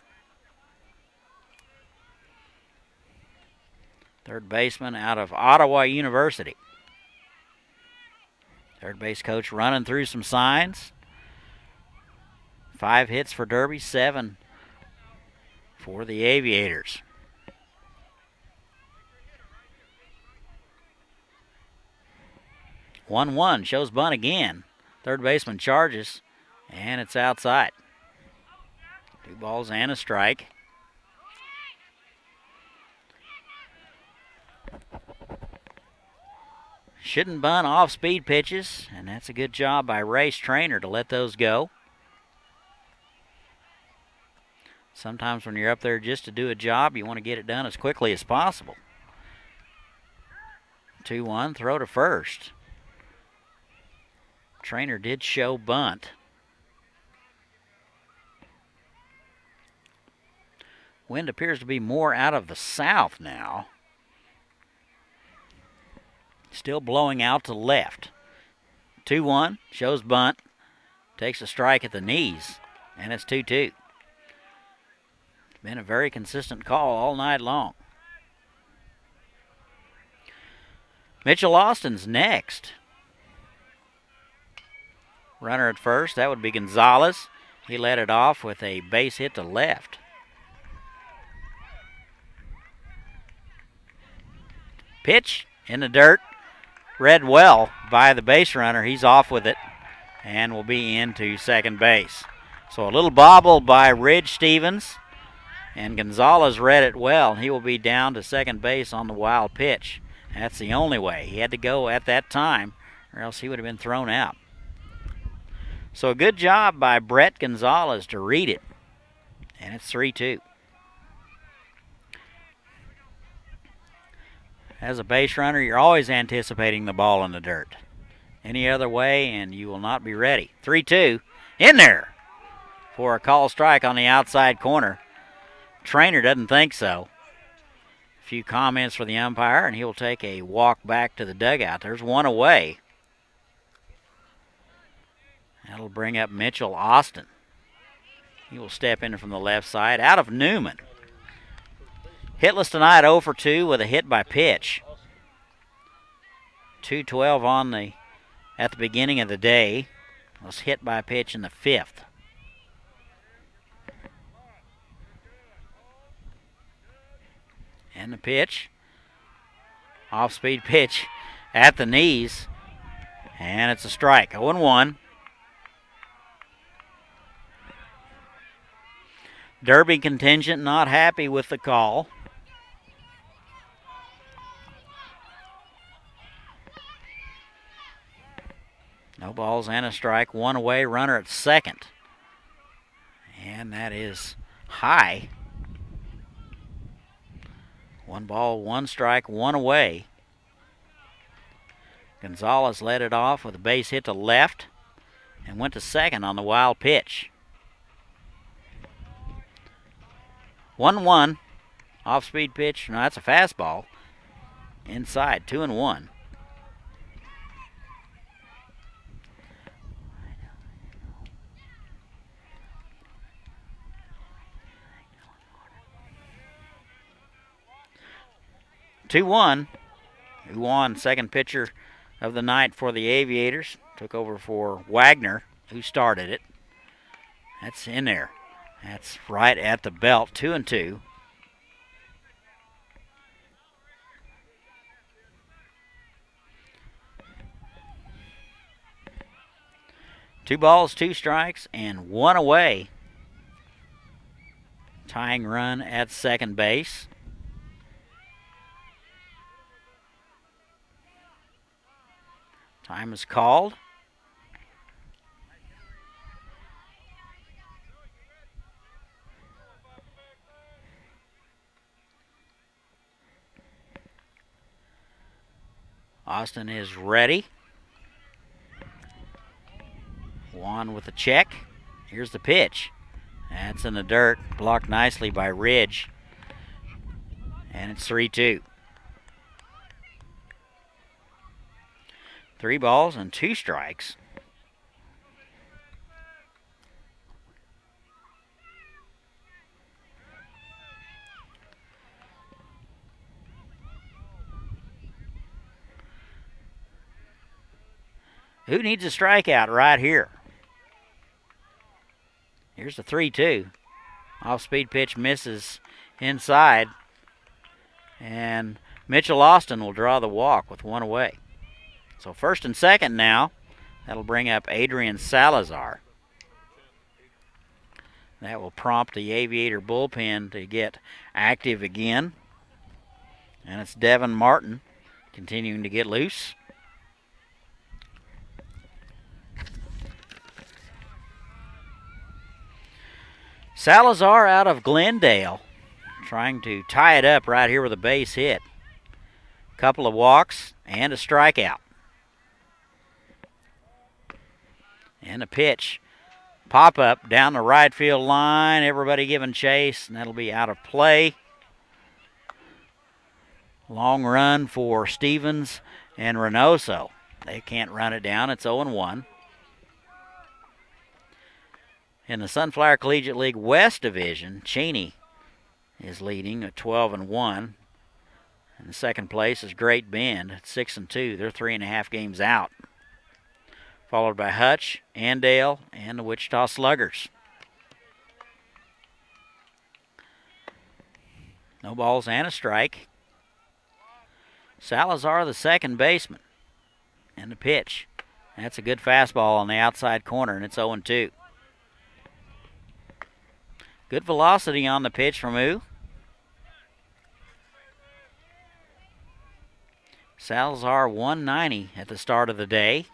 Third baseman out of Ottawa University. Third base coach running through some signs. 5 hits for Derby, 7 for the Aviators. One shows bunt again. Third baseman charges, and it's outside. 2 balls and a strike. Shouldn't bunt off-speed pitches, and that's a good job by Race Trainer to let those go. Sometimes when you're up there just to do a job, you want to get it done as quickly as possible. 2-1, throw to first. Trainer did show bunt. Wind appears to be more out of the south now. Still blowing out to left. 2-1, shows bunt. Takes a strike at the knees, and it's 2-2. It's been a very consistent call all night long. Mitchell Austin's next. Runner at first, that would be Gonzalez. He led it off with a base hit to left. Pitch in the dirt. Read well by the base runner. He's off with it and will be into second base. So a little bobble by Ridge Stevens, and Gonzalez read it well. He will be down to second base on the wild pitch. That's the only way. He had to go at that time, or else he would have been thrown out. So a good job by Brett Gonzalez to read it, and it's 3-2. As a base runner, you're always anticipating the ball in the dirt. Any other way, and you will not be ready. 3-2, in there for a call strike on the outside corner. Trainer doesn't think so. A few comments for the umpire, and he'll take a walk back to the dugout. There's one away. That'll bring up Mitchell Austin. He will step in from the left side out of Newman. Hitless tonight, 0 for 2 with a hit by pitch. 2-12 at the beginning of the day. Was hit by pitch in the 5th. And the pitch. Off-speed pitch at the knees. And it's a strike. 0-1. Derby contingent not happy with the call. No balls and a strike. One away, runner at second. And that is high. 1 ball, 1 strike, 1 away. Gonzalez led it off with a base hit to left and went to second on the wild pitch. 1-1. Off-speed pitch. No, that's a fastball. Inside, 2-1. Who won second pitcher of the night for the Aviators. Took over for Wagner, who started it. That's in there. That's right at the belt, 2-2. Two balls, 2 strikes, and 1 away. Tying run at second base. Time is called. Austin is ready. Juan with a check. Here's the pitch. That's in the dirt, blocked nicely by Ridge. And it's 3-2. 3 balls and 2 strikes. Who needs a strikeout right here? Here's the 3-2. Off-speed pitch misses inside. And Mitchell Austin will draw the walk with 1 away. So first and second now. That'll bring up Adrian Salazar. That will prompt the Aviator bullpen to get active again. And it's Devin Martin continuing to get loose. Salazar out of Glendale, trying to tie it up right here with a base hit. Couple of walks and a strikeout. And a pitch. Pop up down the right field line. Everybody giving chase, and that'll be out of play. Long run for Stevens and Reynoso. They can't run it down. It's 0-1. In the Sunflower Collegiate League West Division, Cheney is leading at 12-1. And the second place is Great Bend at 6-2. They're 3.5 games out. Followed by Hutch, Andale, and the Wichita Sluggers. No balls and a strike. Salazar, the second baseman. And the pitch. That's a good fastball on the outside corner, and it's 0-2. Good velocity on the pitch from U. Salazar 190 at the start of the day.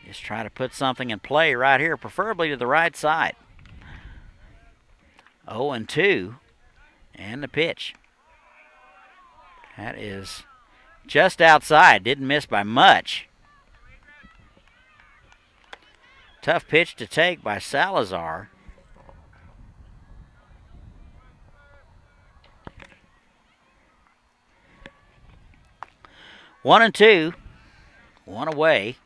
Just try to put something in play right here, preferably to the right side. 0-2, and the pitch. That is just outside, didn't miss by much. Tough pitch to take by Salazar. One and two, 1 away.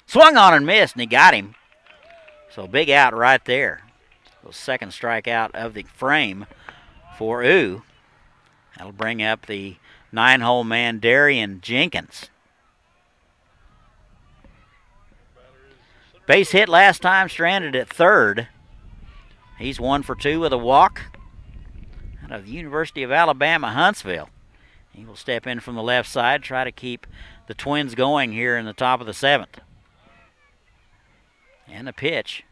Swung on and missed, and he got him. So big out right there. So second strikeout of the frame for U. That'll bring up the 9-hole man, Darian Jenkins. Base hit last time, stranded at third. He's 1 for 2 with a walk out of the University of Alabama, Huntsville. He will step in from the left side, try to keep the Twins going here in the top of the 7th. And the pitch.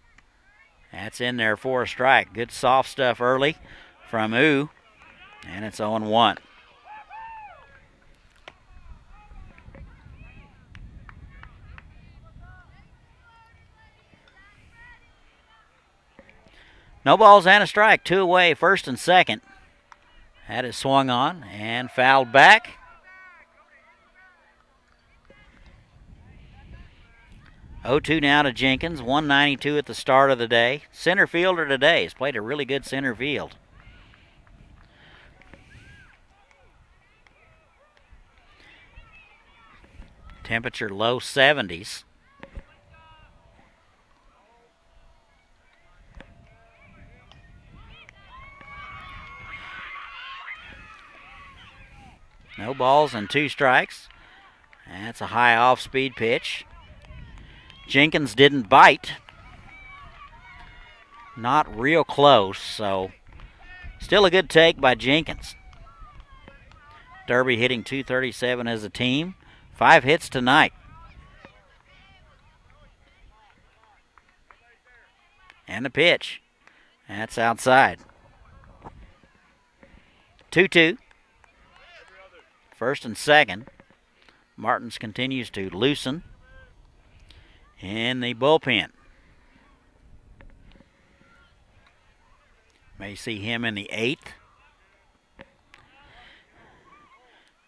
That's in there for a strike. Good soft stuff early from Ooh. And it's 0-1. No balls and a strike. 2 away, first and second. Had it swung on and fouled back. Oh-2 now to Jenkins. 192 at the start of the day. Center fielder today. Has played a really good center field. Temperature low 70s. No balls and 2 strikes. That's a high off-speed pitch. Jenkins didn't bite. Not real close, so still a good take by Jenkins. Derby hitting .237 as a team. 5 hits tonight. And the pitch. That's outside. 2-2. First and second. Martins continues to loosen in the bullpen. May see him in the 8th.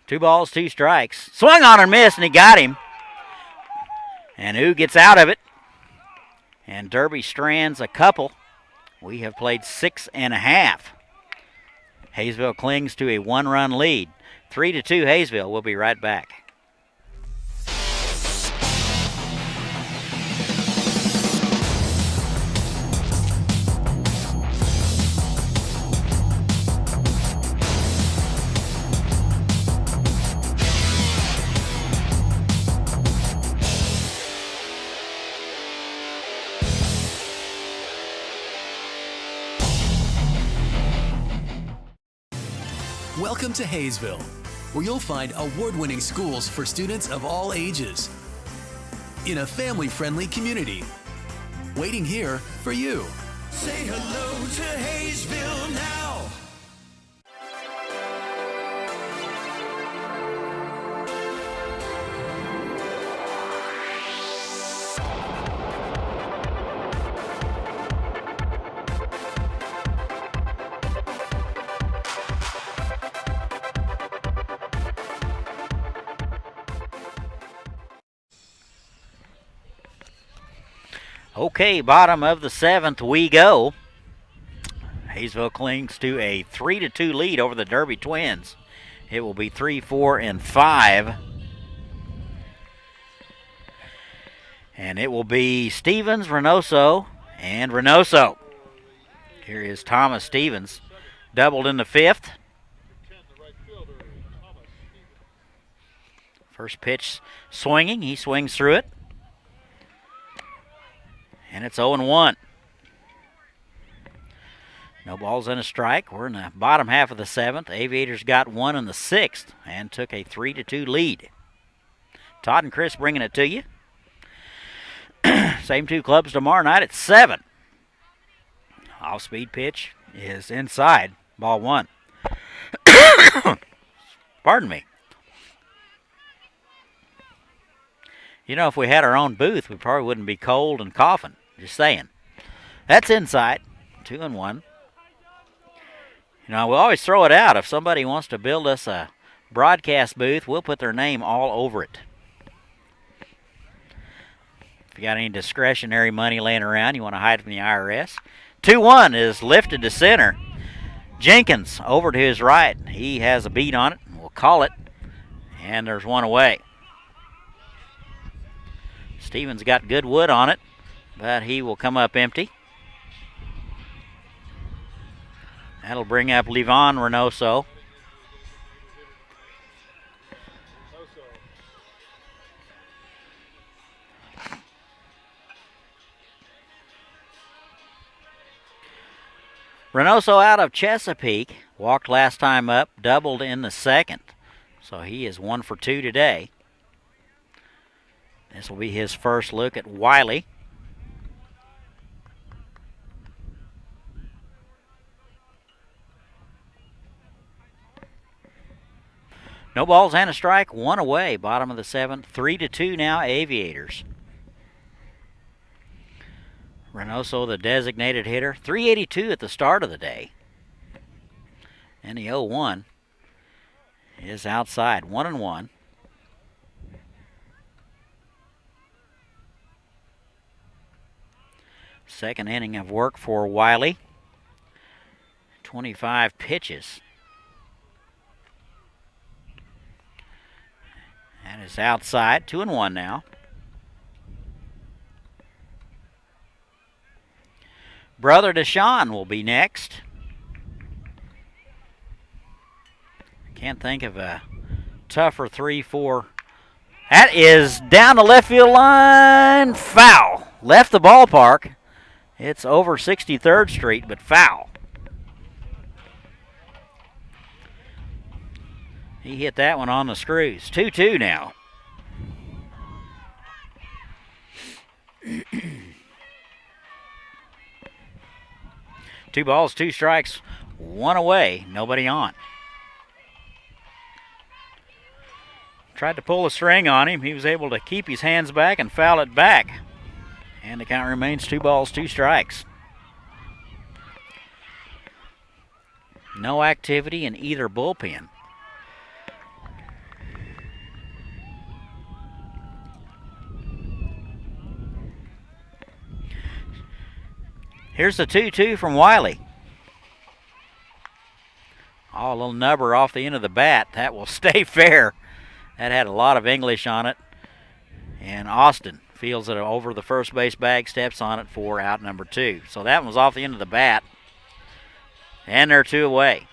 2 balls, 2 strikes. Swung on and missed, and he got him. And Ooh gets out of it. And Derby strands a couple. We have played 6.5. Haysville clings to a 1-run lead. 3-2 Haysville. We'll be right back. Welcome to Haysville, where you'll find award-winning schools for students of all ages in a family-friendly community. Waiting here for you. Say hello to Haysville now. Okay, bottom of the 7th we go. Haysville clings to a 3-2 lead over the Derby Twins. It will be 3, 4, and 5. And it will be Stevens, Reynoso, and Reynoso. Here is Thomas Stevens. Doubled in the 5th. First pitch swinging. He swings through it. And it's 0-1. No balls and a strike. We're in the bottom half of the 7th. Aviators got 1 in the 6th and took a 3-2 lead. Todd and Chris bringing it to you. Same 2 clubs tomorrow night at 7. Off-speed pitch is inside. Ball 1. Pardon me. You know, if we had our own booth, we probably wouldn't be cold and coughing. Just saying. That's inside. 2-1. You know, we'll always throw it out. If somebody wants to build us a broadcast booth, we'll put their name all over it. If you got any discretionary money laying around, you want to hide from the IRS. 2-1 is lifted to center. Jenkins over to his right. He has a beat on it. We'll call it. And there's 1 away. Stevens got good wood on it, but he will come up empty. That'll bring up Levon Reynoso. Reynoso out of Chesapeake. Walked last time up, doubled in the second. So he is 1 for 2 today. This will be his first look at Wiley. No balls and a strike, 1 away. Bottom of the 7th, 3-2 now, Aviators. Reynoso, the designated hitter, 382 at the start of the day. And the 0-1 is outside, 1-1. Second inning of work for Wiley. 25 pitches. That is outside, 2-1 now. Brother Deshaun will be next. Can't think of a tougher 3-4. That is down the left field line. Foul. Left the ballpark. It's over 63rd Street, but foul. He hit that one on the screws. 2-2 now. Two balls, 2 strikes, 1 away, nobody on. Tried to pull a string on him. He was able to keep his hands back and foul it back. And the count remains 2 balls, 2 strikes. No activity in either bullpen. Here's the 2-2 from Wiley. Oh, a little nubber off the end of the bat. That will stay fair. That had a lot of English on it. And Austin fields it over the first base bag, steps on it for out number 2. So that one was off the end of the bat. And they're 2 away.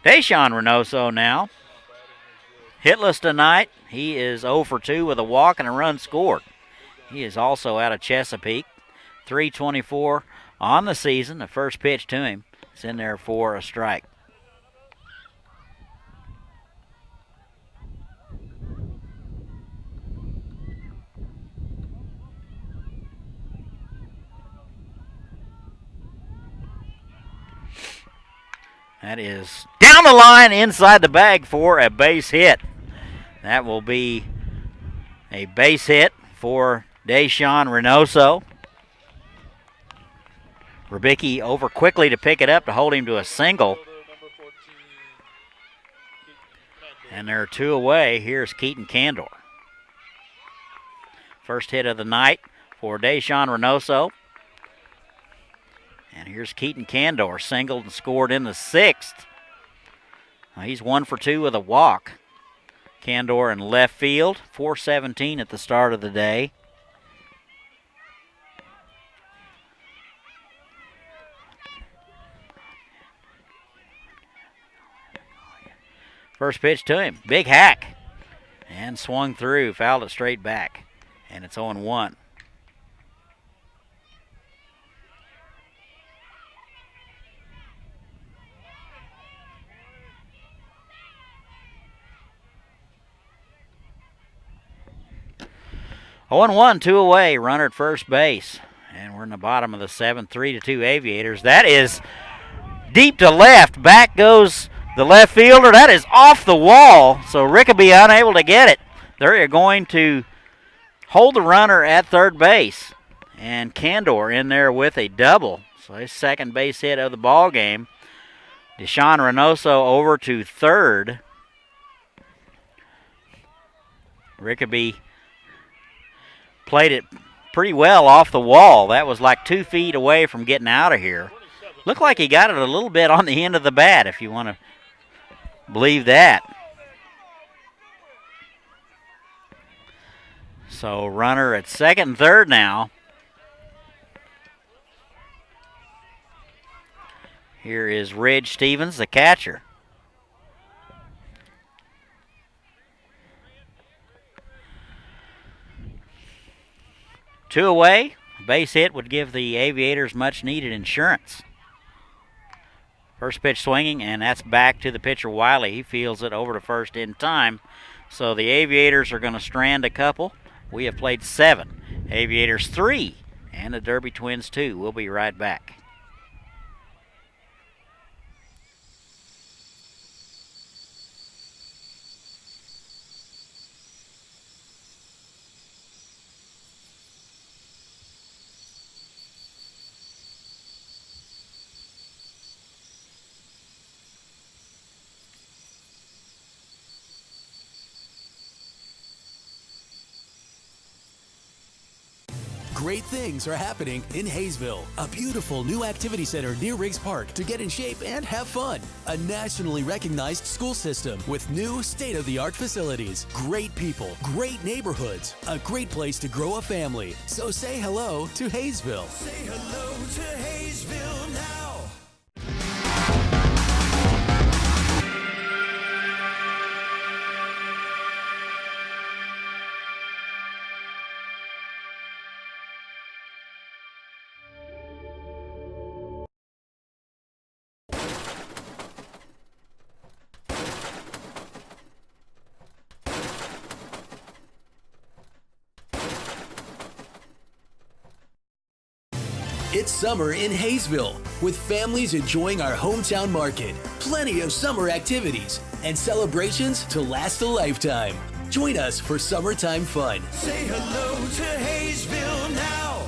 Deshaun Reynoso now. Hitless tonight. He is 0 for 2 with a walk and a run scored. He is also out of Chesapeake. 324 on the season. The first pitch to him is in there for a strike. That is down the line inside the bag for a base hit. That will be a base hit for Deshaun Reynoso. Rubicki over quickly to pick it up to hold him to a single. And there are 2 away. Here's Keaton Candor. First hit of the night for Deshaun Reynoso. And here's Keaton Candor, singled and scored in the 6th. He's 1 for 2 with a walk. Candor in left field, 4:17 at the start of the day. First pitch to him, big hack. And swung through, fouled it straight back. And it's 0-1. Oh, 1, 2 away, runner at first base. And we're in the bottom of the 7th, 3-2 Aviators. That is deep to left. Back goes the left fielder. That is off the wall, so Rickaby unable to get it. They're going to hold the runner at third base. And Candor in there with a double. So his second base hit of the ball game. Deshaun Reynoso over to third. Rickaby played it pretty well off the wall. That was like 2 feet away from getting out of here. Looked like he got it a little bit on the end of the bat, if you want to believe that. So runner at second and third now. Here is Ridge Stevens, the catcher. Two away Base hit would give the Aviators much needed insurance. First pitch swinging, and that's back to the pitcher Wiley. He fields it over to first in time. So the Aviators are going to strand a couple. We have played 7. Aviators 3, and the Derby Twins 2. We'll be right back. Great things are happening in Haysville. A beautiful new activity center near Riggs Park to get in shape and have fun. A nationally recognized school system with new state-of-the-art facilities. Great people, great neighborhoods, a great place to grow a family. So say hello to Haysville. Say hello to Haysville now. It's summer in Haysville, with families enjoying our hometown market, plenty of summer activities, and celebrations to last a lifetime. Join us for summertime fun. Say hello to Haysville now.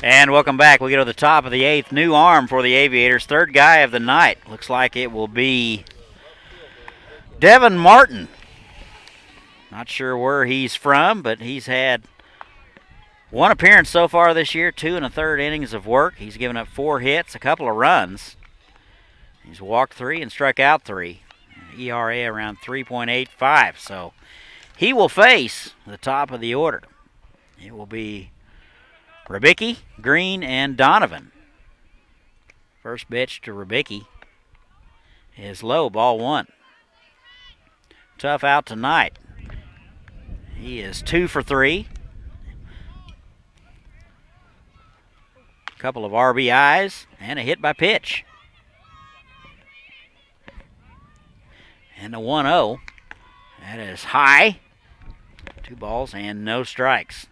And welcome back. We get to the top of the 8th. New arm for the Aviators. Third guy of the night. Looks like it will be Devin Martin. Not sure where he's from, but he's had one appearance so far this year, 2 1/3 innings of work. He's given up 4 hits, a couple of runs. He's walked 3 and struck out 3. ERA around 3.85. So he will face the top of the order. It will be Ribicki, Green, and Donovan. First pitch to Ribicki is low, ball 1. Tough out tonight. He is 2 for 3. A couple of RBIs and a hit by pitch. And a 1-0. That is high. 2 balls and no strikes.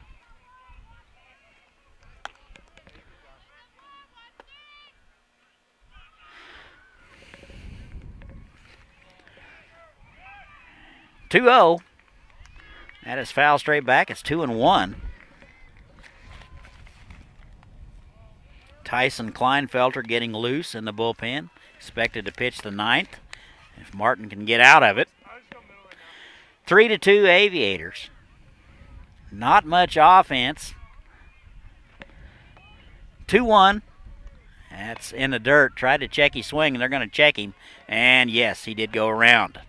Two-0. That is foul straight back. It's 2-1. Tyson Kleinfelter getting loose in the bullpen. Expected to pitch the 9th. If Martin can get out of it. 3-2 Aviators. Not much offense. 2-1. That's in the dirt. Tried to check his swing, and they're going to check him. And yes, he did go around.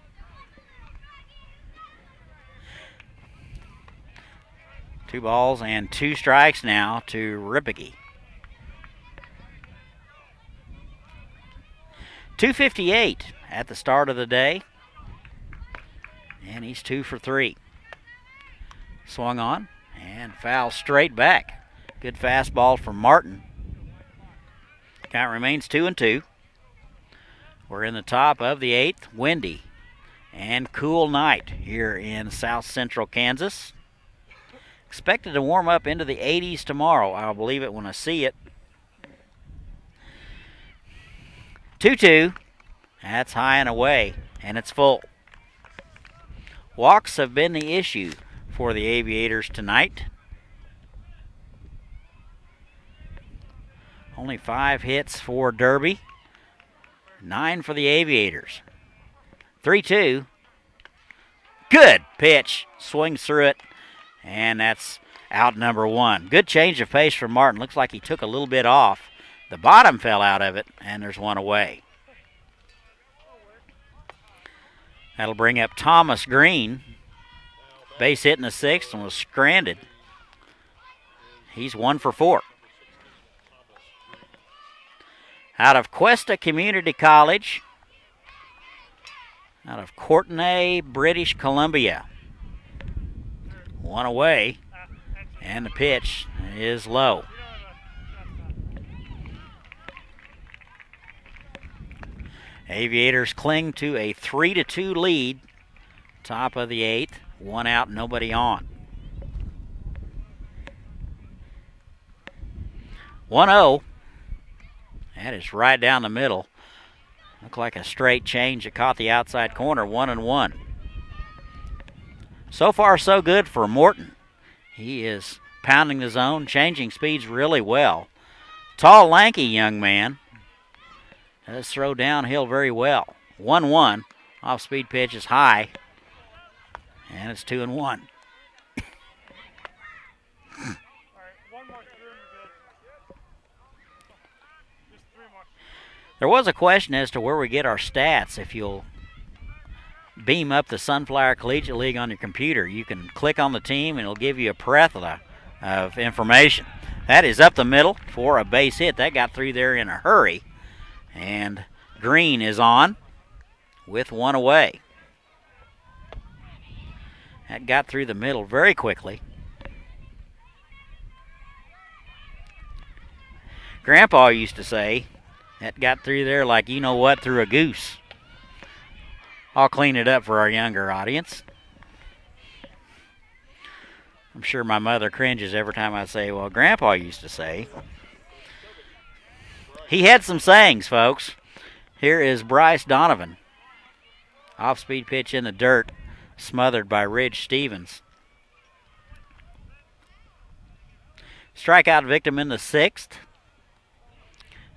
Two balls and 2 strikes now to Ribicki. 2:58 at the start of the day. And he's 2 for 3. Swung on and foul straight back. Good fastball from Martin. Count remains 2-2. We're in the top of the 8th. Windy and cool night here in south central Kansas. Expected to warm up into the 80s tomorrow. I'll believe it when I see it. 2-2. That's high and away, and it's full. Walks have been the issue for the Aviators tonight. Only 5 hits for Derby. 9 for the Aviators. 3-2. Good pitch. Swings through it, and that's out number 1. Good change of pace for Martin. Looks like he took a little bit off. The bottom fell out of it, and there's one away. That'll bring up Thomas Green. Base hit in the 6th and was stranded. He's 1 for 4. Out of Cuesta Community College, out of Courtenay, British Columbia. 1 away, and the pitch is low. Aviators cling to a 3-2 lead. Top of the 8th. 1 out, nobody on. 1-0. That is right down the middle. Looked like a straight change. It caught the outside corner. 1-1. So far, so good for Morton. He is pounding the zone, changing speeds really well. Tall, lanky young man. Does throw downhill very well. 1-1. Off-speed pitch is high. And it's 2-1. All right, one more through and you're good. Just 3 more. There was a question as to where we get our stats. If you'll beam up the Sunflower Collegiate League on your computer, you can click on the team and it'll give you a plethora of information. That is up the middle for a base hit. That got through there in a hurry. And Green is on with 1 away. That got through the middle very quickly. Grandpa used to say, that got through there like you know what through a goose. I'll clean it up for our younger audience. I'm sure my mother cringes every time I say, well, Grandpa used to say. He had some sayings, folks. Here is Bryce Donovan. Off-speed pitch in the dirt, smothered by Ridge Stevens. Strikeout victim in the 6th.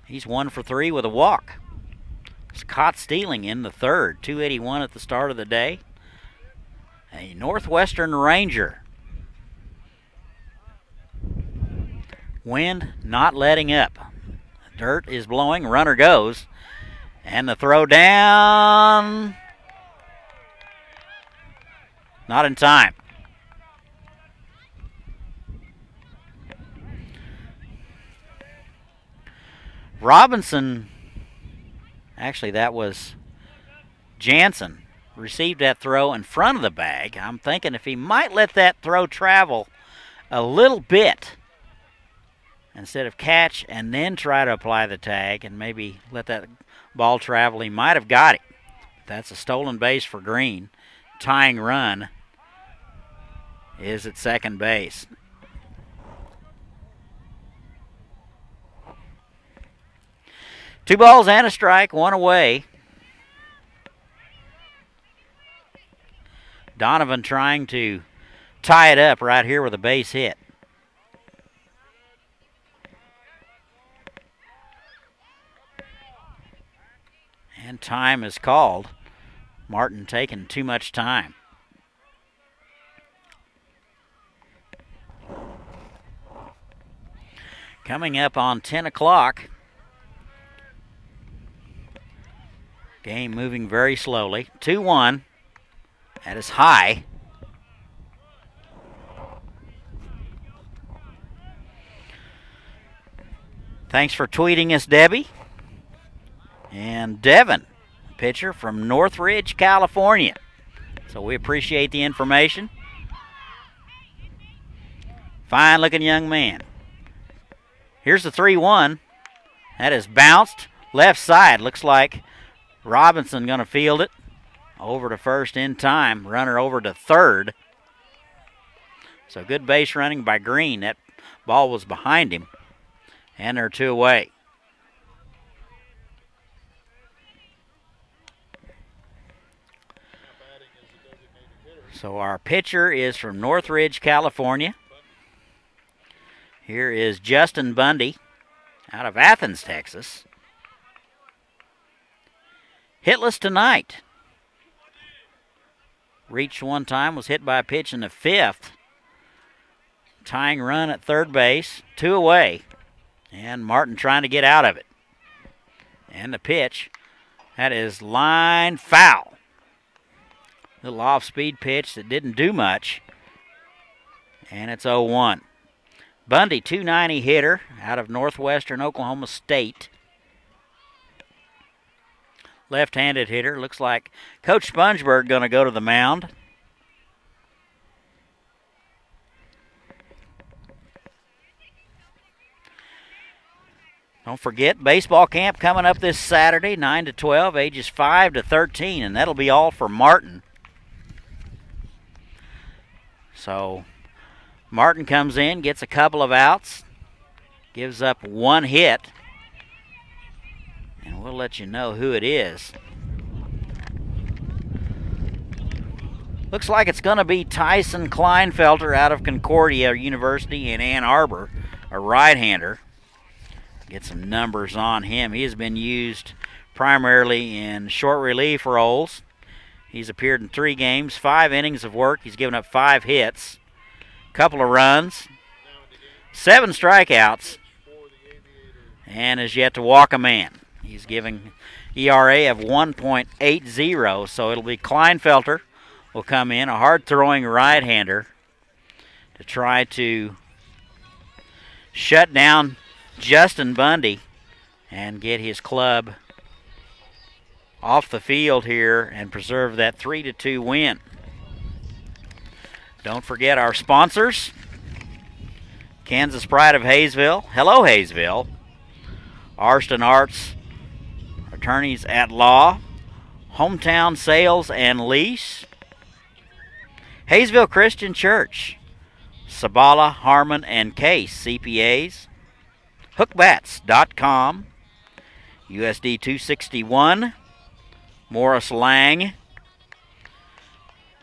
He's 1 for 3 with a walk. He's caught stealing in the 3rd. 281 at the start of the day. A Northwestern Ranger. Wind not letting up. Dirt is blowing. Runner goes. And the throw down. Not in time. Robinson, actually that was Jansen, received that throw in front of the bag. I'm thinking if he might let that throw travel a little bit instead of catch and then try to apply the tag and maybe let that ball travel, he might have got it. That's a stolen base for Green. Tying run is at second base. Two balls and a strike, 1 away. Donovan trying to tie it up right here with a base hit. And time is called. Martin taking too much time. Coming up on 10 o'clock. Game moving very slowly. 2-1. That is high. Thanks for tweeting us, Debbie. And Devin, pitcher from Northridge, California. So we appreciate the information. Fine looking young man. Here's the 3-1. That is bounced left side. Looks like Robinson going to field it. Over to first in time. Runner over to third. So good base running by Green. That ball was behind him, and they're 2 away. So our pitcher is from Northridge, California. Here is Justin Bundy out of Athens, Texas. Hitless tonight. Reached one time, was hit by a pitch in the 5th. Tying run at third base, 2 away. And Martin trying to get out of it. And the pitch, that is line foul. Little off-speed pitch that didn't do much. And it's 0-1. Bundy, 290 hitter out of Northwestern Oklahoma State. Left-handed hitter. Looks like Coach Spongeburg going to go to the mound. Don't forget, baseball camp coming up this Saturday, 9 to 12, ages 5 to 13, and that'll be all for Martin. So Martin comes in, gets a couple of outs, gives up 1 hit, and we'll let you know who it is. Looks like it's going to be Tyson Kleinfelter out of Concordia University in Ann Arbor, a right-hander. Get some numbers on him. He has been used primarily in short relief roles. He's appeared in 3 games, 5 innings of work. He's given up 5 hits, couple of runs, 7 strikeouts, and has yet to walk a man. He's giving ERA of 1.80, so it'll be Kleinfelter will come in, a hard-throwing right-hander, to try to shut down Justin Bundy and get his club off the field here and preserve that 3-2 win. Don't forget our sponsors. Kansas Pride of Haysville. Hello, Haysville. Arston Arts, attorneys at law. Hometown Sales and Lease. Haysville Christian Church. Sabala, Harmon, and Case, CPAs. Hookbats.com. USD 261. Morris Lang.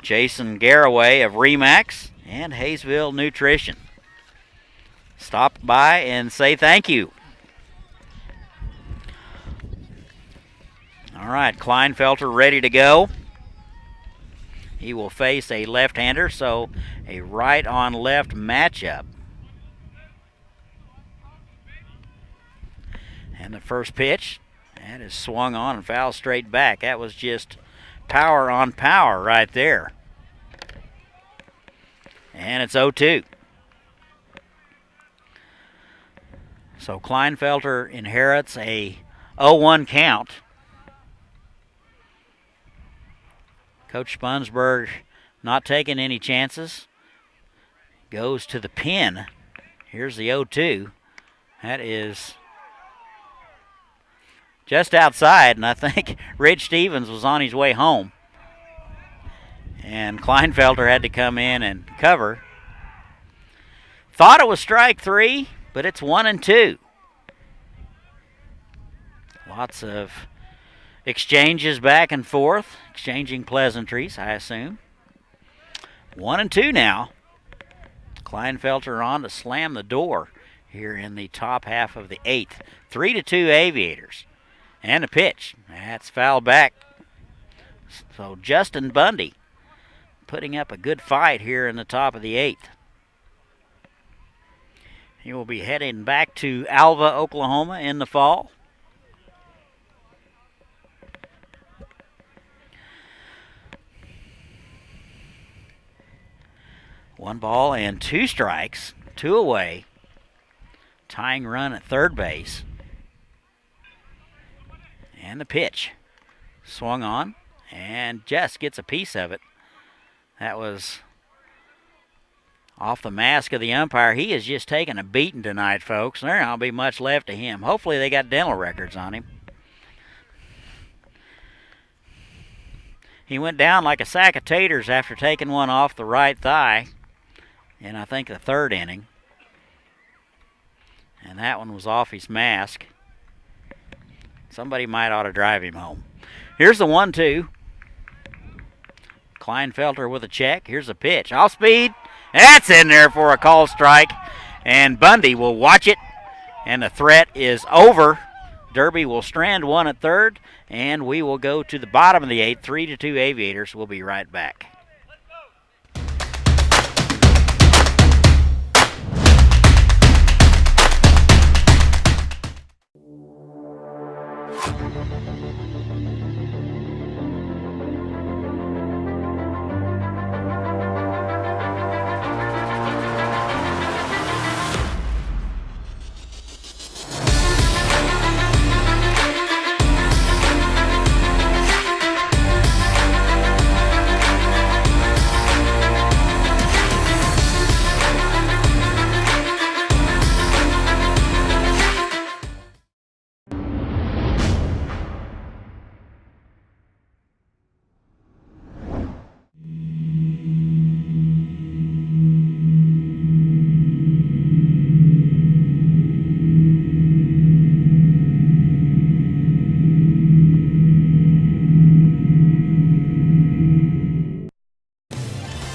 Jason Garraway of Remax. And Haysville Nutrition. Stop by and say thank you. All right, Kleinfelter ready to go. He will face a left-hander, so a right-on-left matchup. And the first pitch, that is swung on and fouled straight back. That was just power on power right there. And it's 0-2. So Kleinfelter inherits a 0-1 count. Coach Spunsberg not taking any chances. Goes to the pin. Here's the 0-2. That is just outside, and I think Rich Stevens was on his way home. And Kleinfelter had to come in and cover. Thought it was strike 3, but it's 1-2. Lots of exchanges back and forth, exchanging pleasantries, I assume. 1-2 now. Kleinfelter on to slam the door here in the top half of the 8th. 3-2 Aviators. And a pitch. That's fouled back. So Justin Bundy putting up a good fight here in the top of the 8th. He will be heading back to Alva, Oklahoma in the fall. One ball and 2 strikes, 2 away. Tying run at third base. And the pitch. Swung on and just gets a piece of it. That was off the mask of the umpire. He has just taken a beating tonight, folks. There won't be much left of him. Hopefully they got dental records on him. He went down like a sack of taters after taking one off the right thigh. in, I think, the third inning. And that one was off his mask. Somebody might ought to drive him home. Here's the 1-2. Kleinfelter with a check. Here's a pitch. Off speed. That's in there for a call strike. And Bundy will watch it. And the threat is over. Derby will strand one at third. And we will go to the bottom of the 8th. 3-2 Aviators. We'll be right back.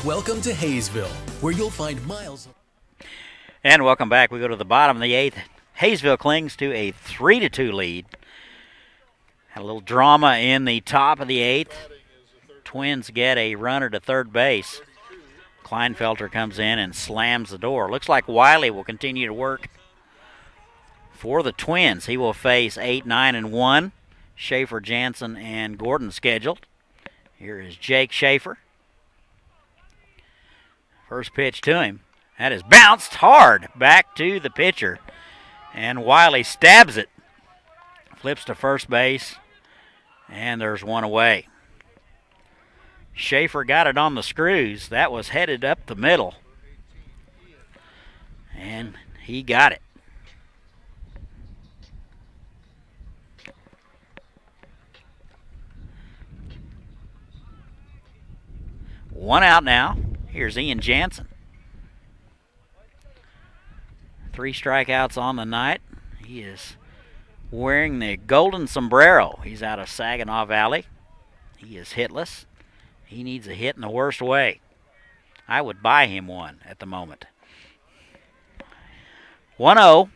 Welcome to Haysville, where you'll find miles. And welcome back. We go to the bottom of the 8th. Haysville clings to a 3-2 lead. Had a little drama in the top of the 8th. Twins get a runner to third base. Kleinfelter comes in and slams the door. Looks like Wiley will continue to work for the Twins. He will face 8, 9, and 1. Schaefer, Jansen, and Gordon scheduled. Here is Jake Schaefer. First pitch to him. That is bounced hard back to the pitcher. And Wiley stabs it. Flips to first base. And there's one away. Schaefer got it on the screws. That was headed up the middle. And he got it. One out now. Here's Ian Jansen. 3 strikeouts on the night. He is wearing the golden sombrero. He's out of Saginaw Valley. He is hitless. He needs a hit in the worst way. I would buy him one at the moment. 1-0.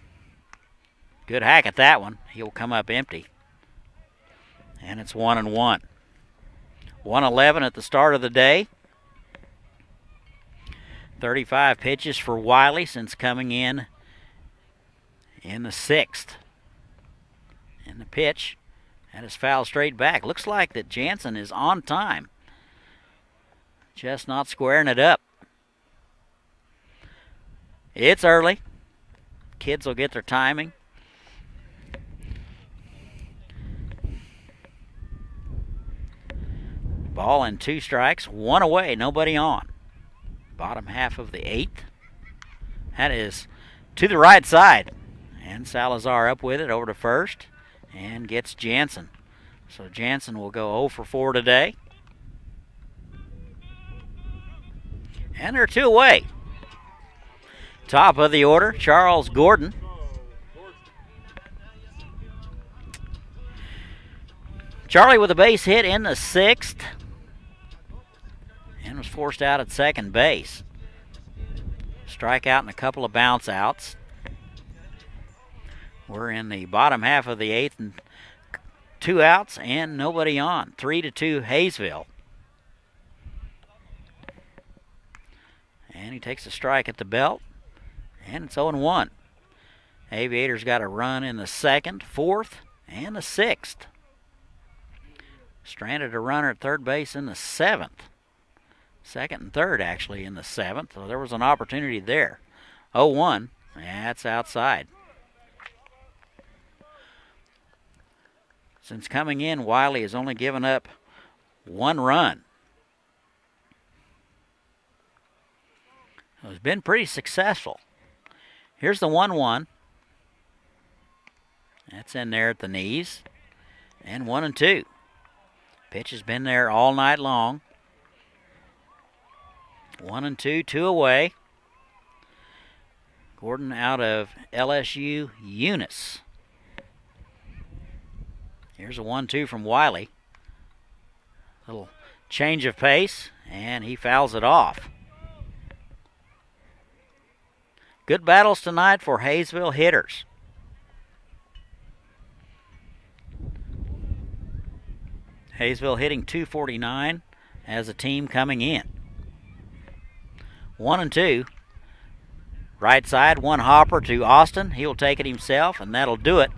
Good hack at that one. He'll come up empty. And it's 1-1. 111 at the start of the day. 35 pitches for Wiley since coming in the 6th. And the pitch, that is fouled straight back. Looks like that Jansen is on time. Just not squaring it up. It's early. Kids will get their timing. Ball and 2 strikes, 1 away, nobody on. Bottom half of the 8th. That is to the right side. And Salazar up with it over to first and gets Jansen. So Jansen will go 0 for 4 today. And they're 2 away. Top of the order, Charles Gordon. Charlie with a base hit in the 6th. And was forced out at second base. Strikeout and a couple of bounce outs. We're in the bottom half of the 8th and 2 outs and nobody on. 3-2 Haysville. And he takes a strike at the belt. And it's 0-1. Aviators got a run in the 2nd, 4th, and the 6th. Stranded a runner at third base in the 7th. 2nd and 3rd, actually, in the 7th. So there was an opportunity there. 0-1. That's outside. Since coming in, Wiley has only given up 1 run. It's been pretty successful. Here's the 1-1. That's in there at the knees. And 1-2. Pitch has been there all night long. 1-2, 2 away. Gordon out of LSU Eunice. Here's a 1-2 from Wiley. Little change of pace, and he fouls it off. Good battles tonight for Haysville hitters. Haysville hitting .249 as a team coming in. 1-2. Right side, one hopper to Austin. He'll take it himself, and that'll do it.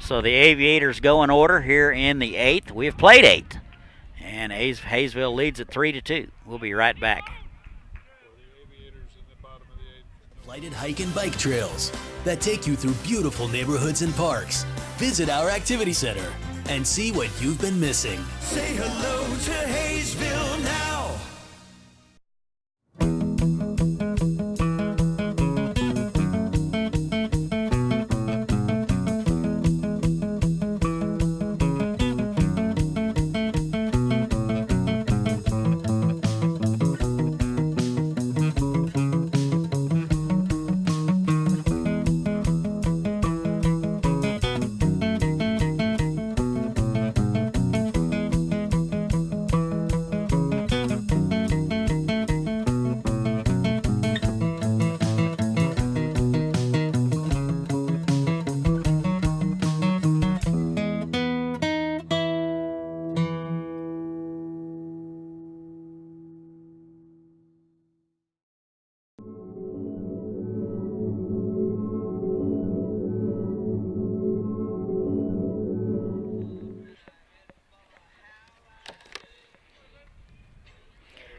So the Aviators go in order here in the 8th. We have played 8. And Haysville leads at 3-2. We'll be right back. Lighted hike and bike trails that take you through beautiful neighborhoods and parks. Visit our activity center and see what you've been missing. Say hello to Haysville now.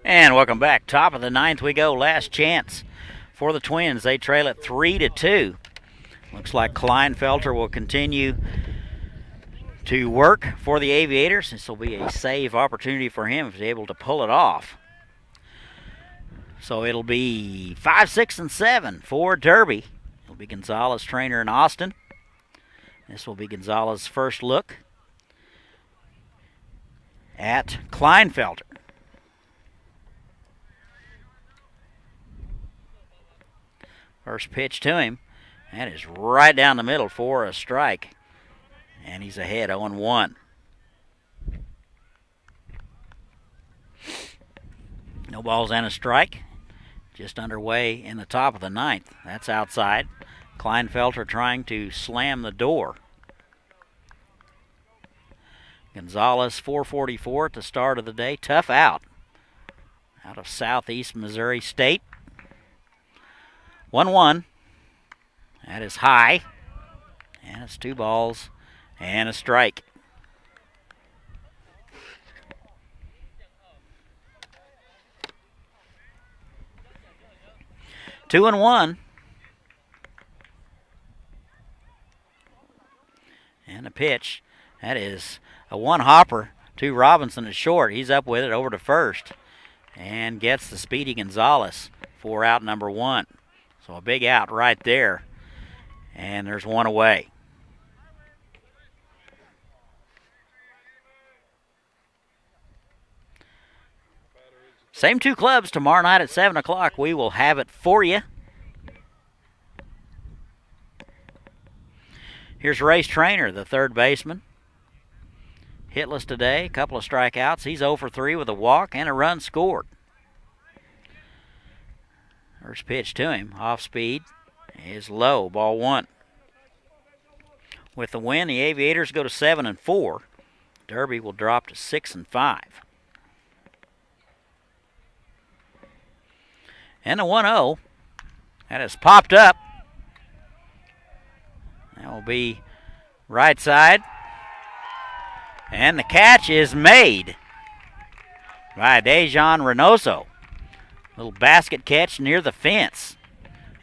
And welcome back. Top of the 9th we go. Last chance for the Twins. They trail it 3-2. Looks like Kleinfelter will continue to work for the Aviators. This will be a save opportunity for him if he's able to pull it off. So it'll be 5, 6, and 7 for Derby. It'll be Gonzalez, trainer in Austin. This will be Gonzalez's first look at Kleinfelter. First pitch to him. That is right down the middle for a strike. And he's ahead 0-1. No balls and a strike. Just underway in the top of the 9th. That's outside. Kleinfelter trying to slam the door. Gonzalez 444 at the start of the day. Tough out of southeast Missouri State. 1-1. That is high. And it's 2 balls and a strike. Two and 1. And a pitch. That is a one hopper to Robinson at short. He's up with it over to first. And gets the speedy Gonzalez for out number 1. So a big out right there. And there's one away. Same 2 clubs tomorrow night at 7 o'clock. We will have it for you. Here's Race Trainer, the third baseman. Hitless today, a couple of strikeouts. He's 0 for 3 with a walk and a run scored. First pitch to him, off speed, is low, ball 1. With the win, the Aviators go to 7-4. Derby will drop to 6-5. And the 1-0, that has popped up. That will be right side. And the catch is made by Dejan Reynoso. Little basket catch near the fence.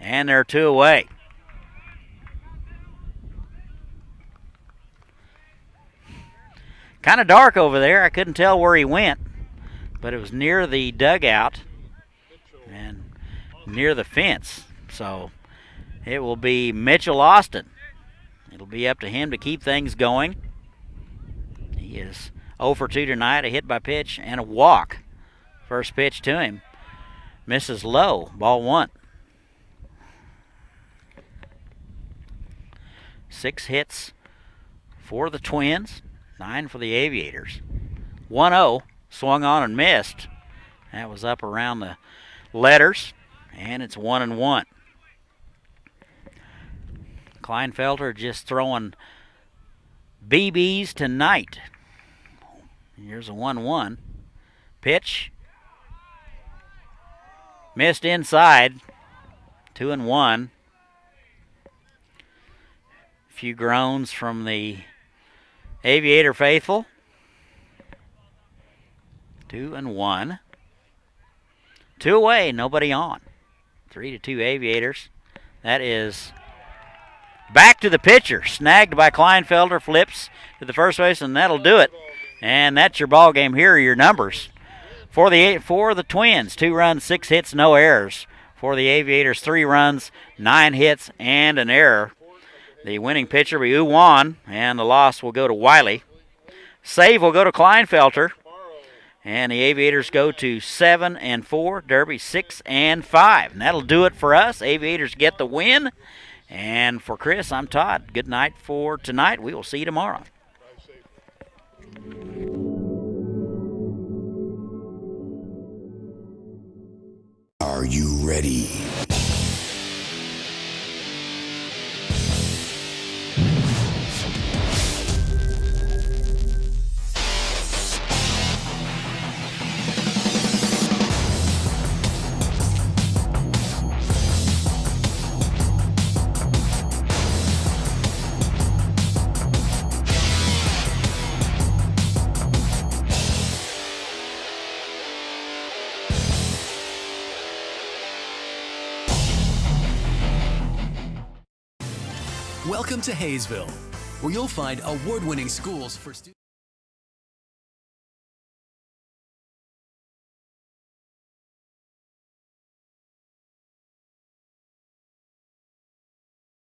And they're 2 away. Kind of dark over there. I couldn't tell where he went. But it was near the dugout and near the fence. So it will be Mitchell Austin. It'll be up to him to keep things going. He is 0 for 2 tonight. A hit by pitch and a walk. First pitch to him. Misses low. Ball 1. 6 hits for the Twins, 9 for the Aviators. 1-0, swung on and missed. That was up around the letters, and it's 1-1. Kleinfelter just throwing BBs tonight. Here's a 1-1. Pitch. Missed inside. 2-1. A few groans from the Aviator faithful. 2-1. 2 away, nobody on. 3-2 Aviators. That is back to the pitcher. Snagged by Kleinfelder, flips to the first base, and that'll do it. And that's your ball game. Here are your numbers. For the Twins, 2 runs, 6 hits, no errors. For the Aviators, 3 runs, 9 hits, and an error. The winning pitcher will be Uwan, and the loss will go to Wiley. Save will go to Kleinfelter. And the Aviators go to 7-4, Derby 6-5. And that'll do it for us. Aviators get the win. And for Chris, I'm Todd. Good night for tonight. We will see you tomorrow. Are you ready? Welcome to Haysville, where you'll find award-winning schools for students.